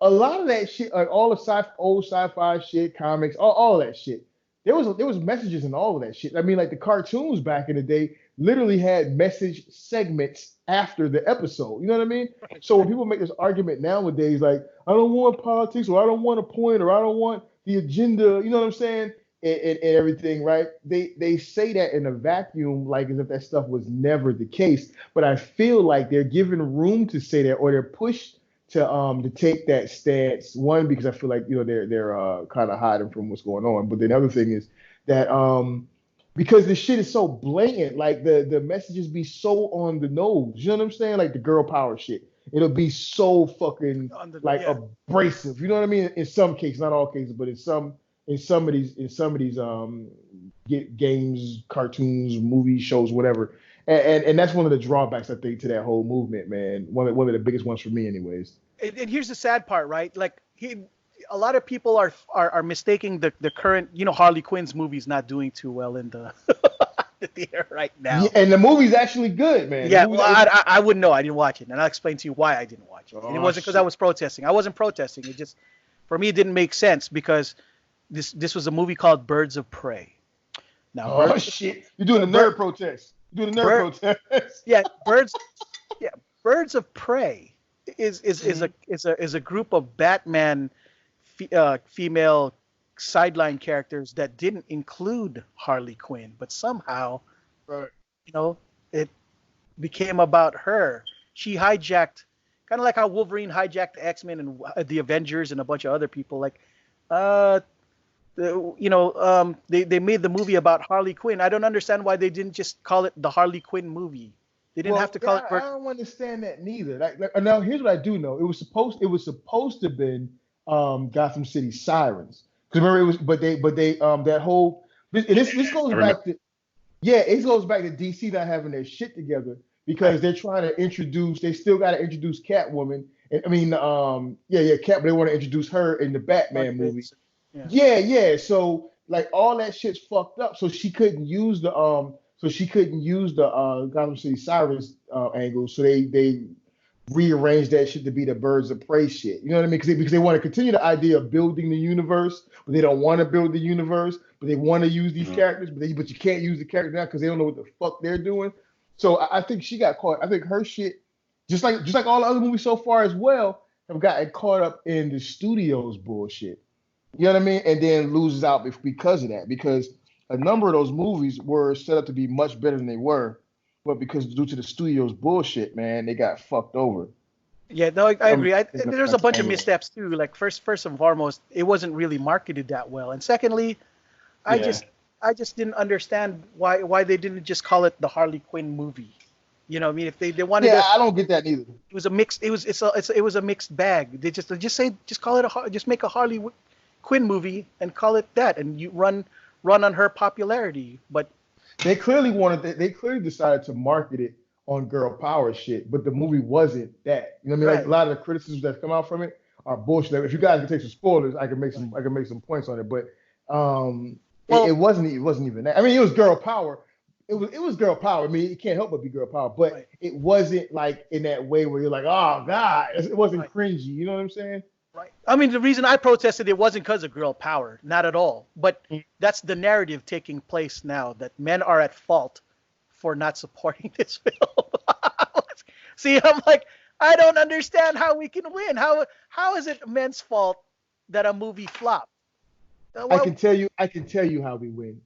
a lot of that shit, like all the old sci-fi shit, comics, all that shit, there was messages in all of that shit. I mean, like the cartoons back in the day literally had message segments after the episode. You know what I mean? So when people make this argument nowadays, like I don't want politics, or I don't want a point, or I don't want the agenda, you know what I'm saying? And everything, right? They say that in a vacuum, like as if that stuff was never the case. But I feel like they're given room to say that, or they're pushed to take that stance. One, because I feel like they're kind of hiding from what's going on. But then the other thing is that because the shit is so blatant, like the messages be so on the nose. You know what I'm saying? Like the girl power shit. It'll be so fucking abrasive. You know what I mean? In some cases, not all cases, but in some of these games, cartoons, movies, shows, whatever. And that's one of the drawbacks, I think, to that whole movement, man. One of the biggest ones for me, anyways. And here's the sad part, right? Like a lot of people are mistaking the current, Harley Quinn's movie's not doing too well in the theater right now. Yeah, and the movie's actually good, man. Yeah, well, I wouldn't know. I didn't watch it, and I'll explain to you why I didn't watch it. And it wasn't because I was protesting. I wasn't protesting. It just, for me, it didn't make sense because this was a movie called Birds of Prey. Now, shit! You're doing a nerd protest. You're doing a nerd protest. Yeah, Birds of Prey is a group of Batman female sideline characters that didn't include Harley Quinn, but somehow, it became about her. She hijacked, kind of like how Wolverine hijacked the X-Men and the Avengers and a bunch of other people. Like, they made the movie about Harley Quinn. I don't understand why they didn't just call it the Harley Quinn movie. They didn't have to call it. I don't understand that neither. Like, now here's what I do know. It was supposed to have been Gotham City Sirens. Because remember, it was, but they that whole this goes back to it goes back to DC not having their shit together because they're trying to introduce. They still got to introduce Catwoman. And I mean, Cat. But they want to introduce her in the Batman movie. Yeah. So like all that shit's fucked up. So she couldn't use the Gotham City Sirens angle. So they rearrange that shit to be the Birds of Prey shit. You know what I mean? Because they want to continue the idea of building the universe, but they don't want to build the universe, but they want to use these characters, but you can't use the characters now because they don't know what the fuck they're doing. So I think she got caught. I think her shit, just like all the other movies so far as well, have gotten caught up in the studio's bullshit. You know what I mean? And then loses out because of that. Because a number of those movies were set up to be much better than they were. But because due to the studio's bullshit, man, they got fucked over. Yeah, no, I agree. There's a bunch of missteps too. Like first and foremost, it wasn't really marketed that well, and secondly, I just didn't understand why they didn't just call it the Harley Quinn movie. You know what I mean? If they wanted, I don't get that either. It was a mixed. It was a mixed bag. They just call it just make a Harley Quinn movie and call it that, and you run on her popularity, but. They clearly decided to market it on girl power shit, but the movie wasn't that. You know what I mean? Like a lot of the criticisms that come out from it are bullshit. Like, if you guys can take some spoilers, I can make some points on it. But it wasn't even that. I mean, it was girl power. It was girl power. I mean, it can't help but be girl power. But it wasn't like in that way where you're like, oh God, it wasn't cringy. You know what I'm saying? Right. I mean, the reason I protested it wasn't because of girl power, not at all. But that's the narrative taking place now, that men are at fault for not supporting this film. See, I'm like, I don't understand how we can win. How is it men's fault that a movie flopped? I can tell you how we win.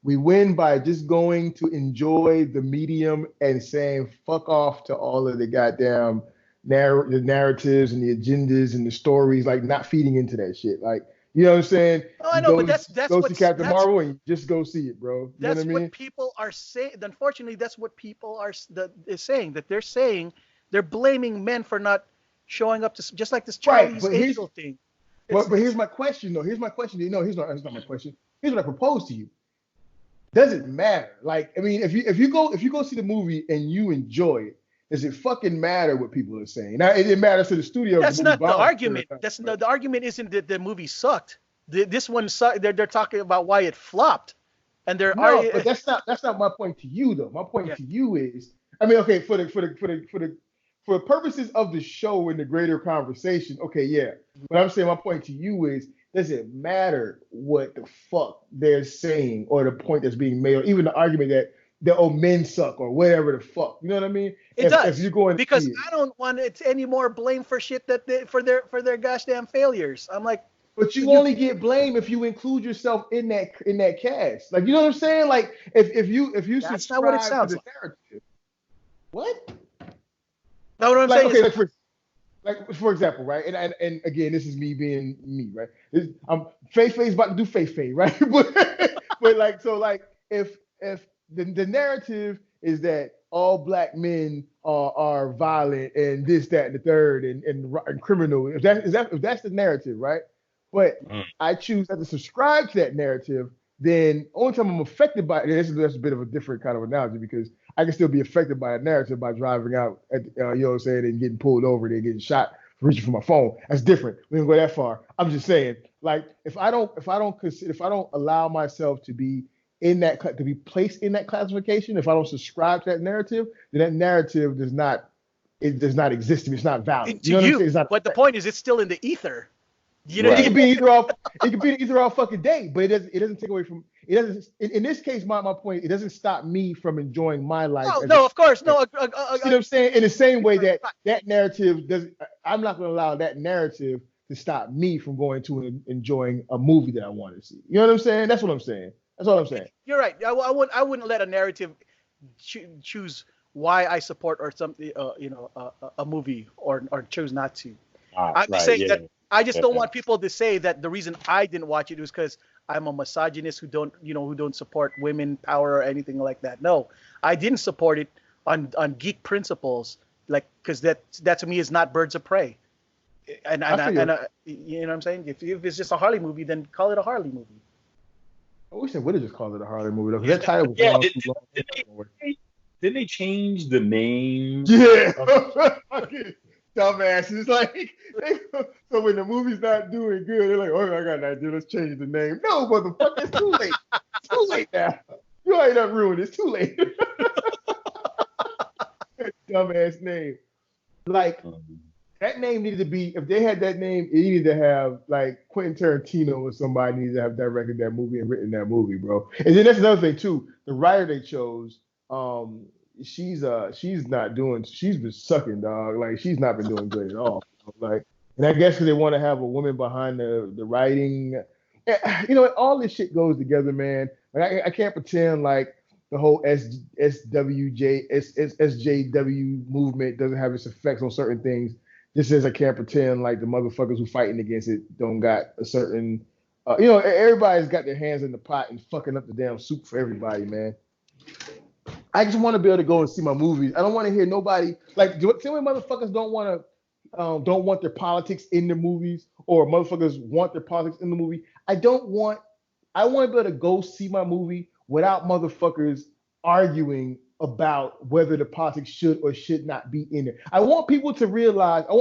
We win by just going to enjoy the medium and saying fuck off to all of the goddamn the narratives and the agendas and the stories, like not feeding into that shit. Like, you know what I'm saying? Oh, I know, but that's go see Captain Marvel and just go see it, bro. That's what people are saying. Unfortunately, that's what people are saying. That they're saying they're blaming men for not showing up to, just like this Charlie's Angel thing. But here's my question though. Here's my question. Here's not my question. Here's what I propose to you. Does it matter? Like, I mean, if you go see the movie and you enjoy it, does it fucking matter what people are saying? Now it matters to the studio. That's not the argument. That's no, the argument isn't that the movie sucked. This one sucked. They're talking about why it flopped, and but that's not my point to you though. My point to you is, I mean, okay, for purposes of the show and the greater conversation, okay, yeah. But I'm saying my point to you is, does it matter what the fuck they're saying or the point that's being made, or even the argument that men suck or whatever the fuck? You know what I mean? It does. If you're going because I don't want it any more blame for shit that for their gosh damn failures. I'm like, but you only get blame if you include yourself in that cast. Like, you know what I'm saying? Like if you that's not what it sounds to the narrative. What? No, what I'm saying okay, is, like for example, right? And again, this is me being me, right? Faye-Faye's about to do Faye-Faye, right? but like, so like if the narrative is that all black men are violent and this, that, and the third and criminal, if that's the narrative, right? But I choose not to subscribe to that narrative, then only time I'm affected by it, that's a bit of a different kind of analogy, because I can still be affected by a narrative by driving out, you know what I'm saying, and getting pulled over and getting shot for reaching for my phone. That's different. We don't go that far. I'm just saying, like, if I don't allow myself to be placed in that classification, if I don't subscribe to that narrative, then that narrative does not exist to me. It's not valid. To you, but the point is, it's still in the ether. You know, right. It could be either all fucking day, but it doesn't take away from it. Doesn't in this case, my point, it doesn't stop me from enjoying my life. No, of course, no. You know what I'm saying? In the same way that narrative does, I'm not going to allow that narrative to stop me from going to enjoying a movie that I want to see. You know what I'm saying? That's what I'm saying. That's all I'm saying. You're right. I wouldn't let a narrative choose why I support or something, a movie or choose not to. I'm just saying that. I just don't want people to say that the reason I didn't watch it was because I'm a misogynist who don't support women power or anything like that. No, I didn't support it on geek principles, like, because that to me is not Birds of Prey. And you know what I'm saying? If it's just a Harley movie, then call it a Harley movie. I wish they would have just called it a Harley movie, though, because that title was didn't they change the name? Yeah. Dumbasses, like, so when the movie's not doing good, they're like, oh, I got an idea, let's change the name. No, motherfucker, it's too late. It's too late now. You already done ruined it. It's too late. Dumbass name. Like, that name needed to be, if they had that name, it needed to have, like, Quentin Tarantino or somebody needed to have directed that movie and written that movie, bro. And then that's another thing, too. The writer they chose, she's been sucking, dog. Like, she's not been doing good at all. Like, and I guess because they want to have a woman behind the writing. You know, all this shit goes together, man. Like, I can't pretend like the whole SJW movement doesn't have its effects on certain things. Just as I can't pretend like the motherfuckers who fighting against it don't got a certain, everybody's got their hands in the pot and fucking up the damn soup for everybody, man. I just want to be able to go and see my movies. I don't want to hear nobody like same way motherfuckers don't want their politics in the movies, or motherfuckers want their politics in the movie. I want to be able to go see my movie without motherfuckers arguing about whether the politics should or should not be in it. I want people to realize. I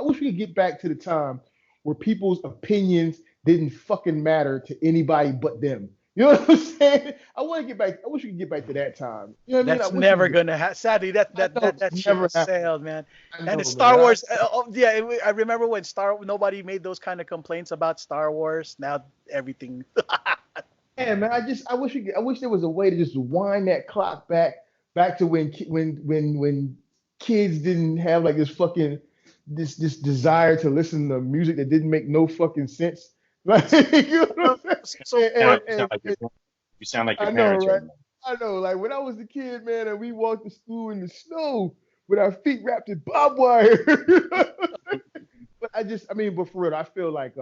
wish we could get back to the time where people's opinions didn't fucking matter to anybody but them. You know what I'm saying? I wish we could get back to that time. You know what I mean? That's never gonna happen. Sadly, that shit was sailed, man. And it's Star Wars. I remember when nobody made those kind of complaints about Star Wars. Now everything. Yeah, man. I wish there was a way to just wind that clock back to when kids didn't have like this desire to listen to music that didn't make no fucking sense. Like, you know what I'm saying? You sound like your parents. Right? I know, like when I was a kid, man, and we walked to school in the snow with our feet wrapped in barbed wire. But for real, I feel like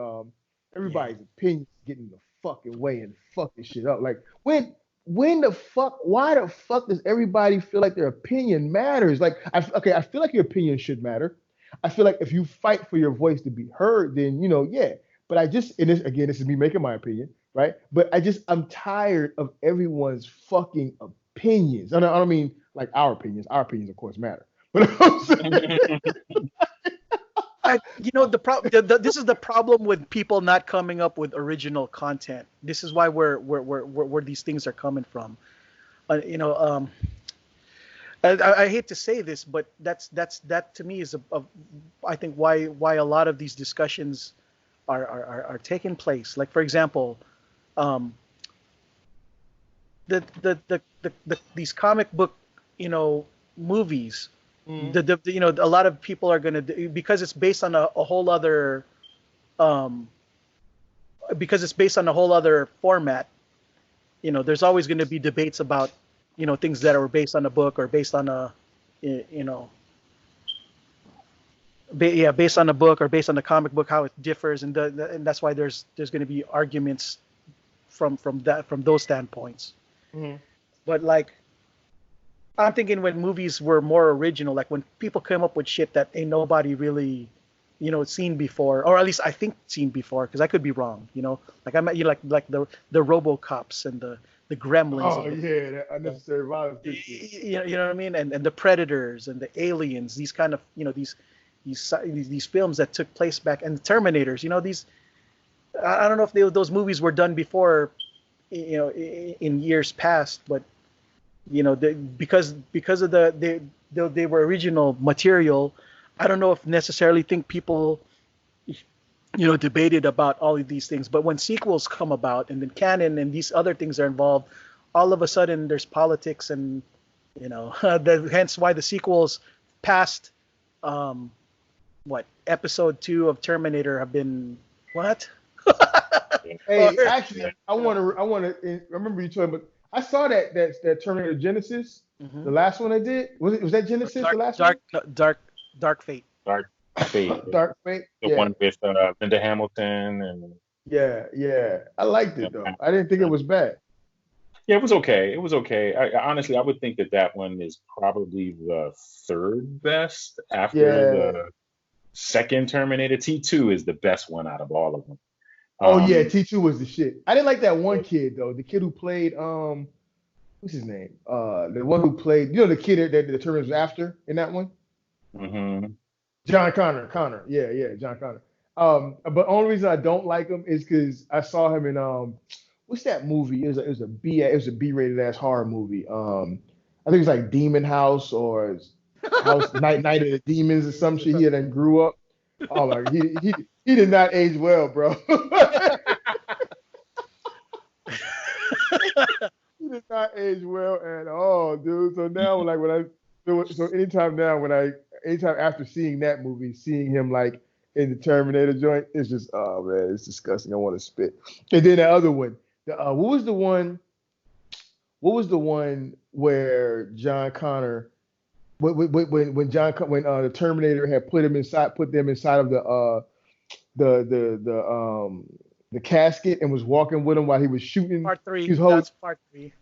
everybody's opinion is getting the fucking way and fucking shit up. Like why the fuck does everybody feel like their opinion matters? Like, I feel like your opinion should matter. I feel like if you fight for your voice to be heard, then, yeah. But and this is me making my opinion, right? But I'm tired of everyone's fucking opinions. I don't mean like our opinions. Our opinions, of course, matter. But I'm saying, this is the problem with people not coming up with original content. This is why where these things are coming from. I hate to say this, but that to me is I think why a lot of these discussions are taking place. Like, for example, these comic book movies. A lot of people are gonna because it's based on a whole other format. There's always going to be debates about things that are based on a book or based on a based on a book or based on the comic book, how it differs, and that's why there's going to be arguments from those standpoints. Mm-hmm. But like, I'm thinking when movies were more original, like when people came up with shit that ain't nobody really, seen before, or at least I think seen before, because I could be wrong. Like I met like the RoboCops and the Gremlins. Oh yeah, that unnecessary violence. You know what I mean, and the Predators and the Aliens. These kind of these films that took place back, and the Terminators. These. I don't know if those movies were done before, in years past, but. Because of they were original material, I don't know if necessarily think people, debated about all of these things. But when sequels come about and then canon and these other things are involved, all of a sudden there's politics and, hence why the sequels past, episode 2 of Terminator have been what? Hey, actually, I want to remember you talking about. I saw that Terminator Genesis, the last one I did. Was that Genesis, the last one? Dark Fate. Dark Fate. Dark Fate. The one with Linda Hamilton and. Yeah. I liked it though. I didn't think it was bad. Yeah, it was okay. Honestly, I would think that one is probably the third best after the second Terminator. T2 is the best one out of all of them. Oh yeah, T2 was the shit. I didn't like that one kid though. The kid who played what's his name? The one who played, the kid that the Terminator was after in that one. Mm-hmm. John Connor. Yeah, John Connor. But the only reason I don't like him is because I saw him in what's that movie? It was a B-rated ass horror movie. I think it was like Demon House or House Night of the Demons or some shit. He had then grew up. Oh my, he did not age well, bro. He did not age well at all, dude. So now, like anytime after seeing that movie, seeing him like in the Terminator joint, it's just, oh man, it's disgusting. I want to spit. And then the other one, what was the one where John Connor? When the Terminator had put them inside of the casket and was walking with him while he was shooting. Part 3. That's part 3.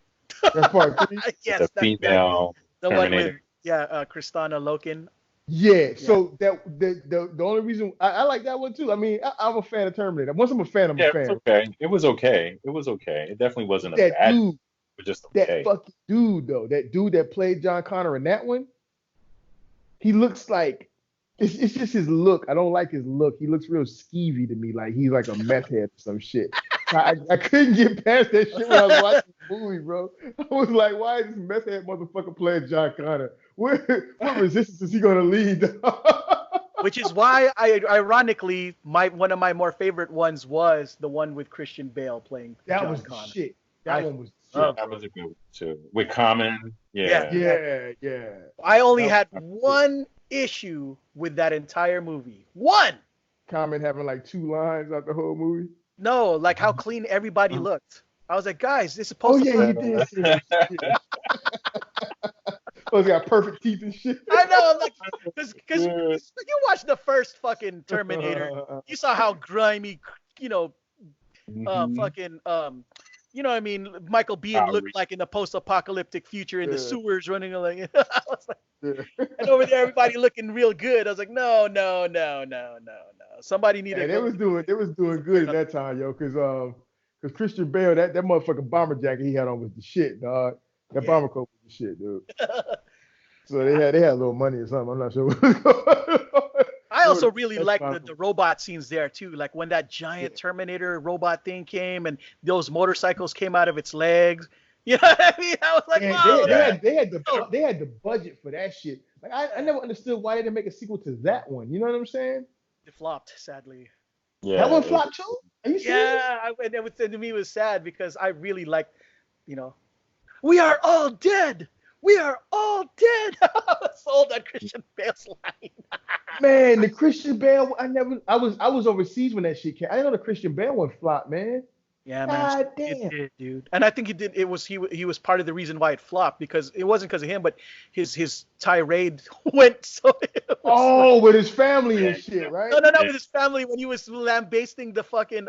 That's part 3. Yes, the female the Terminator. one with Kristana Loken. Yeah. So that the only reason I like that one too. I mean, I'm a fan of Terminator. Once I'm a fan, I'm a fan. It was okay. It definitely wasn't a that bad. Dude, but just okay. That fucking dude though. That dude that played John Connor in that one. He looks like it's just his look. I don't like his look. He looks real skeevy to me, like he's like a meth head or some shit. I couldn't get past that shit when I was watching the movie, bro. I was like, why is this meth head motherfucker playing John Connor? What resistance is he gonna lead? Which is why ironically, one of my more favorite ones was the one with Christian Bale playing John was Connor. Shit. That one was. That was a good one too. With Common, Yeah. I only had one issue with that entire movie. One. Common having like 2 lines out the whole movie. No, like how clean everybody looked. I was like, guys, this is supposed to. Oh yeah, he did. Oh, he's got perfect teeth and shit. I know, I'm like, because you watched the first fucking Terminator, you saw how grimy, fucking you know what I mean, Michael Biehn looked like in the post-apocalyptic future in the sewers running like, I was like, and over there everybody looking real good. I was like, no. Somebody needed. And they was doing good at that time, yo, because Christian Bale, that motherfucking bomber jacket he had on was the shit, dog. That bomber coat was the shit, dude. So they had a little money or something. I'm not sure. I also really like the robot scenes there too. Like when that giant Terminator robot thing came and those motorcycles came out of its legs. You know what I mean? I was like, wow. They had the budget for that shit. Like I never understood why they didn't make a sequel to that one. You know what I'm saying? It flopped, sadly. Yeah, that one flopped too? Are you serious? Yeah, to me it was sad because I really liked, we are all dead. We are all dead. I was sold on Christian Bale's line. Man, the Christian Bale, I was overseas when that shit came. I didn't know the Christian Bale one flopped, man. Yeah, man. God damn. It did, dude. And I think he was part of the reason why it flopped, because it wasn't because of him, but his tirade went so. With his family and shit, right? No, with his family when he was lambasting the fucking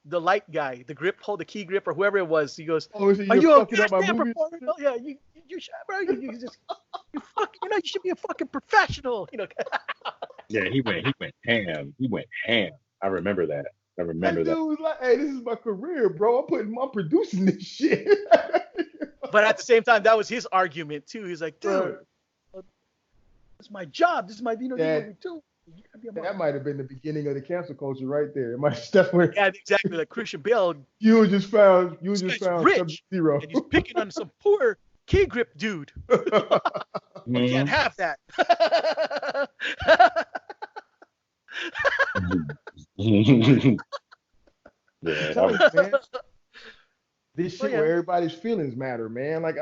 the light guy, the key grip or whoever it was. He goes, "Are you fucking up my movie?" Oh, yeah, you bro, you just you fucking, you should be a fucking professional, Yeah, he went ham. He went ham. I remember that. That dude was like, "Hey, this is my career, bro. I'm producing this shit." But at the same time, that was his argument too. He's like, "Dude, it's my job. This is my what we do." That might have been the beginning of the cancel culture right there. It might definitely. Yeah, exactly. Like Christian Bale. You just found rich, Zero. and he's picking on some poor key grip dude. You can't have that. This shit where everybody's feelings matter, man. Like,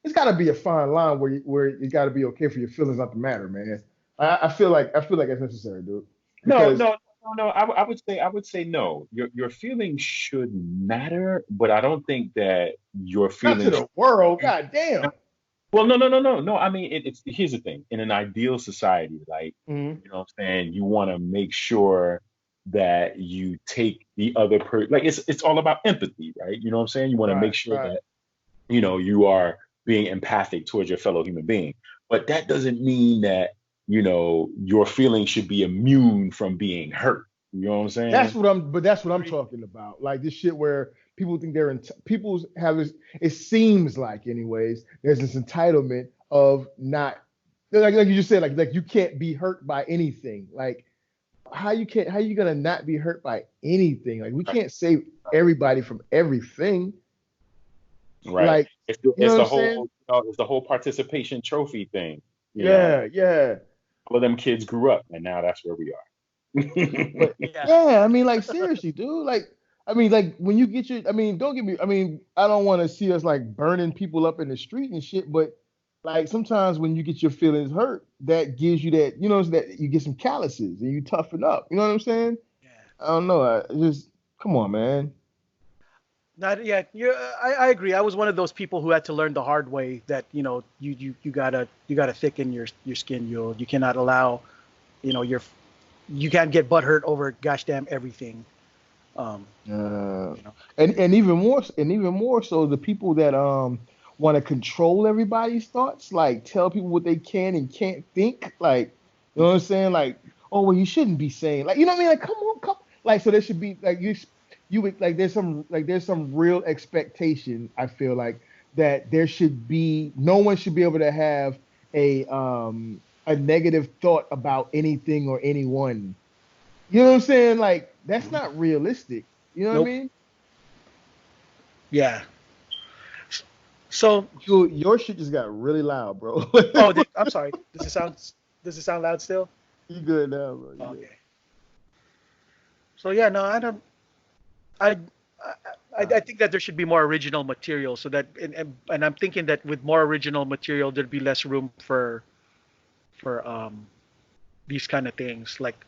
it's got to be a fine line where you got to be okay for your feelings not to matter, man. I feel like it's necessary, dude. No. I would say no. Your feelings should matter, but I don't think that your feelings. Not to the world, goddamn. Well, no. I mean, here's the thing. In an ideal society, like, you know what I'm saying, you want to make sure that you take the other person. Like, it's all about empathy, right? You know what I'm saying? You want to make sure that, you are being empathic towards your fellow human being. But that doesn't mean that, your feelings should be immune from being hurt. You know what I'm saying? That's what I'm talking about. Like this shit where people think people have this, it seems like anyways, there's this entitlement of not, like you just said, like you can't be hurt by anything. Like how you gonna not be hurt by anything? Like we can't save everybody from everything. Right. Like it's the whole participation trophy thing. Yeah. All of them kids grew up, and now that's where we are. I mean, like seriously, dude. Like, I mean, like when you get don't get me. I mean, I don't want to see us like burning people up in the street and shit, but like sometimes when you get your feelings hurt, that gives you that, that you get some calluses and you toughen up. You know what I'm saying? Yeah. I don't know. Just come on, man. I agree. I was one of those people who had to learn the hard way that you gotta thicken your skin. You cannot allow, you can't get butthurt over gosh damn everything. And even more so the people that want to control everybody's thoughts, like tell people what they can and can't think, like you know what I'm saying, like, oh well, you shouldn't be saying, like, you know what I mean, like come on, like, so there should be like you would like there's some real expectation, I feel like, that there should be, no one should be able to have a negative thought about anything or anyone. You know what I'm saying? Like that's not realistic. You know what I mean? Yeah. So your shit just got really loud, bro. I'm sorry. Does it sound loud still? You good now, bro? Okay. Good. So yeah, no, I don't. I think that there should be more original material, so that and I'm thinking that with more original material there'd be less room for these kind of things. Like,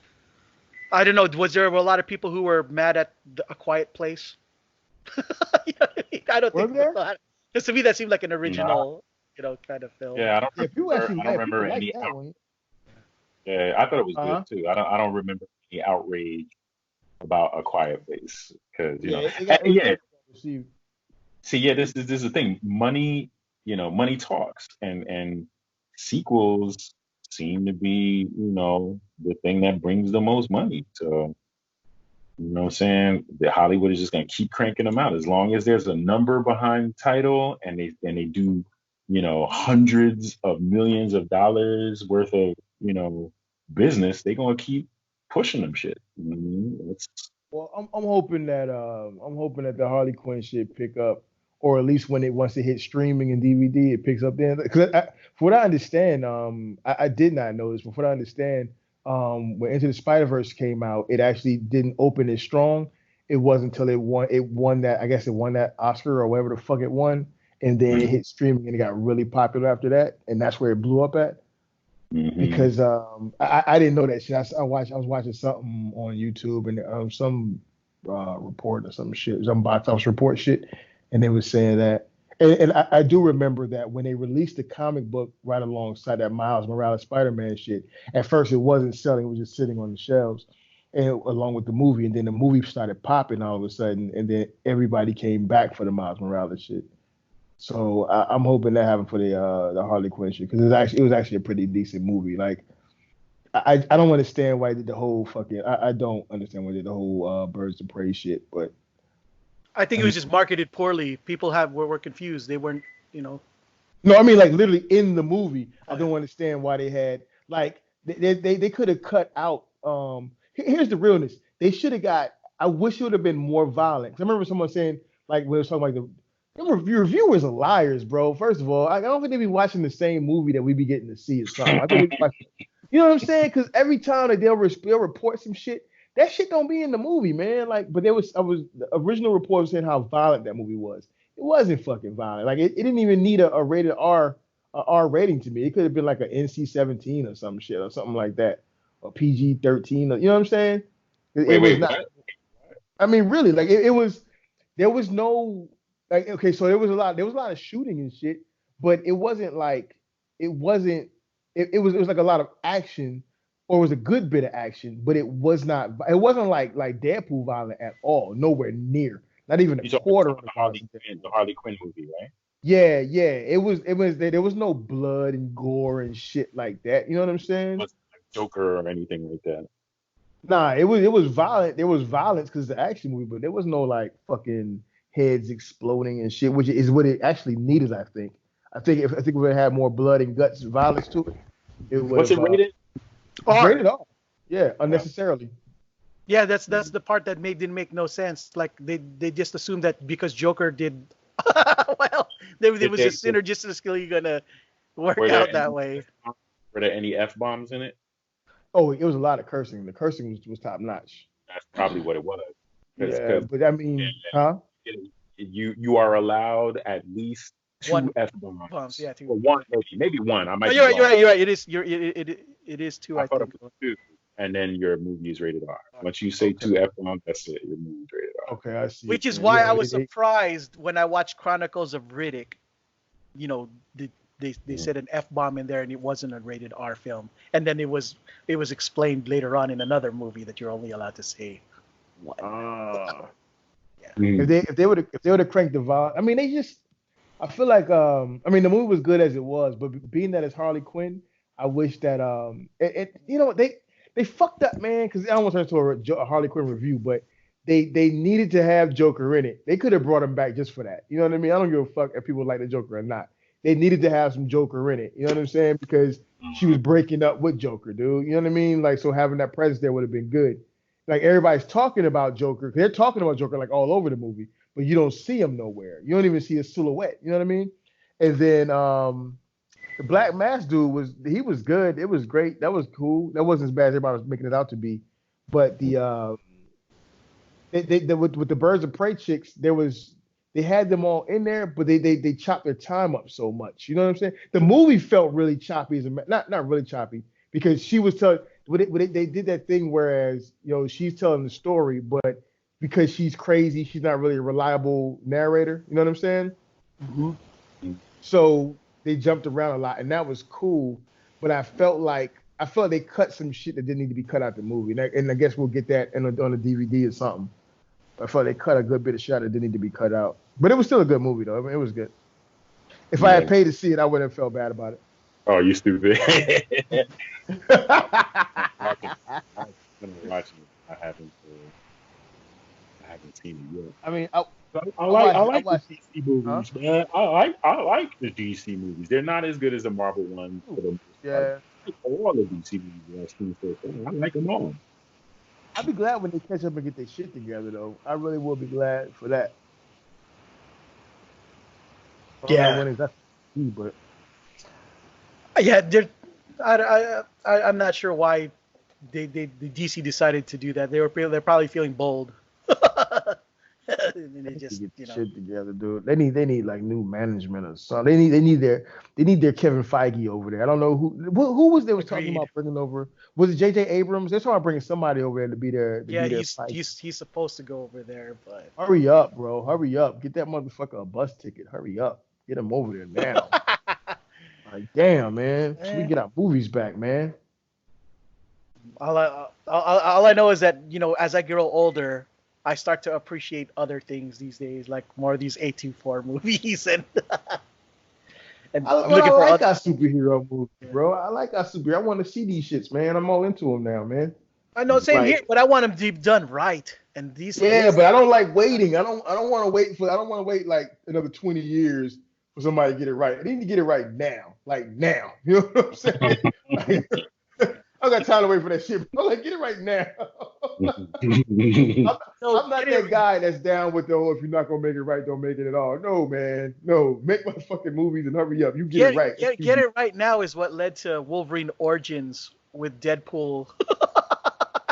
I don't know, was there a lot of people who were mad at A Quiet Place? I don't think there. Because to me that seemed like an original, kind of film. Yeah, I don't remember any. Yeah, I thought it was good too. I don't remember any outrage about A Quiet Place, because See, this is the thing. Money talks, and sequels seem to be, the thing that brings the most money. So, you know what I'm saying? The Hollywood is just gonna keep cranking them out as long as there's a number behind the title and they do, hundreds of millions of dollars worth of, business. They're gonna keep pushing them shit. It's, Well, I'm hoping that the Harley Quinn shit pick up, or at least once it hits streaming and DVD, it picks up then. Because for what I understand, I did not know this, but from what I understand, when Into the Spider-Verse came out, it actually didn't open as strong. It wasn't until it won that, I guess it won that Oscar or whatever the fuck it won, and then it hit streaming and it got really popular after that, and that's where it blew up at. Because I didn't know that shit. I was watching something on YouTube and some report or some shit, some box office report shit, and they was saying that. And I do remember that when they released the comic book right alongside that Miles Morales Spider-Man shit, at first it wasn't selling, it was just sitting on the shelves, and along with the movie, and then the movie started popping all of a sudden, and then everybody came back for the Miles Morales shit. So I'm hoping that happened for the Harley Quinn shit, because it was actually a pretty decent movie. Like I don't understand why they did the whole fucking I don't understand why they did the whole Birds of Prey shit, but I think it was just marketed poorly. People were confused. They weren't, No, I mean like literally in the movie. I don't understand why they had like they could have cut out. Here's the realness. They should have got. I wish it would have been more violent. 'Cause I remember someone saying like when it was talking like reviewers are liars, bro. First of all, I don't think they be watching the same movie that we be getting to see or something. I think they be watching, you know what I'm saying? Because every time that they'll report some shit, that shit don't be in the movie, man. Like, but the original report was saying how violent that movie was. It wasn't fucking violent. Like, it didn't even need a rated R rating to me. It could have been like an NC-17 or some shit or something like that, or PG-13. You know what I'm saying? It was not. What? I mean, really, like it was. There was no. Like, okay, so there was a lot of shooting and shit, but it wasn't like it was like a lot of action, or it was a good bit of action, but it wasn't like Deadpool violent at all, nowhere near, not even a quarter of the Harley Quinn movie, right? Yeah, it was there was no blood and gore and shit like that. You know what I'm saying? It wasn't like Joker or anything like that. Nah, it was violent. There was violence because it's an action movie, but there was no like fucking heads exploding and shit, which is what it actually needed. I think if it had more blood and guts, violence to it, it would. What's it rated? Rated R. Yeah, unnecessarily. Yeah, that's the part that didn't make no sense. Like they just assumed that because Joker did well, there was a synergistically gonna work out that way. Were there any F-bombs in it? Oh, it was a lot of cursing. The cursing was top notch. That's probably what it was. Yeah, but I mean, huh? You are allowed at least two F-bombs. Yeah, two. Or one, maybe one. I might. You're right. It is two. I thought think. It was two. And then your movie is rated R. Once you say two F-bombs, that's it. Your movie is rated R. Okay, I see. Which is why I was surprised when I watched Chronicles of Riddick. You know, they said an F-bomb in there, and it wasn't a rated R film. And then it was explained later on in another movie that you're only allowed to say one. If they would have cranked the volume, I mean, I feel like I mean the movie was good as it was, but being that it's Harley Quinn, I wish that they fucked up, man, because I don't want to turn into a Harley Quinn review, but they needed to have Joker in it. They could have brought him back just for that. You know what I mean? I don't give a fuck if people like the Joker or not. They needed to have some Joker in it. You know what I'm saying? Because she was breaking up with Joker, dude. You know what I mean? Like, so having that presence there would have been good. Like, everybody's talking about Joker. They're talking about Joker like all over the movie, but you don't see him nowhere. You don't even see his silhouette. You know what I mean? And then the Black Mask dude was good. It was great. That was cool. That wasn't as bad as everybody was making it out to be. But the with the Birds of Prey chicks, they had them all in there, but they chopped their time up so much. You know what I'm saying? The movie felt really choppy, not really choppy, because she was telling. They did that thing whereas she's telling the story, but because she's crazy, she's not really a reliable narrator. You know what I'm saying? Mm-hmm. So they jumped around a lot, and that was cool. But I felt they cut some shit that didn't need to be cut out the movie, and I guess we'll get that on a DVD or something. I felt they cut a good bit of shit that didn't need to be cut out. But it was still a good movie, though. I mean, it was good. If I had paid to see it, I wouldn't have felt bad about it. Oh, you stupid. I'm gonna watch it. I haven't seen it yet. I mean, I I like the watched, DC huh? movies, man. I like the DC movies. They're not as good as the Marvel ones for the most part. Yeah, I like all the DC movies that I've seen so far. I like them all. I'd be glad when they catch up and get their shit together, though. I really will be glad for that. I don't know Yeah, when exactly, but yeah. I'm not sure why the DC decided to do that. They're probably feeling bold. And they they need to just, get the shit together, dude. They need like new management or something. They need their Kevin Feige over there. I don't know who was they was talking agreed. about bringing over. Was it J.J. Abrams? They're talking about bringing somebody over there to be Yeah, their he's Feige. he's supposed to go over there, but Hurry up, bro. Hurry up. Get that motherfucker a bus ticket. Hurry up. Get him over there now. Like, damn, man. So we eh, get our movies back, man. all I know is that, as I grow older, I start to appreciate other things these days, like more of these A24 movies, and and I'm But I looking for like other. our superhero movies, Yeah. bro. I like our superhero. I want to see these shits, man. I'm all into them now, man. I know, same here, Like, but I want them to be done right, and these yeah, this. but I don't like waiting. I don't want to wait for. I don't want to wait like another 20 years for somebody to get it right. They need to get it right now, like now. You know what I'm saying? Like, I got time to wait for that shit. Bro. Like, get it right now. I'm, No, I'm not get it. that guy that's down with the whole if you're not gonna make it right, don't make it at all. No, man. No, make my fucking movies and hurry up. You get it Get right. get it right now is what led to Wolverine Origins with Deadpool.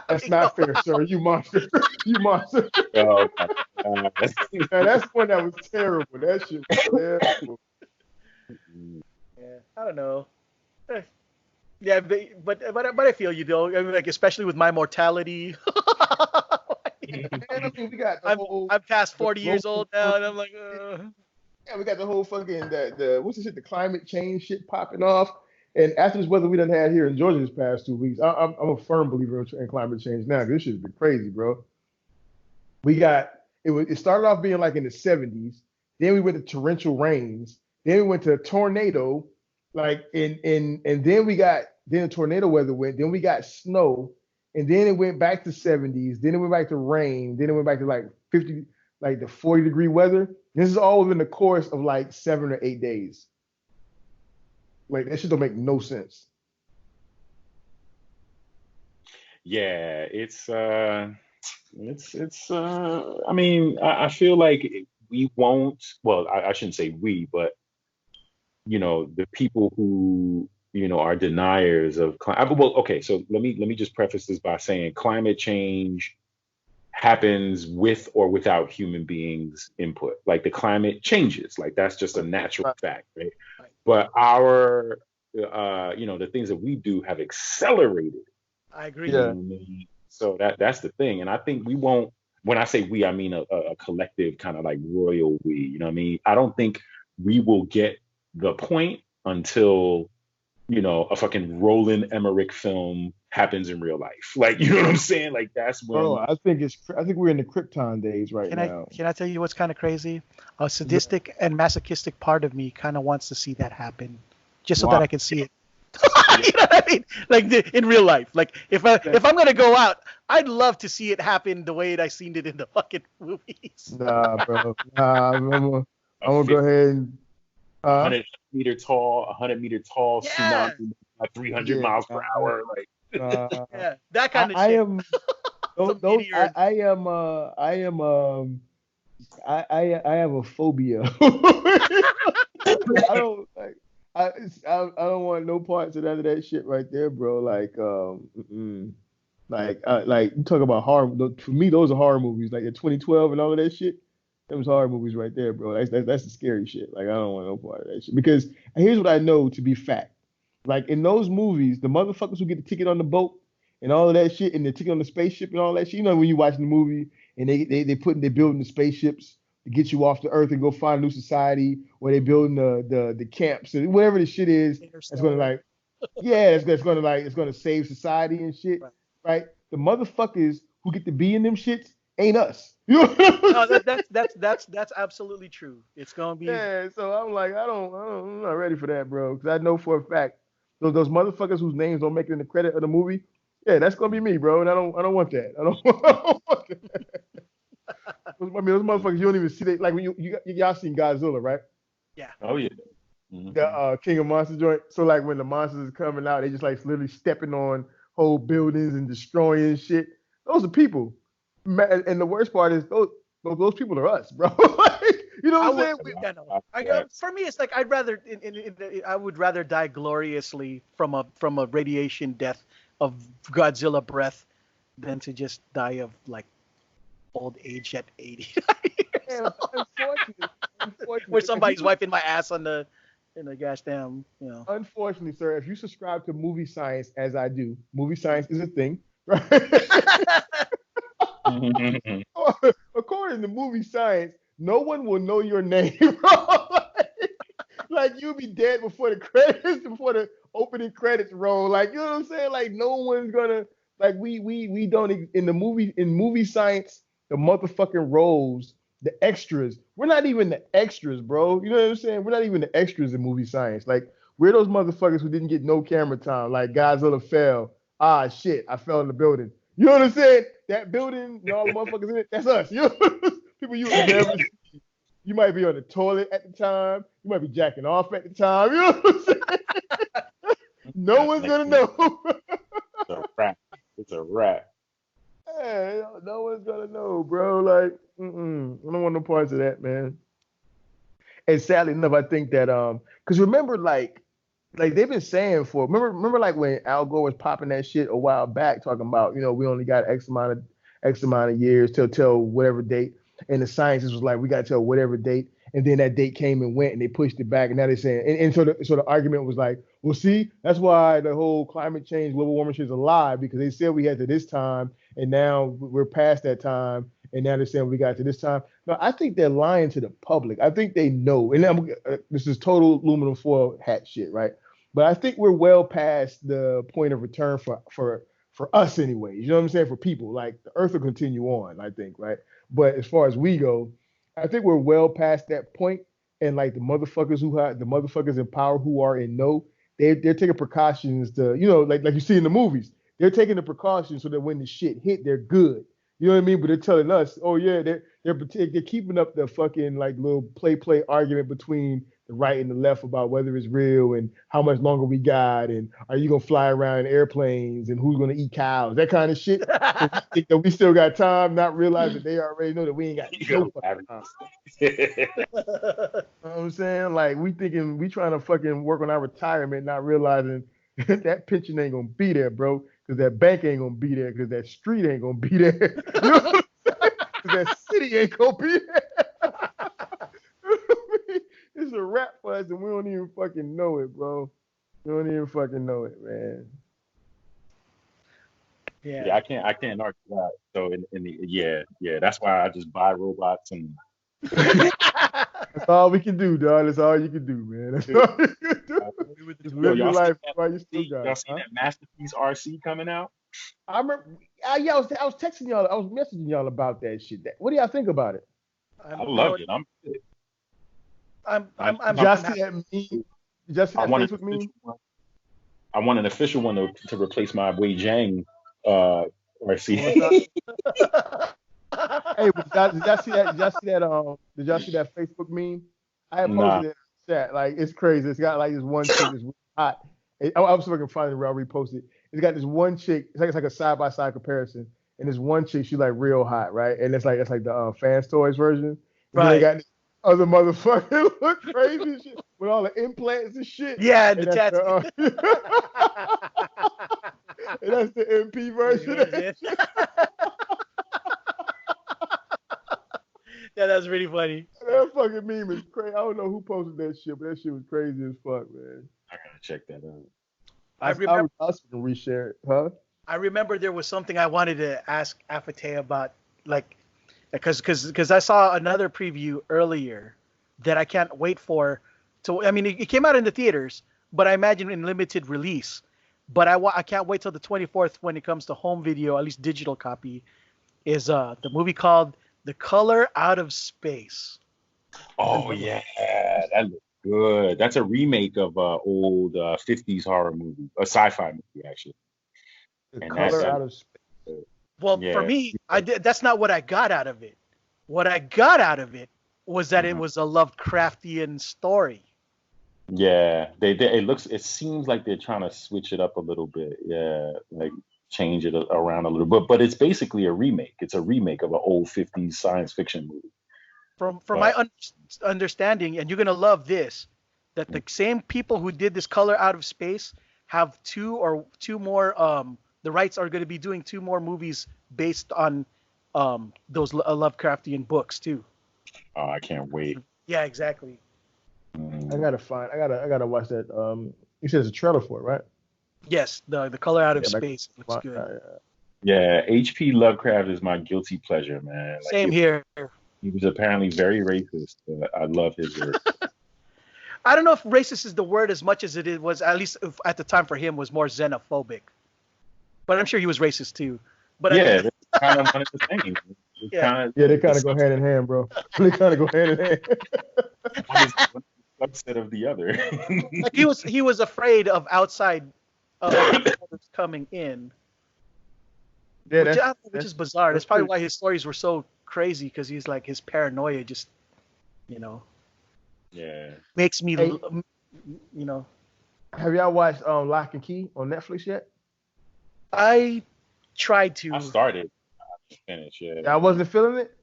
That's not fair, sir. You monster. You monster. Oh my God. Man, that's one that was terrible. That shit was terrible. Yeah, I don't know. Eh, Yeah, but I feel you though. I mean, like especially with my mortality. Man, I mean, we got the I'm whole I'm past the 40 years global old now, and I'm warming like, shit. Yeah, we got the whole fucking the what's the shit, the climate change shit popping off. And after this weather we done had here in Georgia this past 2 weeks, I'm a firm believer in climate change now. This shit's been crazy, bro. We got it started off being like in the 70s, then we went to torrential rains, then we went to a tornado, like and then the tornado weather went, then we got snow, and then it went back to 70s, then it went back to rain, then it went back to like 50, like the 40-degree weather. This is all within the course of like 7 or 8 days. Like that shit don't make no sense. Yeah, I mean, I feel like we won't, well, I shouldn't say we, but the people who, are deniers of climate. Well, okay, so let me just preface this by saying climate change happens with or without human beings input. Like the climate changes, like that's just a natural Right, fact, right? right. But our the things that we do have accelerated. I You know agree. yeah. what I mean? So that's the thing. And I think we won't, when I say we, I mean a collective kind of like royal we, you know what I mean? I don't think we will get the point until, a fucking Roland Emmerich film happens in real life. Like, you know what I'm saying? Like that's Bro, when, I think we're in the Krypton days right Can I now. can I tell you what's kind of crazy? A sadistic and masochistic part of me kind of wants to see that happen, just so that Why? I can see it. You know what I mean? Like in real life. Like if I'm gonna go out, I'd love to see it happen the way I seen it in the fucking movies. Nah, bro. Nah, a I'm gonna go 50, ahead and huh? 100 meter tall Yeah, tsunami at 300 Yeah, miles per hour. Like, nah. yeah, that I, kind of I shit. am Some those meteor. I have a phobia. I don't like I don't want no parts of none of that shit right there, bro. Like like you talk about horror. For me, those are horror movies, like the 2012 and all of that shit. Those horror movies right there, bro. That's the scary shit. Like I don't want no part of that shit because here's what I know to be fact. Like in those movies, the motherfuckers who get the ticket on the boat and all of that shit, and the ticket on the spaceship and all that shit. You know when you watching the movie and they building the spaceships to get you off the Earth and go find a new society, or they building the camps and whatever the shit is that's gonna Interstellar. like yeah, it's gonna save society and shit, Right. right? The motherfuckers who get to be in them shits ain't us. You know what I'm No, saying? that's absolutely true. It's gonna be Yeah, so I'm like, I'm not ready for that, bro. Because I know for a fact those motherfuckers whose names don't make it in the credit of the movie. Yeah, that's gonna be me, bro. And I don't want that. I don't want that. I mean, those motherfuckers you don't even see. They like when y'all seen Godzilla, right? Yeah. Oh yeah. The King of Monsters joint. So like when the monsters is coming out, they just like literally stepping on whole buildings and destroying shit. Those are people. And the worst part is those people are us, bro. Like, you know what I'm saying? For me, it's like I'd rather I would rather die gloriously from a radiation death of Godzilla breath than to just die of like old age at 80. And unfortunately, where somebody's wiping my ass in the gosh damn, you know. Unfortunately, sir, if you subscribe to movie science as I do, movie science is a thing, right? According to movie science, no one will know your name, bro. Like you'll be dead before the credits, before the opening credits roll. Like, you know what I'm saying? Like no one's gonna like we don't in movie science, the motherfucking roles, the extras. We're not even the extras, bro. You know what I'm saying? We're not even the extras in movie science. Like we're those motherfuckers who didn't get no camera time. Like Godzilla fell. Ah shit, I fell in the building. You know what I'm saying? That building and all the motherfuckers in it, that's us. You know? People you would never see. You might be on the toilet at the time. You might be jacking off at the time. You know what I'm saying? No one's gonna know. It's a wrap. It's a wrap. Hey, no one's gonna know, bro. Like, I don't want no parts of that, man. And sadly enough, I think that because remember, like they've been saying remember like when Al Gore was popping that shit a while back, talking about we only got X amount of years till whatever date, and the scientists was like we got to tell whatever date, and then that date came and went, and they pushed it back, and now they're saying, and so the argument was like, well, see, that's why the whole climate change, global warming shit is a lie, because they said we had to this time, and now we're past that time, and now they're saying we got to this time. No, I think they're lying to the public. I think they know, and this is total aluminum foil hat shit, right? But I think we're well past the point of return for us anyway. You know what I'm saying? For people, like the Earth will continue on, I think, right? But as far as we go, I think we're well past that point. And like the motherfuckers in power who are in know, they're taking precautions to, like you see in the movies. They're taking the precautions so that when the shit hit, they're good. You know what I mean? But they're telling us, oh yeah, they're keeping up the fucking like little play argument between the right and the left about whether it's real and how much longer we got and are you gonna fly around in airplanes and who's gonna eat cows, that kind of shit. So we think that we still got time, not realizing they already know that we ain't got no fucking time. You know what I'm saying? Like we trying to fucking work on our retirement, not realizing that pension ain't gonna be there, bro. Because that bank ain't gonna be there. Because that street ain't gonna be there. You know what I'm saying? Because that city ain't gonna be there. It's a wrap for us, and we don't even fucking know it, bro. We don't even fucking know it, man. Yeah, I can't argue that. So that's why I just buy robots and. That's all we can do, dog. That's all you can do, man. That's all you can do. Just live your life while you still got it. Y'all seen that Masterpiece RC coming out? I remember. I was texting y'all. I was messaging y'all about that shit. What do y'all think about it? I loved it. Did y'all see that meme? Did y'all see that Facebook meme? I want an official one to replace my Wei Jiang RC. Hey, did y'all see that? Did y'all see that Facebook meme? I had posted it in the chat. Like it's crazy. It's got like this one chick that's really hot. I was looking to find it. I'll repost it. It's got this one chick. It's like a side by side comparison. And this one chick, she's like real hot, right? And it's like the Fans Toys version. And right. They got this other motherfucker look crazy and shit with all the implants and shit. Yeah, and the tattoo. And that's the MP version. Yeah, that's really funny. That fucking meme is crazy. I don't know who posted that shit, but that shit was crazy as fuck, man. I gotta check that out. I was gonna reshare it, huh? I remember there was something I wanted to ask Afotey about, like, because I saw another preview earlier that I can't wait for. I mean, it came out in the theaters, but I imagine in limited release. But I can't wait till the 24th when it comes to home video, at least digital copy, is the movie called The Color Out of Space. Oh yeah, that looks good. That's a remake of a old 50s horror movie, a sci-fi movie actually. The And that color that out of space. Well, for yeah. me, I did. That's not what I got out of it. What I got out of it was that it Mhm. was a Lovecraftian story. Yeah, it seems like they're trying to switch it up a little bit. Yeah, like change it around a little bit, but it's basically a remake. It's a remake of an old 50s science fiction movie. From my But understanding, and you're gonna love this, that the same people who did this Color Out of Space have two more. The rights are going to be doing two more movies based on those Lovecraftian books too. I can't wait. Yeah, exactly. I Mm, gotta watch that. You said it's a trailer for it, right? Yes, the Color Out of Yeah, Space looks good. yeah, H.P. Lovecraft is my guilty pleasure, man. Like Same here. he was apparently very racist, but I love his work. I don't know if racist is the word as much as it was, at least at the time for him, was more xenophobic. But I'm sure he was racist too. But Yeah, it's kind of one of the same. It's Yeah. kind of Yeah, they kind of go hand in hand, bro. They kind of go hand in hand. one is one subset of the other. like he was afraid of outside outsiders coming in, Yeah, which is bizarre. That's that's probably pretty- why his stories were so crazy, because he's like, his paranoia just, you know, Yeah. makes me, Hey. you know. Have y'all watched Lock and Key on Netflix yet? I tried to. I started. I didn't finish. Yeah. I wasn't feeling it.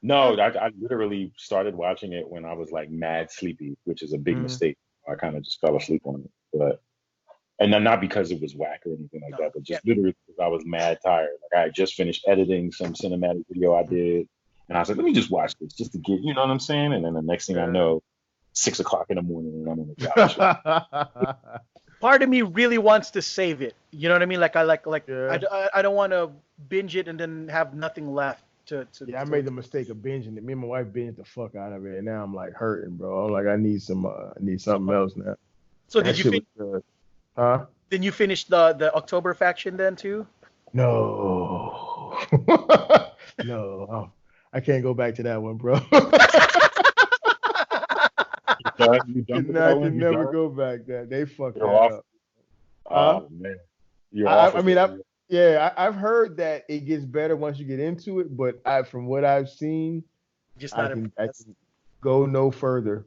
No, I literally started watching it when I was like mad sleepy, which is a big Mhm. mistake. I kind of just fell asleep on it, but and then not because it was whack or anything like No, that, but just literally because I was mad tired. Like I had just finished editing some cinematic video I did, and I was like, let me just watch this just to get, you know what I'm saying? And then the next thing I Yeah. know, 6 o'clock in the morning, and I'm on the couch. Part of me really wants to save it. You know what I mean? Like Yeah. I don't want to binge it and then have nothing left to. Yeah, I made the mistake of binging it. Me and my wife binged the fuck out of it, and now I'm like hurting, bro. I'm like, I need something else now. So That did you shit was good. Huh? Then you finish the October faction then too? No. No. I can't go back to that one, bro. You done with I that one? can You never done? go back there. They fucked You're that off. up. Oh man, you're off. I mean, I've heard that it gets better once you get into it, but from what I've seen, Just I not can impressed. go no further.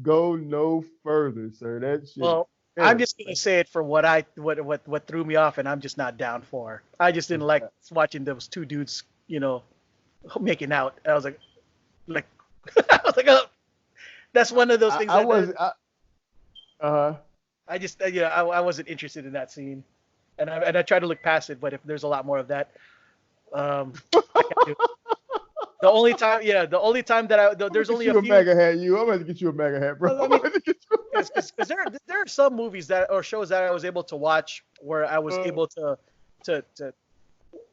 Go no further, sir. That shit. Well, I'm just gonna say it for what threw me off, and I'm just not down for. I just didn't like watching those two dudes, making out. I was like, I was like, oh, that's one of those things. I just, I wasn't interested in that scene, and I tried to look past it, but if there's a lot more of that, I can't do it. The only time that there's only a few. mega hat. I'm gonna get you a mega hat, bro. Well, I mean, because there are some movies or shows that I was able to watch where I was able to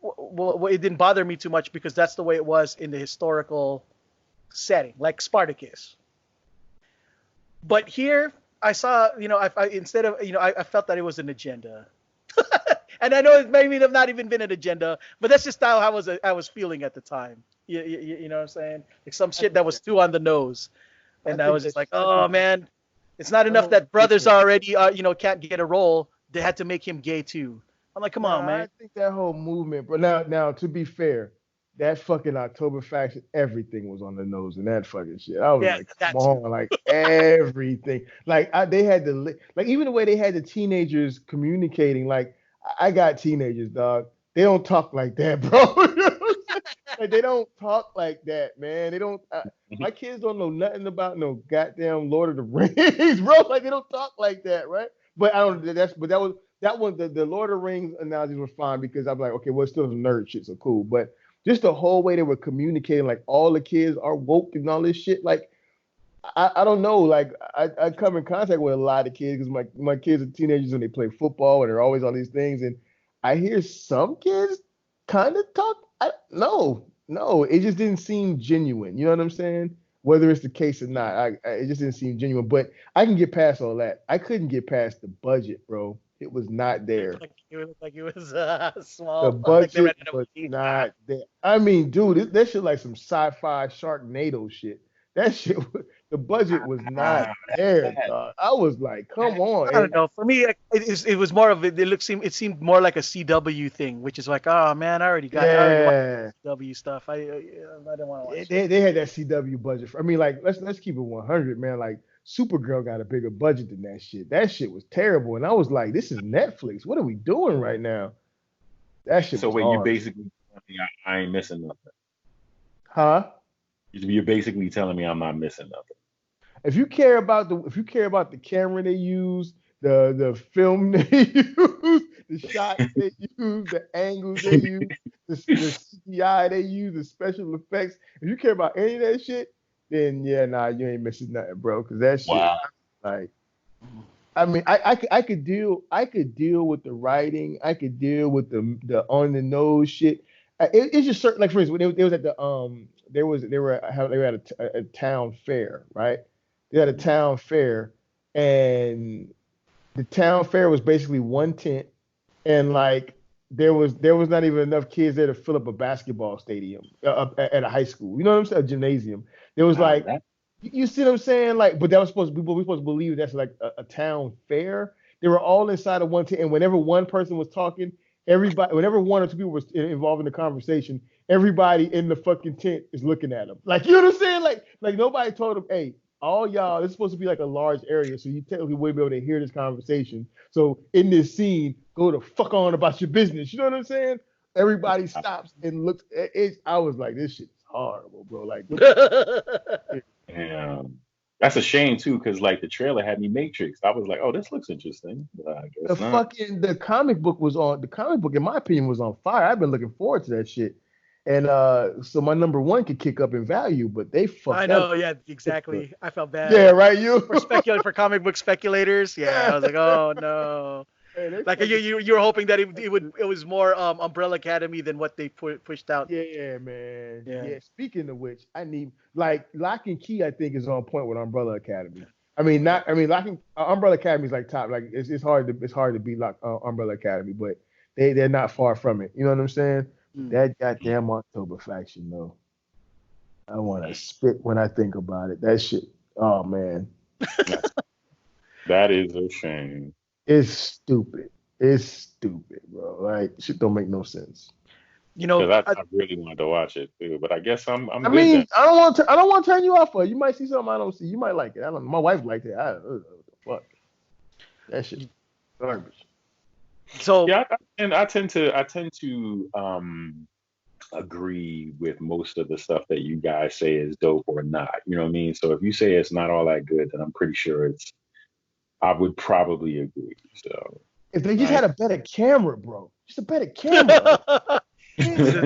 well, it didn't bother me too much because that's the way it was in the historical setting, like Spartacus. But here I saw, I instead of, I felt that it was an agenda. And I know it may have not even been an agenda, but that's just how I was feeling at the time. You know what I'm saying? Like some shit that was too on the nose. And I was just like, oh man, it's not enough that brothers already can't get a role. They had to make him gay too. I'm like, come on, man. I think that whole movement, but now to be fair, that fucking October faction, everything was on the nose and that fucking shit. I was like, come on, like everything. Like they had even the way they had the teenagers communicating. Like I got teenagers, dog. They don't talk like that, bro. Like they don't talk like that, man. They don't. My kids don't know nothing about no goddamn Lord of the Rings, bro. Like they don't talk like that, right? But I don't. That one. The Lord of the Rings analogies were fine because I'm like, okay, well, it's still some nerd shit, so cool. But just the whole way they were communicating, like all the kids are woke and all this shit. Like I don't know. Like I come in contact with a lot of kids because my kids are teenagers and they play football and they're always on these things. And I hear some kids kind of talk. No, it just didn't seem genuine. You know what I'm saying? Whether it's the case or not, it just didn't seem genuine. But I can get past all that. I couldn't get past the budget, bro. It was not there. It looked like it was small. The budget was not there. I mean, dude, that shit like some sci-fi Sharknado shit. That shit, The budget was not there, dog. I was like, come on. I don't know. For me, it was more of it seemed more like a CW thing, which is like, oh man, I already watched CW stuff. I didn't want to watch. They had that CW budget. I mean, like, let's keep it 100, man. Like, Supergirl got a bigger budget than that shit. That shit was terrible, and I was like, this is Netflix. What are we doing right now? That shit. So was wait, hard. you basically telling me I ain't missing nothing? Huh? You're basically telling me I'm not missing nothing. If you care about the camera they use, the film they use, the shots they use, the angles they use, the CGI they use, the special effects. If you care about any of that shit, then yeah, nah, you ain't missing nothing, bro. Because that shit, like, I mean, I could deal with the writing, I could deal with the on the nose shit. It's just certain, like, for instance, when they was at the they were at a town fair, right? They had a town fair, and the town fair was basically one tent, and like there was not even enough kids there to fill up a basketball stadium at a high school. You know what I'm saying? A gymnasium. There was like, you see what I'm saying? Like, but that was supposed to be, we supposed to believe that's like a town fair. They were all inside of one tent, and whenever one person was talking, whenever one or two people was involved in the conversation, everybody in the fucking tent is looking at them. Like, you know what I'm saying? Like nobody told them, hey, all y'all, it's supposed to be like a large area, so you technically wouldn't be able to hear this conversation. So in this scene, go the fuck on about your business. You know what I'm saying? Everybody stops and looks at it. I was like, this shit is horrible, bro. Like, damn. That's a shame too, because like the trailer had me Matrix. I was like, oh, this looks interesting. But I guess the comic book, in my opinion, was on fire. I've been looking forward to that shit. And so my number one could kick up in value, but they fucked up. I know, yeah, exactly. I felt bad. Yeah, right. For comic book speculators. Yeah, I was like, oh no. Hey, like you were hoping that it was more Umbrella Academy than what they pushed out. Yeah, man. Yeah. Speaking of which, I need Lock and Key. I think is on point with Umbrella Academy. Umbrella Academy is like top. Like it's hard to beat Umbrella Academy, but they're not far from it. You know what I'm saying? That goddamn October faction, though. I want to spit when I think about it. That shit. Oh man. That is a shame. It's stupid. It's stupid, bro. Like, shit don't make no sense. You know, I really wanted to watch it too, but I guess I'm. I mean, I don't want to turn you off for it. You might see something I don't see. You might like it. I don't know. My wife liked it. I don't know what the fuck. That shit garbage. So yeah, and I tend to agree with most of the stuff that you guys say is dope or not. You know what I mean? So if you say it's not all that good, then I'm pretty sure I would probably agree. So if they just had a better camera, bro, just a better camera.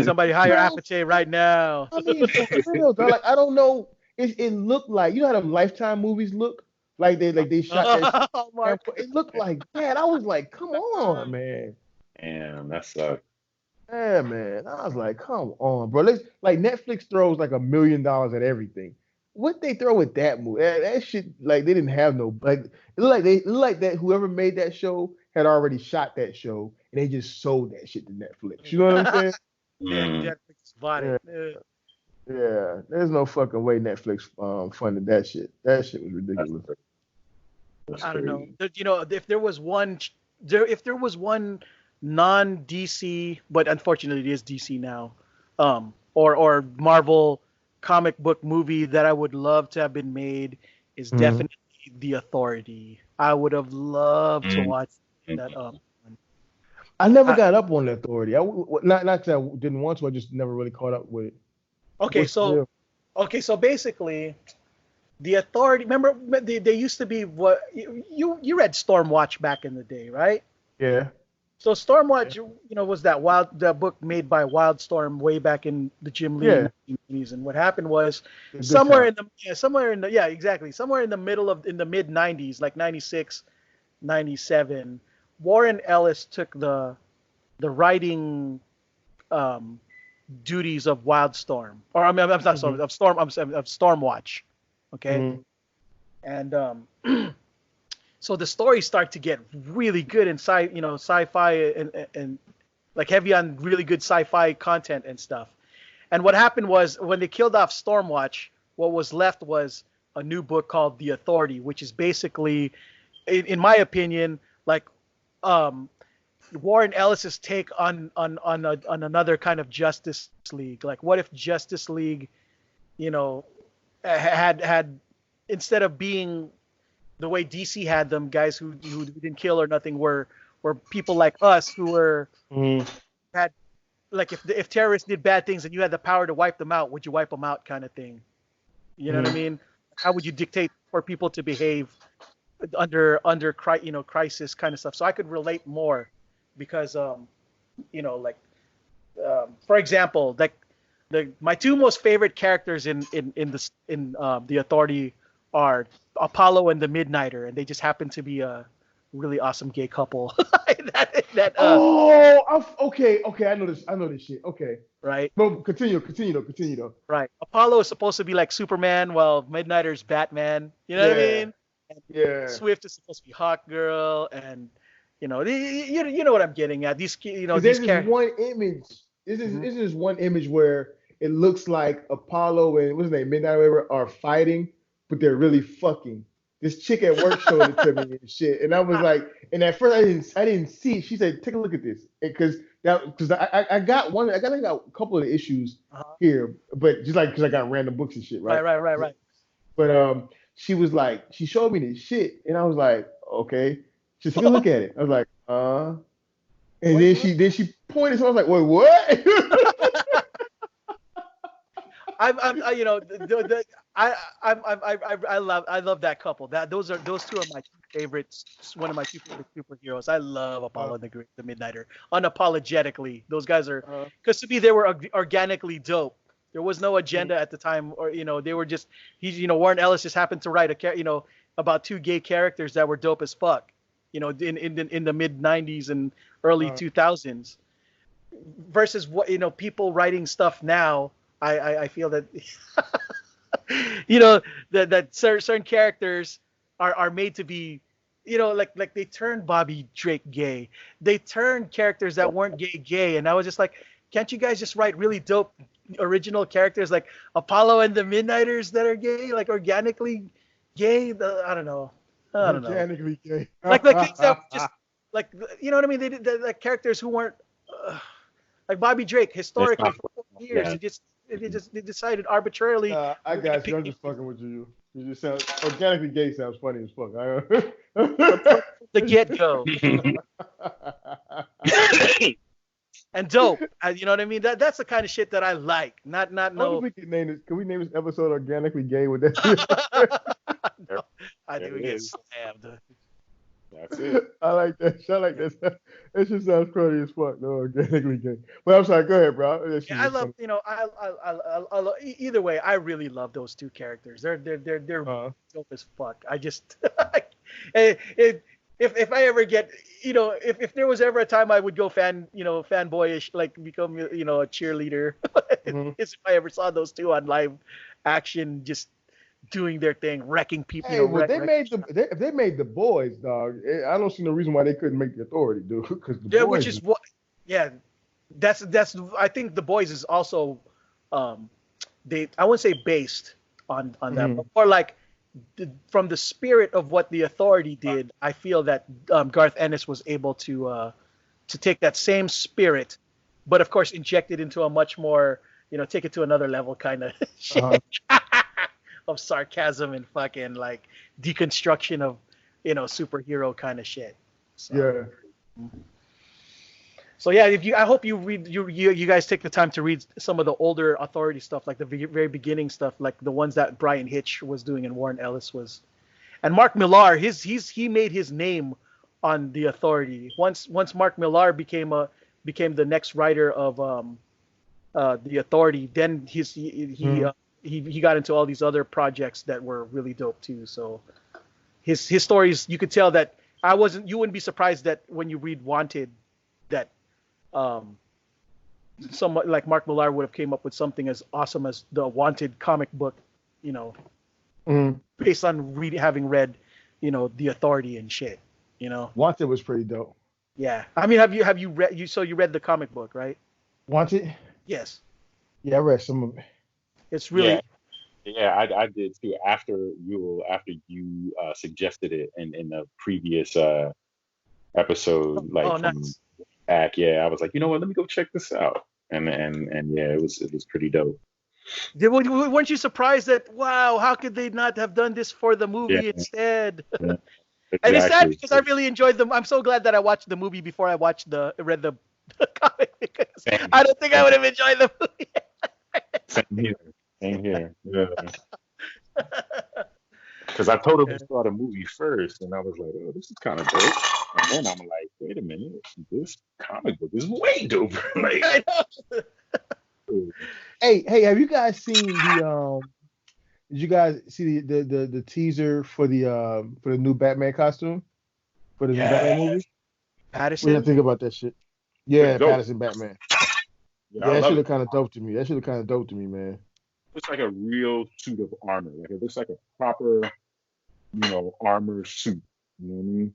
Somebody hire Afotey right now. I mean, for real, though. Like, I don't know. It looked like, you know how them Lifetime movies look? Like they shot that. It looked like that. I was like, come on, man. Damn, that sucked. Yeah, man. I was like, come on, bro. Like Netflix throws like $1 million at everything. What they throw at that movie? That shit, like, they didn't have no, like, it looked like that whoever made that show had already shot that show and they just sold that shit to Netflix. You know what I'm saying? Netflix bought it. Yeah, there's no fucking way Netflix funded that shit. That shit was ridiculous. I don't know. You know, if there was one non-DC, but unfortunately it is DC now, or Marvel comic book movie that I would love to have been made is definitely The Authority. I would have loved to watch that up. I never got up on The Authority. Not because I didn't want to. I just never really caught up with it. Okay, so basically, The Authority. Remember, they used to be what you read Stormwatch back in the day, right? Yeah. So Stormwatch, was that book made by Wildstorm way back in the Jim Lee movies. And what happened was somewhere in the middle in the mid 90s, like 96, 97, Warren Ellis took the writing duties of Wildstorm, or I'm not sorry, of Stormwatch. Okay. And so the stories start to get really good in sci-fi and like heavy on really good sci-fi content and stuff. And what happened was when they killed off Stormwatch, what was left was a new book called The Authority, which is basically, in my opinion, like Warren Ellis's take on another kind of Justice League. Like, what if Justice League, had instead of being the way DC had them, guys who didn't kill or nothing, were people like us who were had, like, if terrorists did bad things and you had the power to wipe them out, would you wipe them out, kind of thing? You know what I mean? How would you dictate for people to behave under crisis kind of stuff? So I could relate more because for example, like my two most favorite characters in the Authority are Apollo and the Midnighter, and they just happen to be a really awesome gay couple. Okay, I know this shit. Okay, right. No, continue though. Right. Apollo is supposed to be like Superman, while Midnighter's Batman. You know what I mean? And Swift is supposed to be Hawk Girl, and you know what I'm getting at. These there's this one image. This is one image where it looks like Apollo and what's his name, Midnight are fighting, but they're really fucking. This chick at work showed it to me and shit, and I was like, and at first I didn't see. She said, "Take a look at this," because I got a couple of the issues here, but just like because I got random books and shit, right? Right. But she was like, she showed me this shit, and I was like, okay, just take a look at it. I was like, and then she pointed, so I was like, wait, what? I love that couple. Those two are my two favorites. One of my two favorite superheroes. I love Apollo and the Midnighter. Unapologetically, those guys are, because to me they were organically dope. There was no agenda at the time, or they were just Warren Ellis just happened to write about two gay characters that were dope as fuck. In the mid '90s and early 2000s, versus what people writing stuff now. I feel that that certain characters are made to be like they turned Bobby Drake gay. They turned characters that weren't gay, and I was just like, can't you guys just write really dope original characters like Apollo and the Midnighters that are gay, like organically gay? I don't know. Organically gay. like things that just like what I mean. They did like characters who weren't like Bobby Drake historically for 40 years. They decided arbitrarily. I got you. I'm just fucking with you. You just sound organically gay. Sounds funny as fuck. The get go. And dope. You know what I mean? That's the kind of shit that I like. Not no. Can we name this episode organically gay with that? No, I think we get slammed. That's it. I like that. It just sounds funny as fuck. No, organically gay. But I'm sorry. Go ahead, bro. I love. I either way. I really love those two characters. They're dope as fuck. I just if I ever get if there was ever a time I would go fanboyish, like become a cheerleader, it's if I ever saw those two on live action just doing their thing, wrecking people. Hey, if they made the boys, dog, I don't see no reason why they couldn't make the Authority, dude. Because that's I think the boys is also I wouldn't say based on that, but more like from the spirit of what the Authority did. I feel that Garth Ennis was able to take that same spirit, but of course inject it into a much more take it to another level kind of shit. Of sarcasm and fucking like deconstruction of superhero kind of shit. So I hope you read you guys take the time to read some of the older Authority stuff, like the very beginning stuff, like the ones that Brian Hitch was doing and Warren Ellis was, and Mark Millar. He made his name on the Authority. Once Mark Millar became the next writer of the Authority, then he got into all these other projects that were really dope too. So his stories, you could tell that you wouldn't be surprised that when you read Wanted that someone like Mark Millar would have came up with something as awesome as the Wanted comic book, based on having read, the Authority and shit, Wanted was pretty dope. Yeah. I mean, have you read you read the comic book, right? Wanted? Yes. Yeah, I read some of it. It's really Yeah, I did too. After you suggested it in the previous episode, Oh, like from nice. back, yeah, I was like, you know what, let me go check this out. And yeah, it was pretty dope. Weren't you surprised that, wow, how could they not have done this for the Yeah, movie instead? yeah, And it's sad exactly. because I really enjoyed them. I'm so glad that I watched the movie before I read the comic, because Same, I don't think I same, would have enjoyed the movie. same here. Same here. Yeah. Because I totally saw the movie first, and I was like, "Oh, this is kind of dope." And then I'm like, "Wait a minute, this comic book is way doper." Like, I know. Hey, have you guys seen the did you guys see the teaser for the new Batman costume for the new Batman yeah, movie? What do you Patterson? think about that shit? pretty Yeah, dope. Patterson Batman. Yeah, I Yeah, that love should it. look kind of dope to me. That should look kind of dope to me, man. Looks like a real suit of armor. Like it looks like a proper, armor suit. You know what I mean?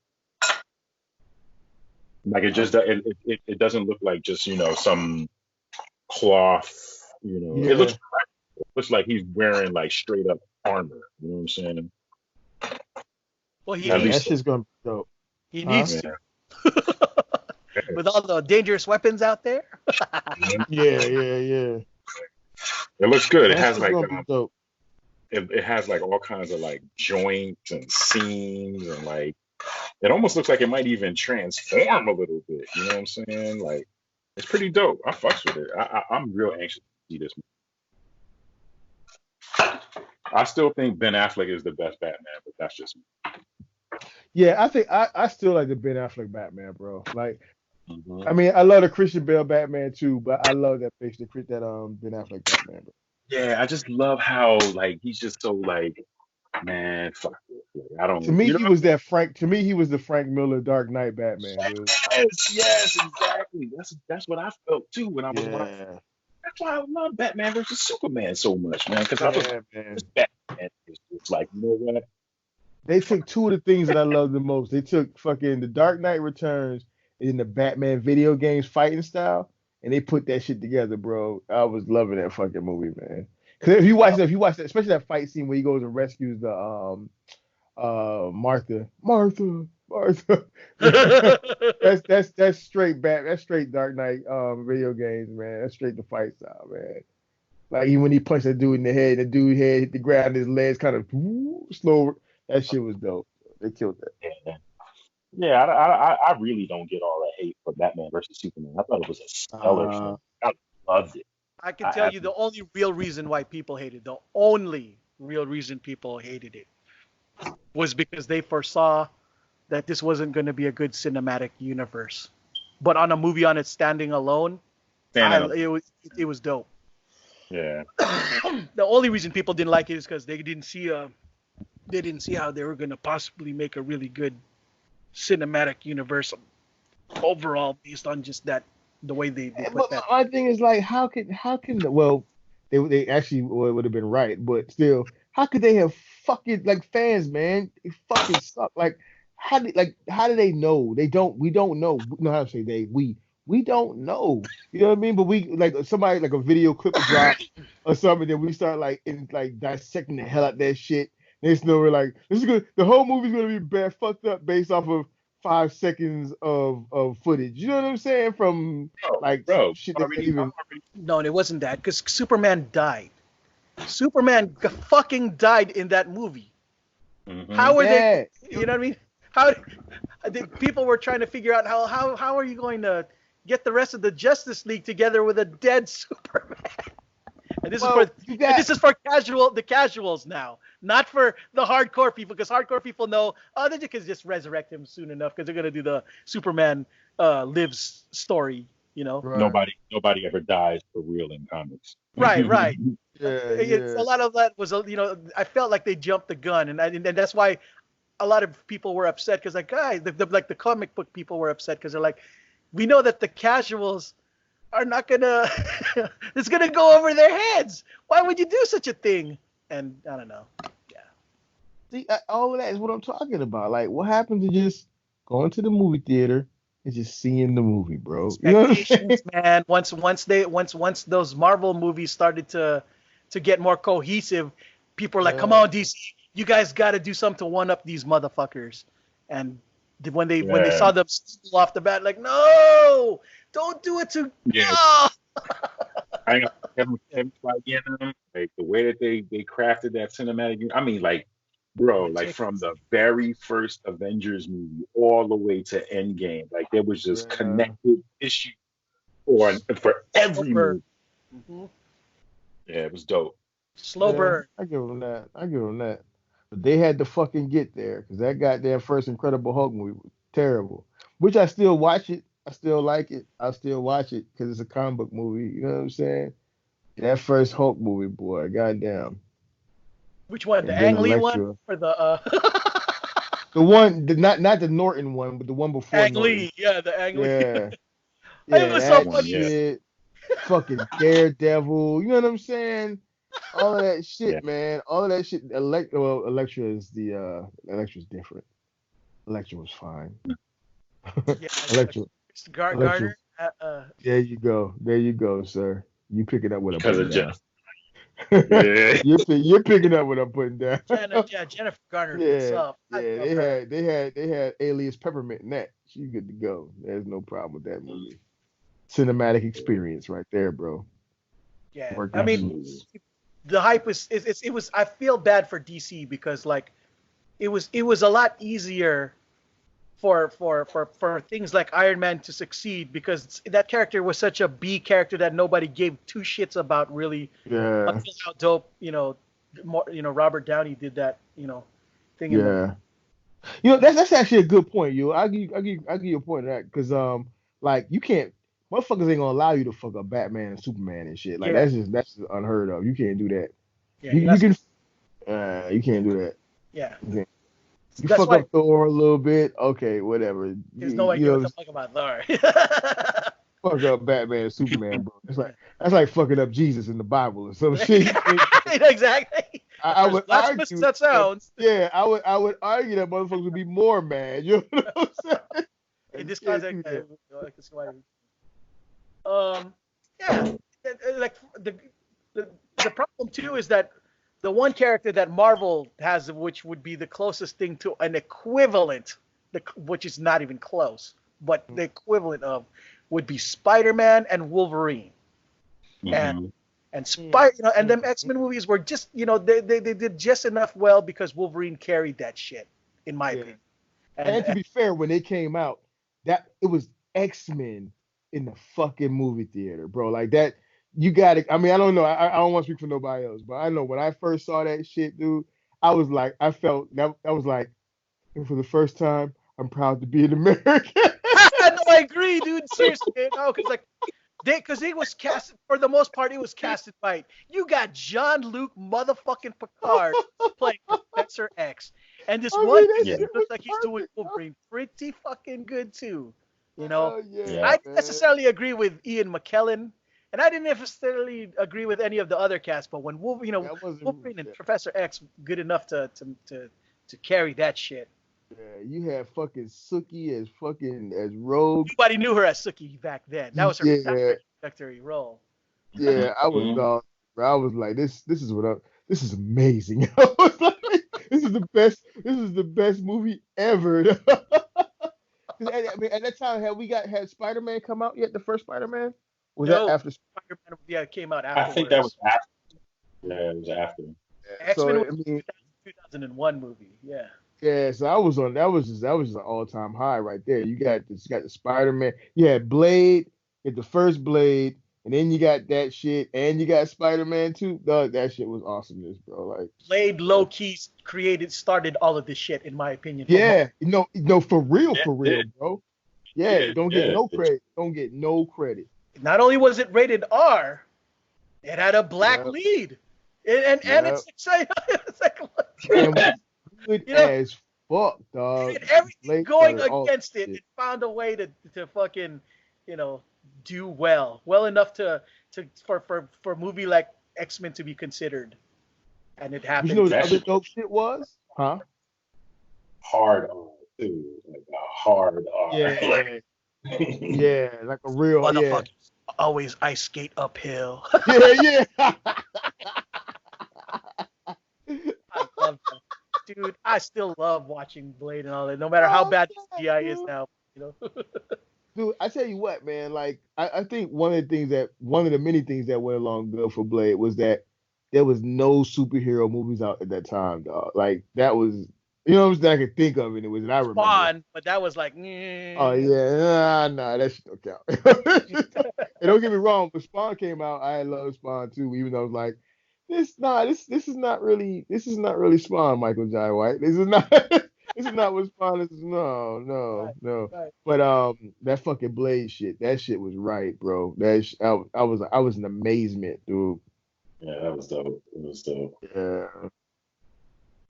Like it just it doesn't look like just some cloth. Yeah, It looks like he's wearing like straight up armor. You know what I'm saying? Well, he At yeah, needs that least, to. shit's gonna be dope. He Huh? needs to. yeah. With all the dangerous weapons out there. Yeah, yeah, yeah. It looks good. It That has shit's like gonna be dope. it has like all kinds of like joints and seams and like it almost looks like it might even transform a little bit. You know what I'm saying? Like it's pretty dope. I fucks with it. I'm real anxious to see this movie. I still think Ben Affleck is the best Batman, but that's just me. Yeah, I think I still like the Ben Affleck Batman, bro. Like, Mhm. I mean, I love the Christian Bale Batman too, but I love that Ben Affleck Batman, bro. Yeah, I just love how like he's just so like, man, fuck this. Like, I To don't, me, you know he what was that Frank. To me, he was the Frank Miller Dark Knight Batman, I'm dude. saying? Yes, exactly. That's what I felt too when I was watching. Yeah, That's why I love Batman versus Superman so much, man. Because I was yeah, this man. Batman is just like, you know what? They took two of the things that I love the most. They took fucking the Dark Knight Returns and the Batman video games fighting style, and they put that shit together, bro. I was loving that fucking movie, man. Because if you watch that, especially that fight scene where he goes and rescues the Martha. That's straight that's straight Dark Knight video games, man. That's straight the fight style, man. Like even when he punched that dude in the head, the dude head hit the ground, his legs kind of slow. That shit was dope. They killed that. Yeah, yeah. I really don't get all that hate for Batman versus Superman. I thought it was a stellar film. Uh, I loved it. I can I tell you the absolutely. only real reason why people hated the only real reason people hated it was because they foresaw that this wasn't going to be a good cinematic universe. But on a movie on its standing alone, Standing up. it was dope. Yeah. The only reason people didn't like it is because they didn't see how they were going to possibly make a really good cinematic universe overall based on just that the way they put but that. my thing is like, how can well, they actually would have been right, but still, how could they have fucking like fans, man? They fucking suck. How do they know? They don't. We don't know. No, how to say they? We don't know. You know what I mean? But we like somebody like a video clip will drop or something, then we start like dissecting the hell out of that shit. Next thing we're like, this is good. The whole movie's gonna be bad, fucked up based off of 5 seconds of footage. You know what I'm saying? From Bro, like some bro, shit that's not I'm even. already. No, it wasn't that because Superman died. Superman fucking died in that movie. Hmm. How are they? Yeah. You know what I mean? How people were trying to figure out how are you going to get the rest of the Justice League together with a dead Superman? And this is for Well, you got. the casuals now, not for the hardcore people, because hardcore people know, oh, they can just resurrect him soon enough because they're gonna do the Superman lives story, you know. Right. Nobody ever dies for real in comics. Right. Yeah. It's Yeah. a lot of that was, I felt like they jumped the gun, and that's why a lot of people were upset because like, guys, like the comic book people were upset because they're like, we know that the casuals are not gonna, it's gonna go over their heads. Why would you do such a thing? And I don't know. Yeah. See, all of that is what I'm talking about. Like, what happens to just going to the movie theater and just seeing the movie, bro? You know what I'm saying? Expectations, man. Once those Marvel movies started to get more cohesive, people are like, come on, DC, you guys got to do something to one up these motherfuckers. And when they saw them steal off the bat, like, no, don't do it to. Yeah. Oh! I ain't Kevin Feige and them, like the way that they crafted that cinematic. I mean, like, bro, like from the very first Avengers movie all the way to Endgame, like there was just connected issue for every movie. Mm-hmm. Yeah, it was dope. Slow burn. I give them that. But they had to fucking get there because that goddamn first Incredible Hulk movie was terrible. Which I still watch it. I still like it. I still watch it because it's a comic book movie. You know what I'm saying? That first Hulk movie, boy, goddamn. Which one? The Ang Lee one or the the one, not the Norton one, but the one before Ang Norton. Lee? Yeah, the Ang Lee. Yeah, It was so funny. Shit. Fucking Daredevil. You know what I'm saying? All of that shit, man. All of that shit. Elektra is Elektra's different. Elektra was fine. Yeah, Elektra. Gardner. There you go, sir. You picking up what I'm putting down. Yeah. You're picking up what I'm putting down. Jennifer Garner. Yeah, they had Alias Peppermint in that. She's good to go. There's no problem with that movie. Cinematic experience right there, bro. Yeah, I mean, the hype was. It was. I feel bad for DC because like, it was a lot easier for things like Iron Man to succeed because that character was such a B character that nobody gave two shits about really. Yeah. Until how dope, Robert Downey did that, thing. Yeah. That's actually a good point, I'll give you a point on that because like you can't. Motherfuckers ain't gonna allow you to fuck up Batman and Superman and shit. Like that's just unheard of. You can't do that. Yeah, you can't do that. Yeah. You fuck up Thor a little bit, okay, whatever. There's no way you to fuck about Thor. Fuck up Batman and Superman, bro. That's like fucking up Jesus in the Bible or some shit. Exactly. I would argue that sounds. I would argue that motherfuckers would be more mad. You know what I'm saying? In this context, like the problem too is that the one character that Marvel has, which would be the closest thing to an equivalent, which is not even close, but the equivalent of would be Spider-Man and Wolverine, and and them X-Men movies were just they did just enough well because Wolverine carried that shit, in my opinion. And to be fair, when they came out, that it was X-Men in the fucking movie theater, bro. Like that, you got it. I mean, I don't know. I don't want to speak for nobody else, but I know when I first saw that shit, dude, I was like, I felt that was like, for the first time, I'm proud to be an American. No, I agree, dude. Seriously, no, because it was casted for the most part. It was casted by you got Jean-Luc motherfucking Picard playing Professor X, and this looks like he's doing Wolverine pretty fucking good too. I didn't necessarily agree with Ian McKellen, and I didn't necessarily agree with any of the other cast. But when Wolverine and Professor X good enough to carry that shit. Yeah, you had fucking Sookie as Rogue. Nobody knew her as Sookie back then. That was her introductory role. Yeah, I was like, this is amazing. I was like, this is the best movie ever. I mean, at that time, had Spider-Man come out yet? The first Spider-Man? Was that after Spider-Man? Yeah, it came out after. I think that was after. Yeah, it was after. X-Men was 2001 movie. Yeah. Yeah, so that was just an all-time high right there. You got the Spider-Man. You had Blade, the first Blade, and then you got that shit, and you got Spider-Man too. Dog, that shit was awesomeness, bro. Like Blade low-key started all of this shit, in my opinion. Yeah, for real, bro. Yeah, don't get no credit. Don't get no credit. Not only was it rated R, it had a black lead, and it's exciting. It's like good as fuck, dog. And everything going against it found a way to fucking do well enough for a movie like X-Men to be considered, and it happened. You know what the other dope shit was? Huh? Hard R too, like a hard R. Yeah, yeah, like a real motherfuckers always ice skate uphill. Yeah. I still love watching Blade and all that, no matter how bad the CGI is now. You know. Dude, I tell you what, man. Like, I think one of the many things that went along good for Blade was that there was no superhero movies out at that time, dog. Like, that was, what I'm saying, I could think of it. It was, and I remember. Spawn, but that was like, Oh yeah, nah, that shit don't count. And don't get me wrong, when Spawn came out, I love Spawn too. Even though I was like, this is not really Spawn, Michael Jai White. This is not this is not what Spawn is. No, no, right, no. right. But that fucking Blade shit, that shit was right, bro. I was in amazement, dude. Yeah, that was dope. It was dope. Yeah.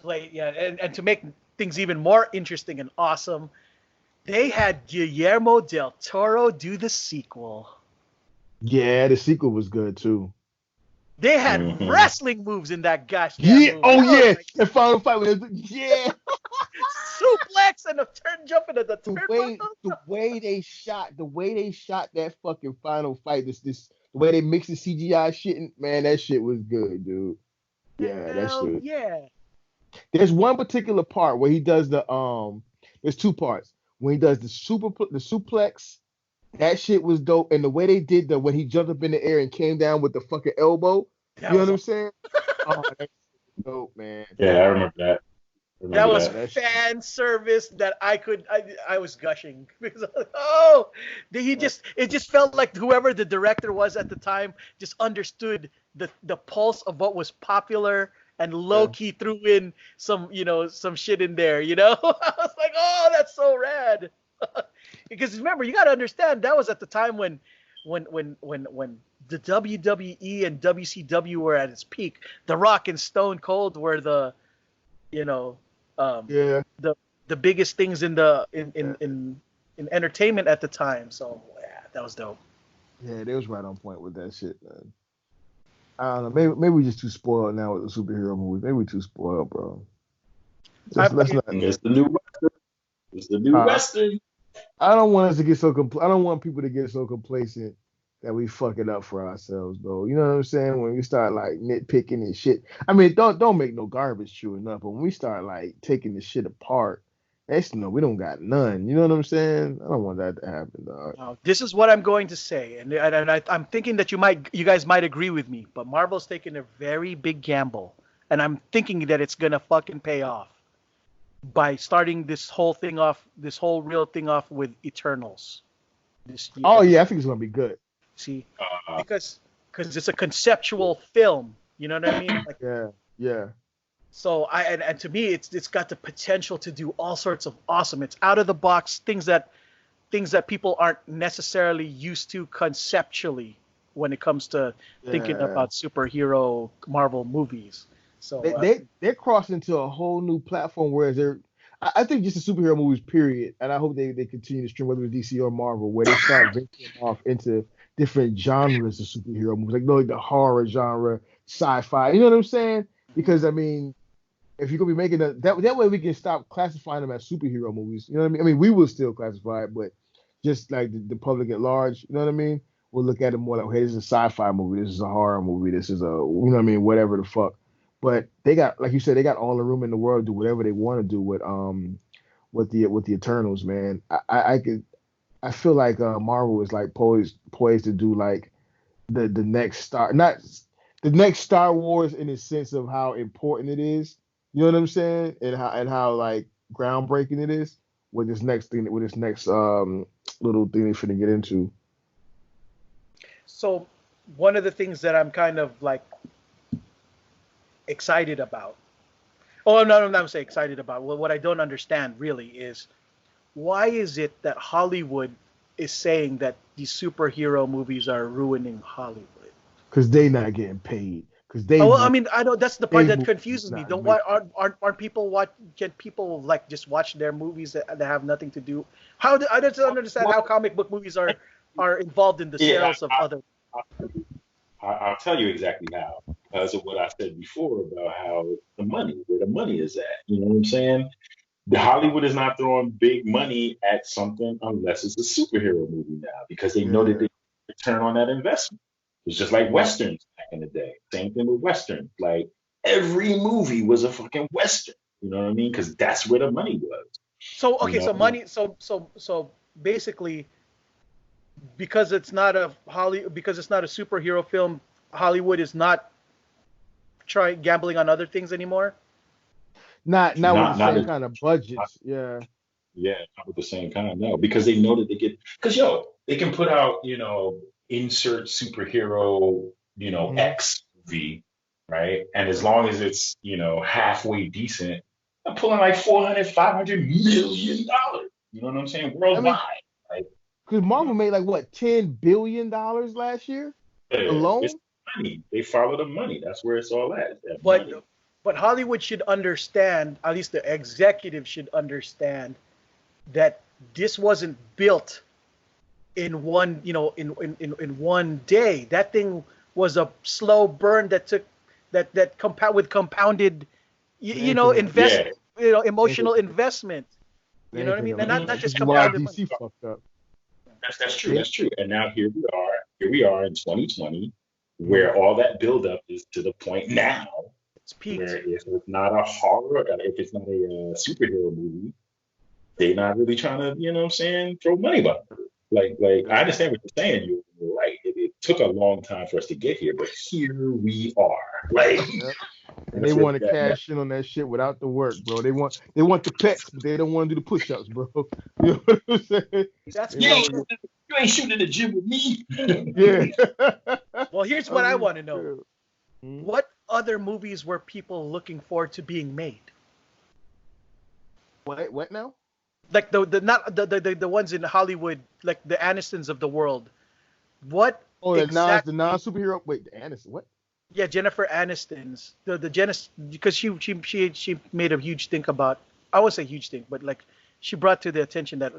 Blade, yeah, and to make things even more interesting and awesome, they had Guillermo del Toro do the sequel. Yeah, the sequel was good too. They had Mhm. wrestling moves in that gosh Yeah. movie. Oh That was yeah. like The final fight with yeah. suplex and a turn jump into the The way they shot that fucking final fight, the way they mixed the CGI shit, man, that shit was good, dude. Yeah, that Hell shit. yeah. There's one particular part where he does there's two parts. When he does the suplex, that shit was dope. And the way they did when he jumped up in the air and came down with the fucking elbow, That you know was what I'm saying? Oh, that's dope, man. Yeah, I remember that. That was that. fan service that I was gushing because I was like, oh, it just felt like whoever the director was at the time just understood the pulse of what was popular and low key threw in some some shit in there, I was like, oh, that's so rad. Because remember, you got to understand that was at the time when the WWE and WCW were at its peak. The Rock and Stone Cold were the the biggest things in entertainment at the time. So yeah, that was dope. Yeah, they was right on point with that shit, man. I don't know. Maybe we just too spoiled now with the superhero movies. Maybe we too spoiled, bro. Let's not. It's the new Western. It's the new Western. I don't want us to get so I don't want people to get so complacent that we fuck it up for ourselves, though. You know what I'm saying? When we start like nitpicking and shit. I mean, don't make no garbage, true enough. But when we start like taking the shit apart, that's we don't got none. You know what I'm saying? I don't want that to happen, dog. Now, this is what I'm going to say, and I'm thinking that you guys might agree with me, but Marvel's taking a very big gamble, and I'm thinking that it's gonna fucking pay off by starting this whole real thing off with Eternals this year. Oh yeah, I think it's gonna be good. See, because it's a conceptual film. You know what I mean? Like, yeah. So and to me, it's got the potential to do all sorts of awesome. It's out of the box things that people aren't necessarily used to conceptually when it comes to thinking about superhero Marvel movies. So they're crossing into a whole new platform, whereas I think just the superhero movies, period, and I hope they continue to stream, whether it's DC or Marvel, where they start venturing off into different genres of superhero movies, like the horror genre, sci-fi. You know what I'm saying? Because I mean, if you're gonna be making that way, we can stop classifying them as superhero movies. You know what I mean? I mean, we will still classify it, but just like the public at large, you know what I mean? We'll look at it more like, hey, this is a sci-fi movie, this is a horror movie, this is whatever the fuck. But they got, like you said, they got all the room in the world to do whatever they want to do with the Eternals, man. I feel like Marvel is like poised to do like the next Star Wars in the sense of how important it is. You know what I'm saying? And how like groundbreaking it is with this next little thing they're finna get into. So one of the things that I'm kind of like excited about. Oh, no, I'm not saying excited about. Well, what I don't understand really is why is it that Hollywood is saying that these superhero movies are ruining Hollywood? Because they not getting paid. I mean, I know that's the part that confuses me. Aren't people can people like just watch their movies that have nothing to do? I don't understand how comic book movies are involved in the sales of other. I'll tell you exactly how, because of what I said before about how where the money is at. You know what I'm saying? The Hollywood is not throwing big money at something unless it's a superhero movie now, because they know that they return on that investment. It's just like Westerns back in the day. Same thing with Westerns. Like every movie was a fucking Western. You know what I mean? Because that's where the money was. So You okay, know, so money, so basically, because it's not a because it's not a superhero film, Hollywood is not trying gambling on other things anymore. Not with the not same as kind of not, budgets. Yeah. yeah, not with the same kind. No, because they know that they get because they can put out insert superhero Hmm. X movie, right? And as long as it's halfway decent, I'm pulling like 400, 500 million dollars. You know what I'm saying? I mean, Worldwide. Like, because Marvel made like what $10 billion last year it's alone. money. They follow the money. That's where it's all at. That But money. Hollywood should understand, at least the executives should understand that this wasn't built in one, in one day. That thing was a slow burn that took with compounded, Same thing about invest, Yeah. same thing, emotional investment. You know same what I thing mean? And about not which just is why compounded money. DC fucked up. That's true. Yeah. That's true. And now here we are. Here we are in 2020, Mhm. where all that buildup is to the point now It's where peaked. if it's not a horror, if it's not a superhero movie, they're not really trying to, you know what I'm saying, throw money behind it. Like I understand what you're saying. You're right. It took a long time for us to get here, but here we are. Like Yep. And they that's where want to we at now. cash in on that shit without the work, bro. They want the pets, but they don't want to do the push-ups, bro. You know what I'm saying? That's They You ain't want cool. to shooting, you ain't shooting in the gym with me. yeah. Well, here's I what I mean, want to know. shit. Mhm. What other movies were people looking forward to being made? What now? Like the not the ones in Hollywood, like the Anistons of the world. What Oh, the non exactly? superhero. Wait, the Anderson. What? Yeah, Jennifer Aniston's the Janice, because she made a huge thing about, I would say huge thing, but like she brought to the attention that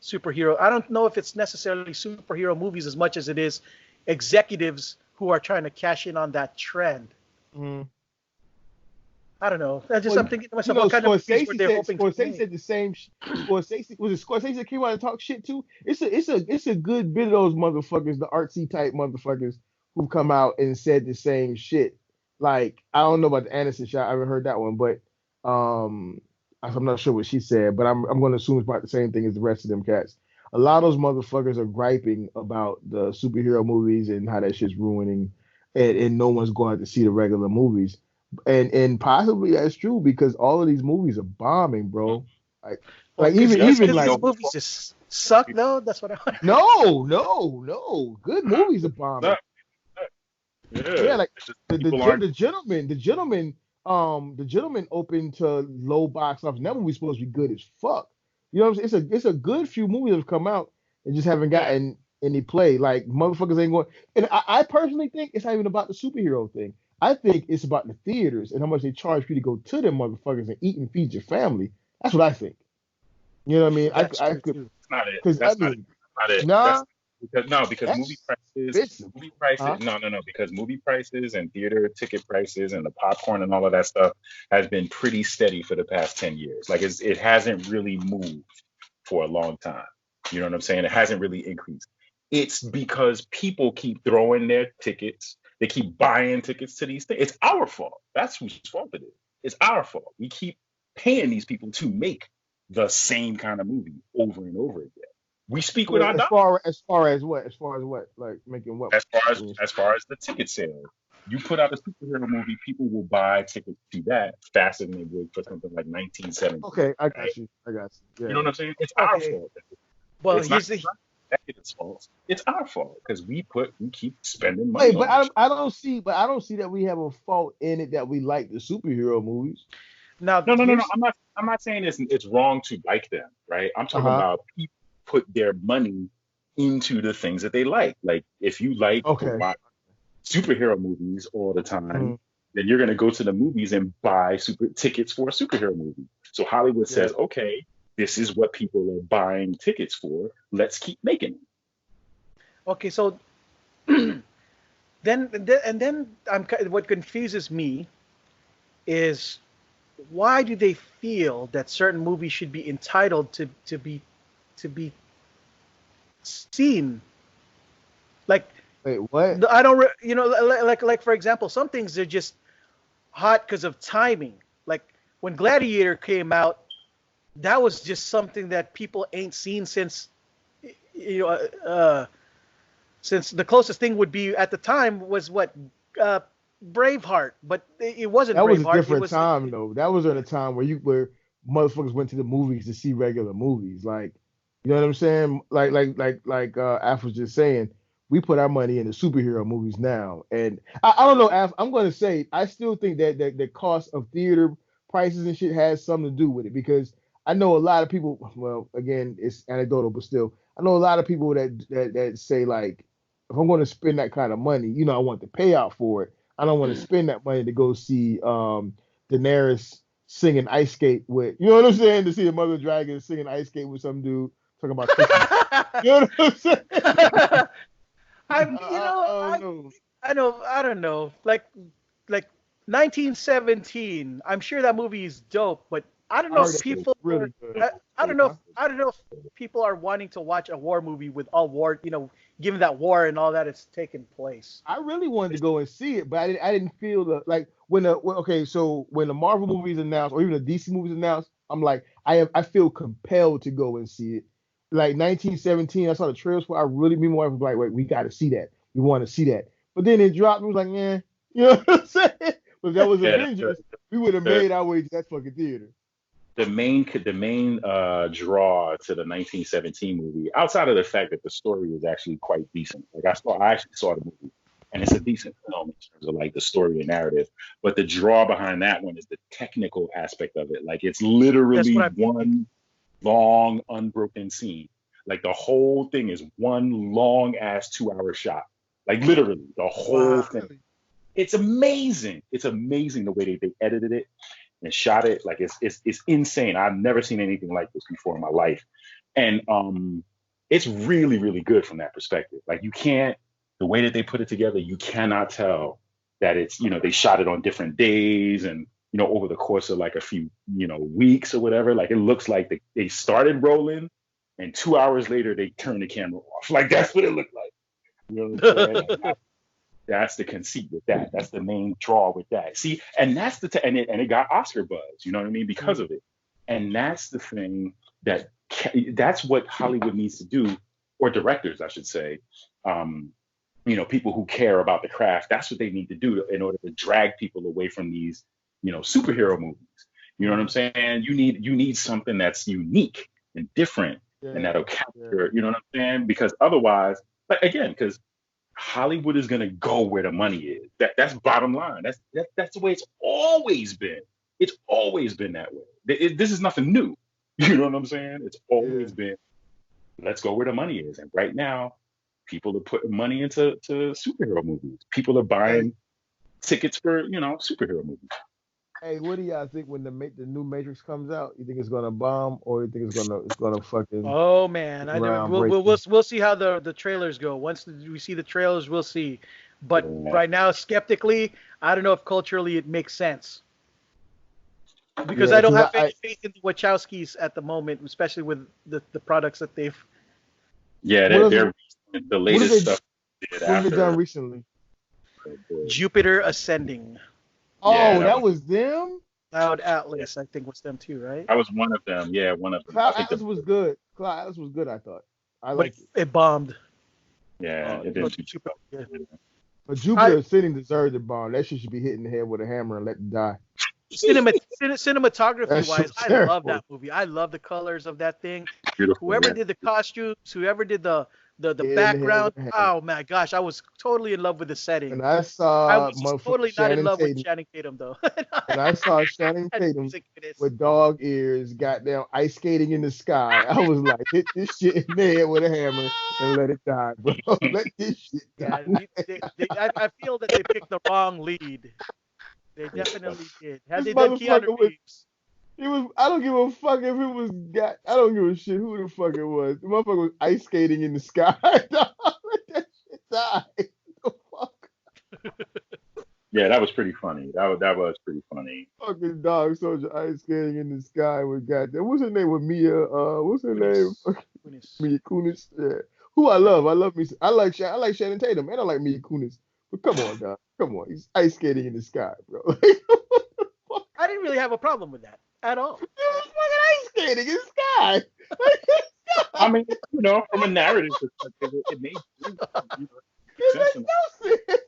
superhero. I don't know if it's necessarily superhero movies as much as it is executives who are trying to cash in on that trend. Mhm. I don't know. Well, I'm thinking to myself, what kind of movies were they hoping to Scorsese make? said the same. Scorsese was it Scorsese that came out and talk shit too? It's a good bit of those motherfuckers, the artsy type motherfuckers who come out and said the same shit. Like I don't know about the Anderson shot. I haven't heard that one, but um, I'm not sure what she said. But I'm going to assume it's about the same thing as the rest of them cats. A lot of those motherfuckers are griping about the superhero movies and how that shit's ruining, and no one's going to see the regular movies, and possibly that's true because all of these movies are bombing, bro. Like Well, like because even because like these movies just suck though. That's what I want. no, good movies are bombing. Suck. Yeah, Yeah, like it's just the the people gen- aren't. the gentleman opened to low box office. That movie's supposed to be good as fuck. You know what I'm saying? It's a good few movies that have come out and just haven't Yeah, gotten any play. Like motherfuckers ain't going. And I personally think it's not even about the superhero thing. I think it's about the theaters and how much they charge for you to go to them motherfuckers and eat and feed your family. That's what I think. You know what I mean? That's I true could too. that's not it. because I That's not it. mean, Not it. That's nah, because no, because that's expensive. movie prices, Huh? no, because movie prices and theater ticket prices and the popcorn and all of that stuff has been pretty steady for the past 10 years. Like it hasn't really moved for a long time. You know what I'm saying? It hasn't really increased. It's because people keep throwing their tickets. They keep buying tickets to these things. It's our fault. That's whose fault it is. It's our fault. We keep paying these people to make the same kind of movie over and over again. We speak with Wait, our dollars as far as what? Like making what? as far as the ticket sales. You put out a superhero movie, people will buy tickets to that faster than they would for something like 1917. Okay, I Right? got you. I got you. You Yeah. know what I'm saying? It's our Okay. fault. Well, It's not here's the executive's fault. It's our fault because we keep spending money Wait, but on this. I don't see that we have a fault in it that we like the superhero movies. now No. here's I'm not saying it's wrong to like them, right? I'm Uh talking huh. about people put their money into the things that they like. Like if you like to Okay. watch superhero movies all the time, Mm, then you're gonna go to the movies and buy super tickets for a superhero movie. So Hollywood yeah. says, okay, this is what people are buying tickets for. Let's keep making them. okay. So then what confuses me is, why do they feel that certain movies should be entitled to be seen? Like Wait, what? I don't like for example, some things are just hot because of timing. Like when Gladiator came out, that was just something that people ain't seen since, you know, since the closest thing would be at the time was what, Braveheart, but it wasn't That was Braveheart. a different time though. That was at a time where motherfuckers went to the movies to see regular movies. Like, you know what I'm saying? Like Af was just saying, we put our money into superhero movies now. And I don't know, Af, I'm gonna say I still think that the cost of theater prices and shit has something to do with it, because I know a lot of people, well, again, it's anecdotal, but still, I know a lot of people that say, like, if I'm gonna spend that kind of money, you know, I want the payout for it. I don't want to spend that money to go see Daenerys singing Ice Skate with, you know what I'm saying? To see a Mother Dragon singing Ice Skate with some dude talking about Christmas. You know what I'm saying? I don't know. Like 1917. I'm sure that movie is dope, but I don't know if people really good. I don't know if people are wanting to watch a war movie with all war, given that war and all that is taking place. I really wanted to go and see it, but I didn't feel like when the Marvel movies announced or even the DC movies announced, I'm like, I feel compelled to go and see it. Like 1917, I saw the trailers for. I really, me and my wife was like, wait, we got to see that. We want to see that. But then it dropped. It was like, yeah, you know what I'm saying? But if that was Avengers, we would have made our way to that fucking theater. The main draw to the 1917 movie, outside of the fact that the story was actually quite decent. Like I actually saw the movie, and it's a decent film in terms of like the story and narrative. But the draw behind that one is the technical aspect of it. Like it's literally one long unbroken scene. Like the whole thing is one long ass 2-hour shot. Like literally the whole thing. It's amazing. It's amazing the way they edited it and shot it. Like it's insane. I've never seen anything like this before in my life. And it's really, really good from that perspective. Like the way that they put it together, you cannot tell that it's, they shot it on different days and, over the course of like a few, weeks or whatever. Like it looks like they started rolling and 2 hours later they turned the camera off. Like that's what it looked like. You know what I'm saying? That's the conceit with that. That's the main draw with that. See, and that's and it got Oscar buzz. You know what I mean? Because of it. And that's the thing that's what Hollywood needs to do, or directors, I should say. People who care about the craft. That's what they need to do in order to drag people away from these, superhero movies. You know what I'm saying? You need something that's unique and different, and that'll capture. You know what I'm saying? Because otherwise, because Hollywood is gonna go where the money is. That's bottom line. That's the way it's always been. It's always been that way. This is nothing new. You know what I'm saying? It's always been. Let's go where the money is. And right now, people are putting money into superhero movies. People are buying tickets for superhero movies. Hey, what do y'all think when the new Matrix comes out? You think it's gonna bomb, or you think it's gonna fucking? Oh man, we'll see how the trailers go. Once we see the trailers, we'll see. But right now, skeptically, I don't know if culturally it makes sense, because I don't have any faith in the Wachowskis at the moment, especially with the products that they've. Yeah, they're the latest stuff. What have they done recently? Jupiter Ascending. Oh, that was them? Cloud Atlas, I think, was them too, right? That was one of them. Yeah, one of them. Cloud Atlas was good. Cloud Atlas was good, I thought. I liked it. It bombed. Yeah, it didn't do well. But Jupiter Ascending deserved to bomb. That shit should be hitting the head with a hammer and let it die. Cinematography-wise, I love that movie. I love the colors of that thing. Beautiful, whoever did the costumes, whoever did the background, oh my gosh, I was totally in love with the setting. And I was totally not in love with Channing Tatum though. And I saw Channing Tatum with dog ears, goddamn ice skating in the sky. I was like, hit this shit in the head with a hammer and let it die, bro. Let this shit die. I feel that they picked the wrong lead. They definitely did. Had they done Keanu Reeves. I don't give a fuck if it was I don't give a shit who the fuck it was. The motherfucker was ice skating in the sky. Let that shit die. The fuck? Yeah, that was pretty funny. That was pretty funny. Fucking dog soldier ice skating in the sky with goddamn. What's her name? With Mia? What's her name? Mia Kunis. Yeah. Who I love. I like Channing Tatum, and I like Mia Kunis. But come on, dog. Come on. He's ice skating in the sky, bro. didn't really have a problem with that at all. It was fucking ice skating in the sky. I mean, from a narrative perspective, it made It sense. makes no sense.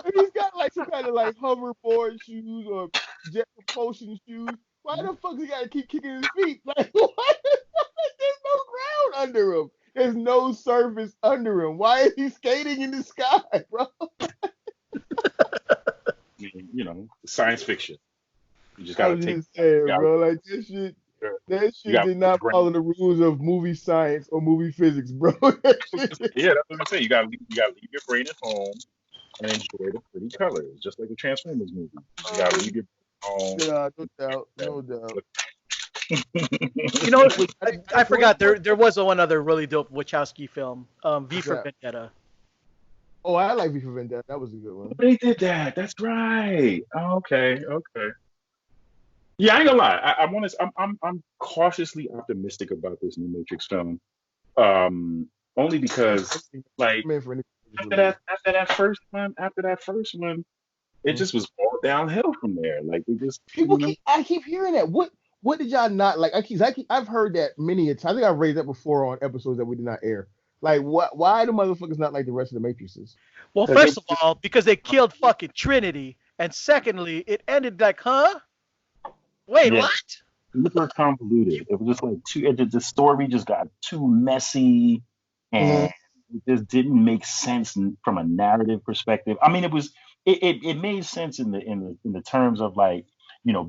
And he's got like some kind of like hoverboard shoes or jet propulsion shoes. Why the fuck does he gotta keep kicking his feet? Like, why the fuck? There's no ground under him. There's no surface under him. Why is he skating in the sky, bro? I mean, science fiction. You just I gotta was take. just saying, gotta- bro. Like that shit gotta did not brain. follow the rules of movie science or movie physics, bro. Yeah, that's what I'm saying. You gotta leave your brain at home and enjoy the pretty colors, just like the Transformers movie. You gotta leave your brain at home. Yeah, no doubt. You know, I forgot there was one other really dope Wachowski film, V for Vendetta. Oh, I like V for Vendetta. That was a good one. They did that. That's right. Okay. Yeah, I ain't gonna lie. I'm cautiously optimistic about this new Matrix film. Only because like after that first one, it just was all downhill from there. Like they just I keep hearing that. What did y'all not like? I've heard that many a time. I think I've raised that before on episodes that we did not air. Like, why do motherfuckers not like the rest of the Matrices? Well, first of all, because they killed fucking Trinity, and secondly, it ended like, huh? Wait, what? Super convoluted. It was just like the story just got too messy, and it just didn't make sense from a narrative perspective. I mean, it made sense in the terms of like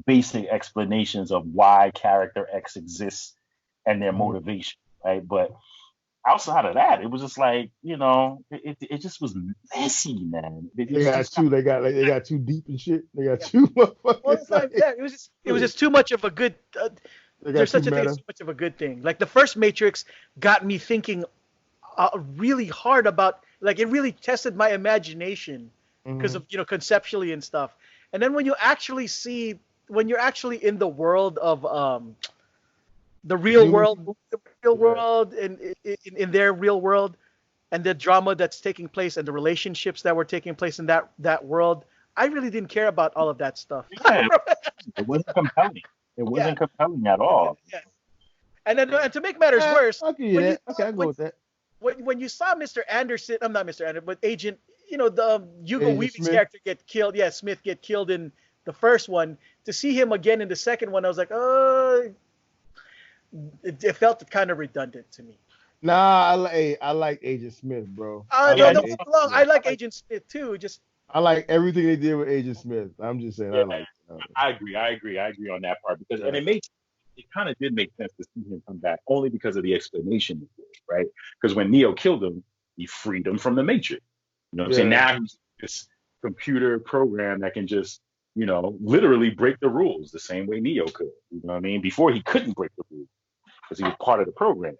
basic explanations of why character X exists and their motivation, right? But outside of that, it was just like it just was messy, man. They got too deep and shit. They got too motherfuckers. Well, it's like, yeah, it was just too much of a good. There's such a thing as too much of a good thing. Like the first Matrix got me thinking really hard about, like, it really tested my imagination because of conceptually and stuff. And then when you're actually in the world of the real world, and in their real world, and the drama that's taking place and the relationships that were taking place in that world, I really didn't care about all of that stuff. Yeah, it wasn't compelling. It wasn't compelling at all. Yeah. And then, and to make matters worse, I'll give you that. Okay, I'll go with that. When you saw Mr. Anderson, I'm not Mr. Anderson, but Agent, the Hugo Agent Weaving's Smith. character get killed. Yeah, Smith get killed in the first one. To see him again in the second one, I was like, it felt kind of redundant to me. Nah, I like Agent Smith, bro. I like Agent Smith too. Just I like everything they did with Agent Smith. I'm just saying, I like it. I agree on that part because and it kind of did make sense to see him come back only because of the explanation, right? Because when Neo killed him, he freed him from the Matrix. You know what I'm saying? Now he's this computer program that can just, literally break the rules the same way Neo could. You know what I mean? Before he couldn't break the rules because he was part of the program.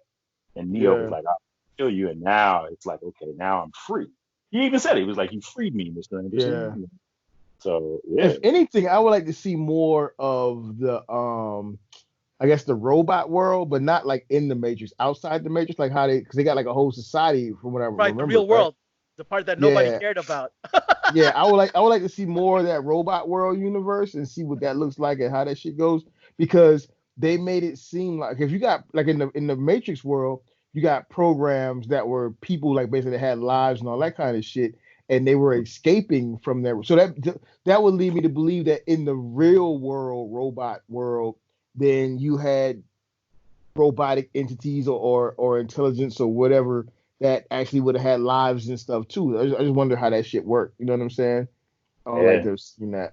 And Neo was like, I'll kill you. And now it's like, okay, now I'm free. He even said it. He was like, you freed me, Mr. Anderson. Yeah. So, If anything, I would like to see more of the, I guess the robot world, but not like in the Matrix, outside the Matrix, like because they got like a whole society from what I remember. Right, the real world, the part that nobody cared about. Yeah, I would like to see more of that robot world universe and see what that looks like and how that shit goes, because they made it seem like if you got like in the Matrix world, you got programs that were people like basically had lives and all that kind of shit, and they were escaping from there. So that would lead me to believe that in the real world, robot world, then you had robotic entities or intelligence or whatever that actually would have had lives and stuff too. I just wonder how that shit worked. You know what I'm saying? I would like to have seen that.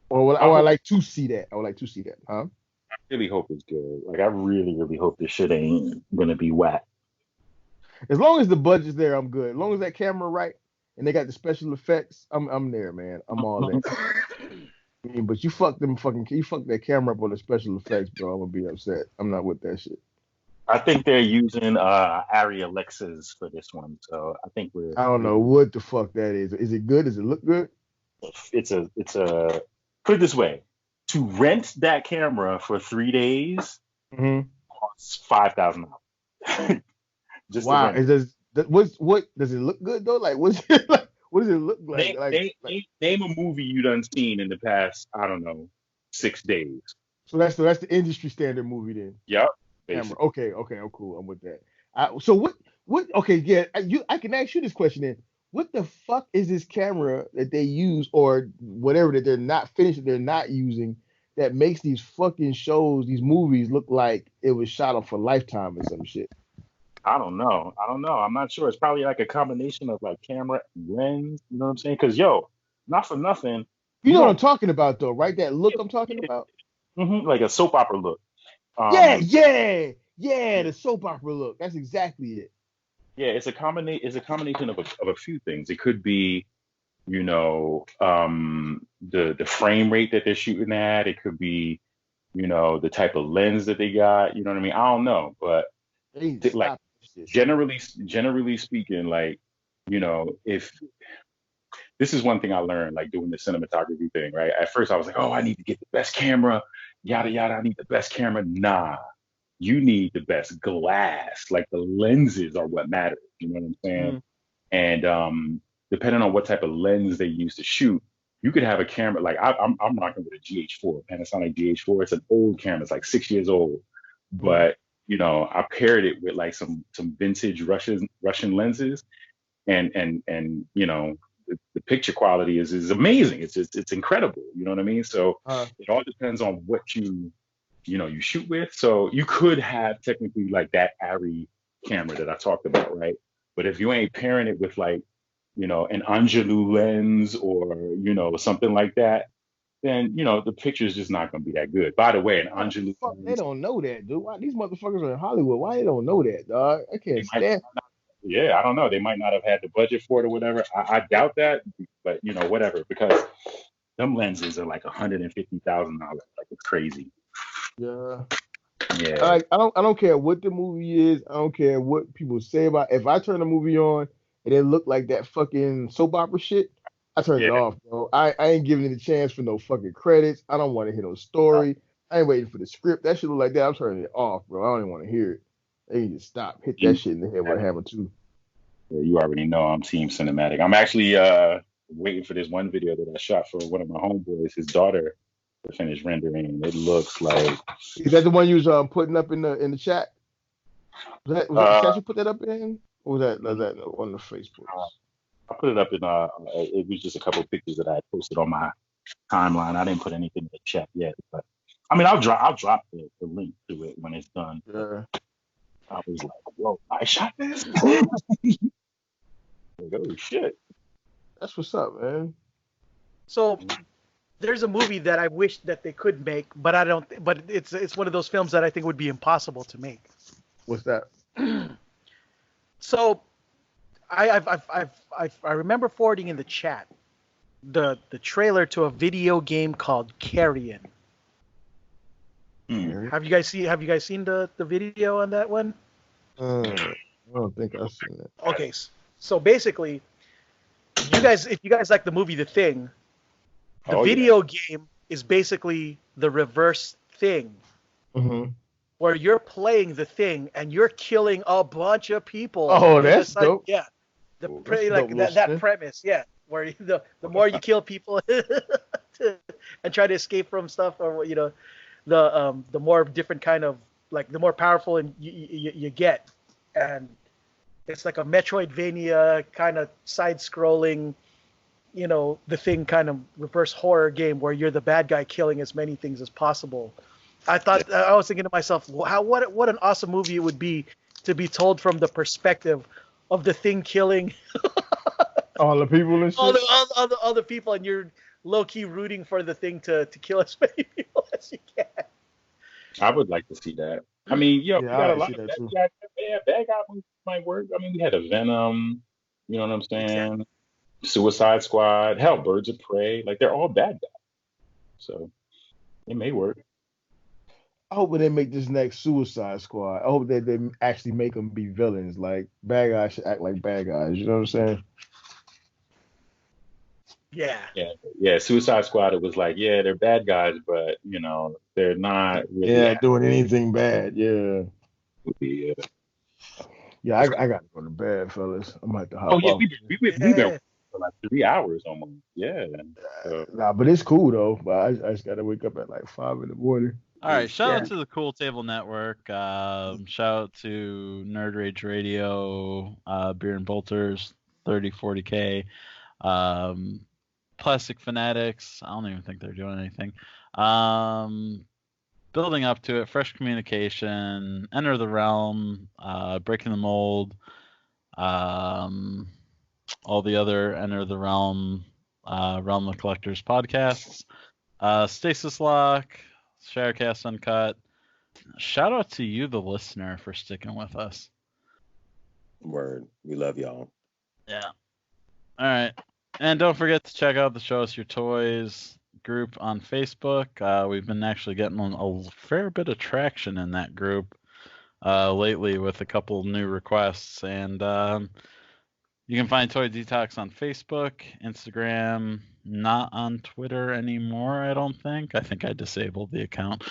Or I would like to see that. I would like to see that. Huh? I really hope it's good. Like, I really, really hope this shit ain't gonna be whack. As long as the budget's there, I'm good. As long as that camera right and they got the special effects, I'm there, man. I'm all in. I mean, but you fuck that camera up on the special effects, bro. I'm gonna be upset. I'm not with that shit. I think they're using Arri Alexas for this one, so I think I don't know what the fuck that is. Is it good? Does it look good? It's a put it this way: to rent that camera for 3 days costs $5,000. Just wow. What does it look good though? Like what does it look like? Name a movie you done seen in the past, I don't know, 6 days. So that's the industry standard movie then. Yep. Camera. Basically. Okay, I'm cool. I'm with that. So what? Okay, yeah, I can ask you this question then. What the fuck is this camera that they use or whatever that they're not finished, that they're not using, that makes these fucking shows, these movies look like it was shot off a Lifetime or some shit? I don't know. I'm not sure. It's probably like a combination of like camera and lens. You know what I'm saying? Because not for nothing, You you know what I'm don't talking about though, right? That look I'm talking about. like a soap opera look. Yeah, the soap opera look. That's exactly it. Yeah, it's a combination of a few things. It could be, the frame rate that they're shooting at. It could be, the type of lens that they got. You know what I mean? I don't know, but They need to like stop this shit. generally speaking, like, if this is one thing I learned, like doing the cinematography thing, right? At first I was like, oh, I need to get the best camera, yada yada. I need the best camera. Nah, you need the best glass. Like the lenses are what matters. You know what I'm saying? And depending on what type of lens they use to shoot, you could have a camera. Like I'm rocking with a GH4, Panasonic GH4. It's an old camera. It's like 6 years old, but I paired it with like some vintage Russian lenses, and the picture quality is amazing. It's incredible. You know what I mean? So it all depends on what you shoot with. So you could have technically like that Arri camera that I talked about, right? But if you ain't pairing it with like, an Angelou lens or, something like that, then, the picture is just not going to be that good. By the way, an Angelou Fuck, they lens, don't know that, dude. Why these motherfuckers are in Hollywood? Why they don't know that, dog? I they can't might stand. yeah, I don't know. They might not have had the budget for it or whatever. I doubt that, but whatever, because them lenses are like $150,000. Like it's crazy. Yeah. Yeah. I don't care what the movie is. I don't care what people say about it. If I turn a movie on and it look like that fucking soap opera shit, I turn it Yeah. off, bro. I ain't giving it a chance for no fucking credits. I don't want to hear no story. I ain't waiting for the script. That shit look like that. I'm turning it off, bro. I don't even want to hear it. They need to stop. Hit that shit in the head with a hammer too. Yeah, you already know I'm team cinematic. I'm actually waiting for this one video that I shot for one of my homeboys, his daughter, to finish rendering. It looks like Is that the one you was putting up in the chat? Was that the chat you put that up in? Or was that on the Facebook? I put it up in it was just a couple of pictures that I had posted on my timeline. I didn't put anything in the chat yet, but I mean I'll drop the link to it when it's done. Yeah. I was like, whoa, I shot this? Like, oh shit. That's what's up, man. So there's a movie that I wish that they could make, but I don't. But it's one of those films that I think would be impossible to make. What's that? So I remember forwarding in the chat the trailer to a video game called Carrion. Have you guys seen the video on that one? I don't think I've seen it. Okay, so basically, if you guys like the movie The Thing, the video game is basically the reverse Thing, where you're playing The Thing and you're killing a bunch of people. Oh, that's dope. Yeah, that premise. Yeah, where the more you kill people and try to escape from stuff, or the more different kind of, like, the more powerful and you get. And it's like a Metroidvania kind of side-scrolling, The Thing kind of reverse horror game where you're the bad guy killing as many things as possible. I was thinking to myself, what an awesome movie it would be to be told from the perspective of The Thing killing all the people and shit. all the people, and you're low-key rooting for The Thing to kill as many people as you can. I would like to see that. I mean, we got a lot of bad guy movies might work. I mean, we had a Venom, you know what I'm saying? Exactly. Suicide Squad, hell, Birds of Prey. Like, they're all bad guys. So, it may work. I hope when they make this next Suicide Squad, I hope that they actually make them be villains. Like, bad guys should act like bad guys. You know what I'm saying? Yeah. Suicide Squad. It was like, they're bad guys, but they're not really doing anything bad. Yeah. Yeah, I got to go to bed, fellas. I'm about to hop off. We've been for like 3 hours almost. Yeah. So, Nah, but it's cool though. But I just gotta wake up at like 5 in the morning. All right, shout yeah. out to the Cool Table Network. Shout out to Nerd Rage Radio, Beer and Bolters, 3040K, Plastic Fanatics. I don't even think they're doing anything. Building up to it, Fresh Communication, Enter the Realm, Breaking the Mold, all the other Enter the Realm, Realm of Collectors podcasts, Stasis Lock, Sharecast Uncut. Shout out to you, the listener, for sticking with us. Word. We love y'all. Yeah. All right. And don't forget to check out the Show Us Your Toys group on Facebook. We've been actually getting a fair bit of traction in that group lately with a couple new requests. And you can find Toy Detox on Facebook, Instagram, not on Twitter anymore, I don't think. I think I disabled the account.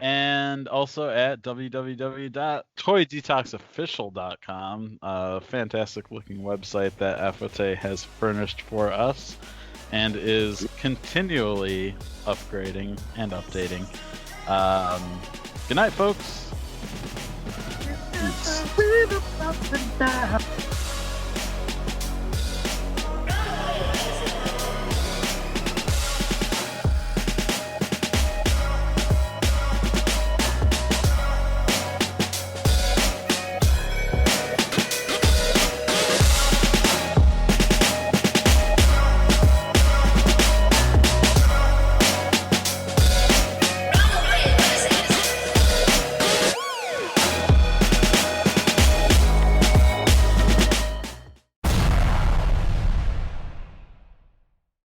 And also at www.toydetoxofficial.com, a fantastic looking website that Afotey has furnished for us and is continually upgrading and updating. Good night, folks. Peace.